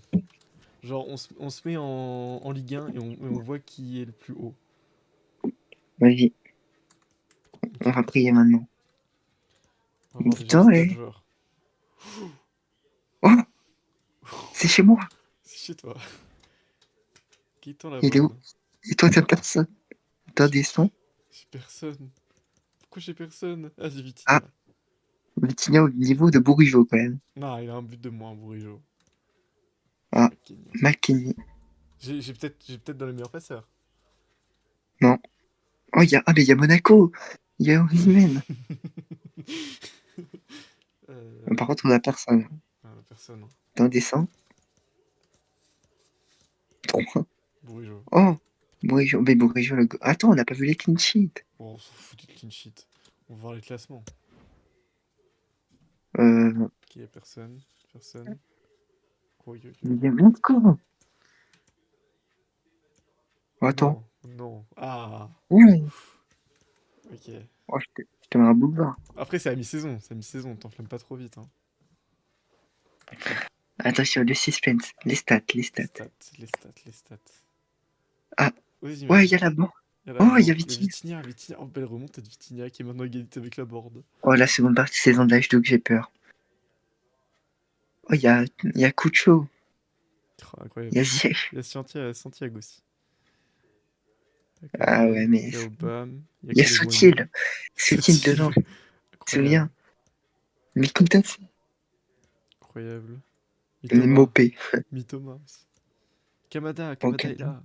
Genre, on se met en Ligue 1 et on voit qui est le plus haut. Vas-y, on va prier maintenant. On va voir déjà Putain, les stats eh. joueurs. Oh, c'est chez moi. C'est chez toi. Qui tend la Il est où? bonne? Et toi, t'as personne. T'as des sons. J'ai personne. Pourquoi j'ai personne? Ah, j'ai Vitinha. Ah. Vitinha au niveau de Bourigeau, quand même. Non, il a un but de moins, Bourigeau. Ah, McKennie. McKennie. J'ai peut-être dans les meilleurs passeurs. Non. Oh, mais il y a Monaco. Il y a Osimhen. Par contre, on a personne. Personne. T'en descends. 3. Bourigeau. Oh, Bourigeau. Mais Bourigeau, attends, on n'a pas vu les clean sheets. Bon, on s'en fout du clean sheet. On va voir les classements. Euh, Qui est personne. personne. Oh, yo, yo. Il est mon con. Attends. Non, non. Ah, Ouais. ok. Oh, je te mets un boulevard. Après, c'est à mi-saison, t'enflammes pas trop vite. Hein. Ok, Attention, le suspense. Les stats, les les stats. stats, les stats, les stats. Ah, Vas-y, ouais, il Manu. y a la banque. Il y a la Oh, il y a board. Il y a Vitinha. Vitinha, Vitinha. Oh, belle remontée de Vitinha qui est maintenant égalité avec la board. Oh, la seconde partie saison de l'H2 que j'ai peur. Oh, il y a Cucho. Oh, incroyable. Il y a Ziyech. Il y a Santiago aussi. Il y a Ah Koné, ouais, mais il y a Obama, il y a il y a Colomboigny. Soutil. Soutil dedans. Sotil. Tu te Incroyable, souviens? Mais putain, c'est incroyable. une Mitoma, mopé. Mitoma aussi. Kamada, Ok. Kamada est là.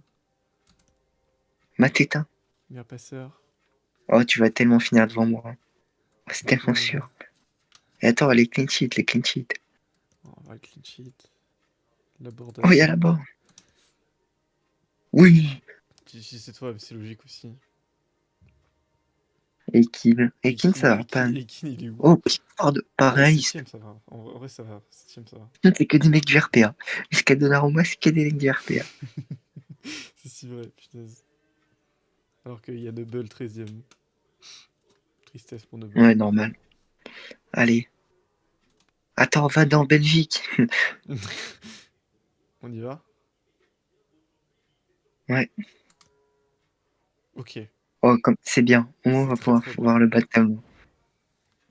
Mateta. Meilleur passeur. Oh, tu vas tellement finir devant moi. Oh, c'est tellement Incroyable. sûr. Et attends, les clean sheets, les clean sheets. Oh, on va clean sheet. La board Oh, il y a assez. là-bas. Oui. Si c'est toi, c'est logique aussi. Ekin. Ekin, ça va pas. Ekin, il est où? Oh, Pickford, pas Ah, réaliste. 7ème, ça va. En vrai, ça va. 7ème, ça va. C'est que des mecs du RPA. Jusqu'à Donnarumma, c'est que des mecs du RPA. C'est si vrai, punaise. Alors qu'il y a Noble 13ème. Tristesse pour Noble. Ouais, normal. Allez. Attends, va dans Belgique. On y va? Ouais. Ok. Oh, comme c'est bien. Au moins, on C'est va très pouvoir très bien. voir le bas de tableau.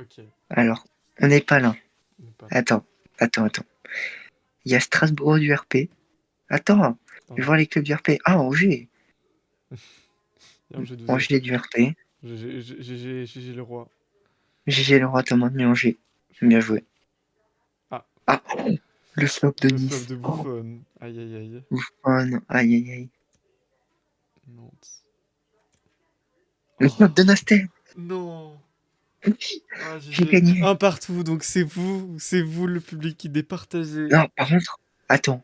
Ok. Alors, on n'est pas là. On est pas là. Attends. Il y a Strasbourg du RP. Attends, je vais voir les clubs du RP. Ah, Angers. Et Angers 12ème. Angers du RP. GG le roi. GG le roi, t'as maintenu Angers. Bien joué. Ah. Ah, le flop de Le flop Nice. de Oh, Buffon. Aïe aïe aïe. Buffon. Aïe, aïe, aïe. Nantes. Le flop de Nastel. Non. Ah, J'ai GG. gagné. Un partout, donc c'est vous le public qui départagez. Non, par contre, attends.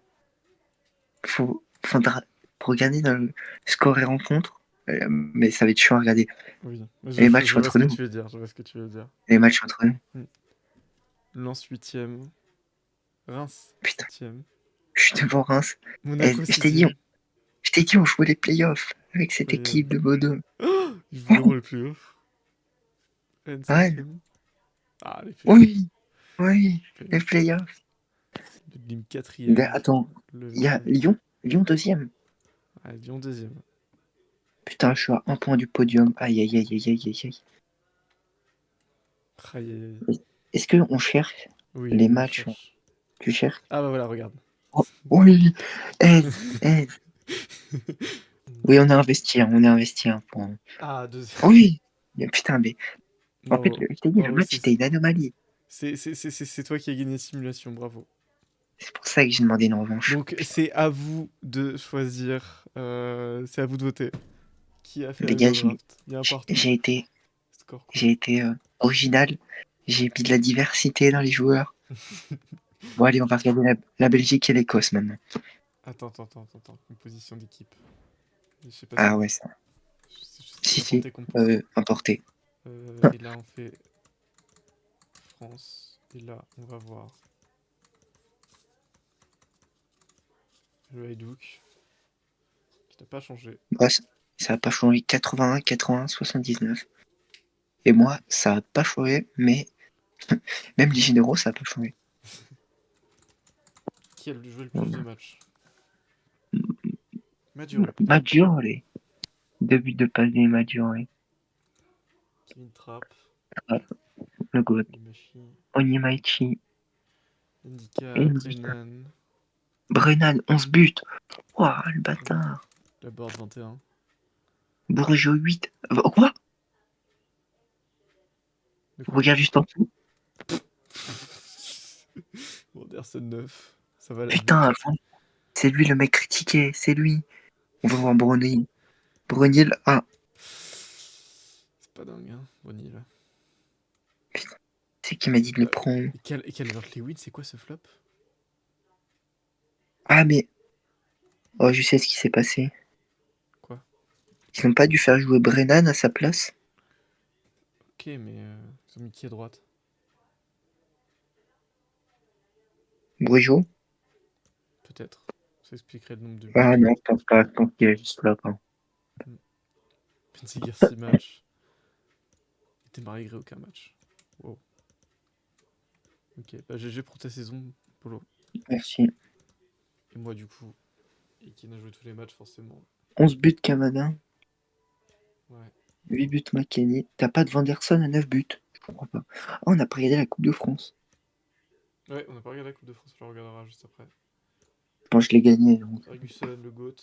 Faudra regarder dans le score et rencontre. Mais ça va être chiant à regarder. Oui, Les je matchs vois ce entre que nous. tu veux dire, je vois ce que tu veux dire. Les matchs entre nous. Lens 8ème. Reims Putain, 7ème. je suis devant Reims. Monaco Je t'ai dit, 6ème. on jouait les playoffs avec cette Incroyable. équipe de Bodø. Oh, ils joueront les playoffs. Rennes Ouais. 7ème. Ah, les playoffs. Oui, les Playoffs. playoffs. Le Nîmes 4ème. Attends, Le il y a Vernet. Lyon deuxième. Ah, Lyon 2ème. Putain, je suis à un point du podium. Aïe, aïe, aïe, aïe, aïe, aïe, Aïe, aïe, aïe. aïe. Est-ce qu'on cherche Oui, les on matchs? cherche. Tu cherches? Ah bah voilà, regarde. Oh, oui, aide, aide. Oui, on a investi, un point. Ah, 2ème. Oui, mais putain, mais en fait, Bravo. je t'ai dit, le Bravo, match était une anomalie. c'est toi qui as gagné simulation, bravo. C'est pour ça que j'ai demandé une revanche. Donc c'est à vous de choisir, c'est à vous de voter. Qui a fait Les la gars, meilleure draft? Il y a un partout. j'ai été, Score quoi? j'ai été original. J'ai mis de la diversité dans les joueurs. Bon, allez, on va regarder la Belgique et l'Écosse maintenant. Attends. Composition d'équipe. Je sais pas Ah si. ouais, ça. Je sais Si, pas pour si, tes compos. importé. Et là on fait France. Et là on va voir le Hajduk. Qui n'a pas changé. Bah, ça n'a pas changé. 81, 80, 79. Et moi, ça n'a pas changé, mais même les généraux, ça n'a pas changé. Qui a joué le plus de matchs? Maduro. Madjurlé. 2 buts de passe des Madjurlé. Kevin Trapp. Le goat. Les machines. Onyemaichi. Handicap. Ndika. Brennan. Brennan, 11 buts. Ouah, le bâtard. La board 21. Bourgeot 8. Quoi? De quoi? Regarde juste en dessous. Anderson 9. Ça va la Putain, c'est lui le mec critiqué. C'est lui. On va voir Brunil. Brunil, ah. C'est pas dingue, hein, Bonny là. C'est qui m'a dit de le prendre. Et Calvert Lewin, c'est quoi ce flop? Ah, mais. Oh, je sais ce qui s'est passé. Quoi? Ils n'ont pas dû faire jouer Brennan à sa place. Ok, mais ils ont mis qui à droite? Brujo? Peut-être. Ça expliquerait le nombre de buts. Ah non, je pense pas. Je pense qu'il est juste là, quoi. Benziger 6 matchs. Et Desmarais aucun match. Wow. Ok, bah GG pour ta saison, Polo. Merci. Et moi du coup, et qui n'a joué tous les matchs forcément. 11 buts Kamada, Ouais. 8 buts McKennie. T'as pas de Vanderson à 9 buts? Je comprends pas. Ah, on a pas regardé la Coupe de France. Ouais, on n'a pas regardé la Coupe de France, on le regardera juste après. Bon, je l'ai gagné, donc. Ferguson, le GOAT.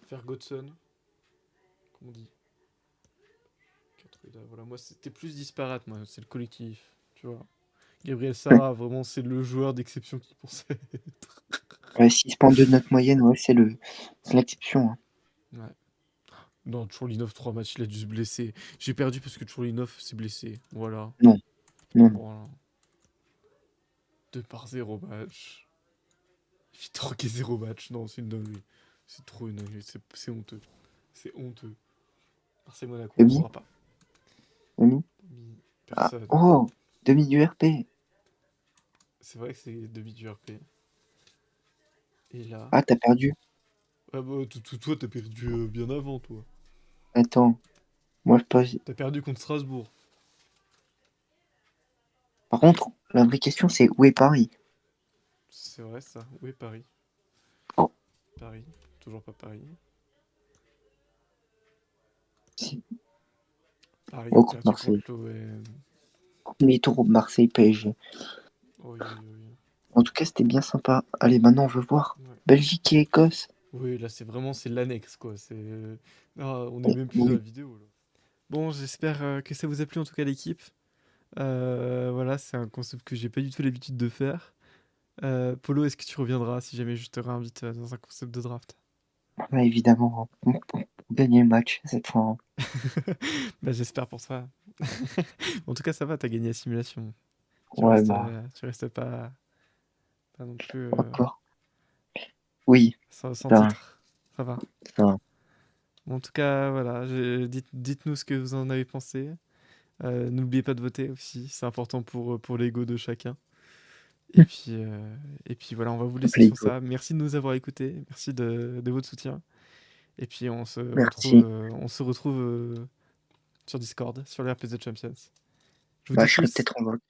Ferguson, comme on dit. Voilà, moi c'était plus disparate, moi, c'est le collectif, tu vois. Gabriel Sara, vraiment, c'est le joueur d'exception qui pensait être. Ouais, 6,2 de notre moyenne, ouais, c'est l'exception. Hein. Ouais. Non, Churlinov, 3 matchs, il a dû se blesser. J'ai perdu parce que Churlinov s'est blessé. Voilà. Non, non. Voilà. 2-0 match. Vitor qui est 0 match. Non, c'est une dinguerie. C'est trop une dinguerie. C'est honteux. C'est honteux. Marseille-Monaco, on ne Demi? saura pas. Demi? Ah, Personne. oh! Demi du RP. C'est vrai que c'est demi du RP. Et là. Ah, t'as perdu. Ah bah, toi, t'as perdu bien avant, toi. Attends. Moi, je pose. T'as perdu contre Strasbourg. Par contre, la vraie question, c'est où est Paris? C'est vrai, ça. Où est Paris? Oh. Paris. Toujours pas Paris. Si. Paris Oh, a contre perdu contre Marseille. l'OM. Demi-tour Marseille PSG. Oui, oui, oui. En tout cas, c'était bien sympa. Allez, maintenant, on veut voir Ouais. Belgique et Écosse. Oui, là, c'est l'annexe, quoi. Ah, on est Oh, même plus dans la oui. vidéo, là. Bon, j'espère que ça vous a plu, en tout cas, l'équipe. Voilà, c'est un concept que j'ai pas du tout l'habitude de faire. Polo, est-ce que tu reviendras si jamais je te réinvite dans un concept de draft? Ouais, évidemment. Hein. Pour gagner le match cette fois. Hein. Bah, j'espère pour toi. En tout cas, ça va, t'as gagné la simulation. Ouais, bah, Tu restes pas non plus encore. Oui, sans ça, titre. Ça va. ça. Bon, en tout cas, voilà, dites-nous ce que vous en avez pensé. N'oubliez pas de voter aussi, c'est important pour l'ego de chacun. Et puis voilà, on va vous laisser Play sur go. ça. Merci de nous avoir écoutés, merci de votre soutien. Et puis Merci. on se retrouve sur Discord, sur l'RP The Champions. Je vous Bah, dis je serai tchuss! peut-être en vote.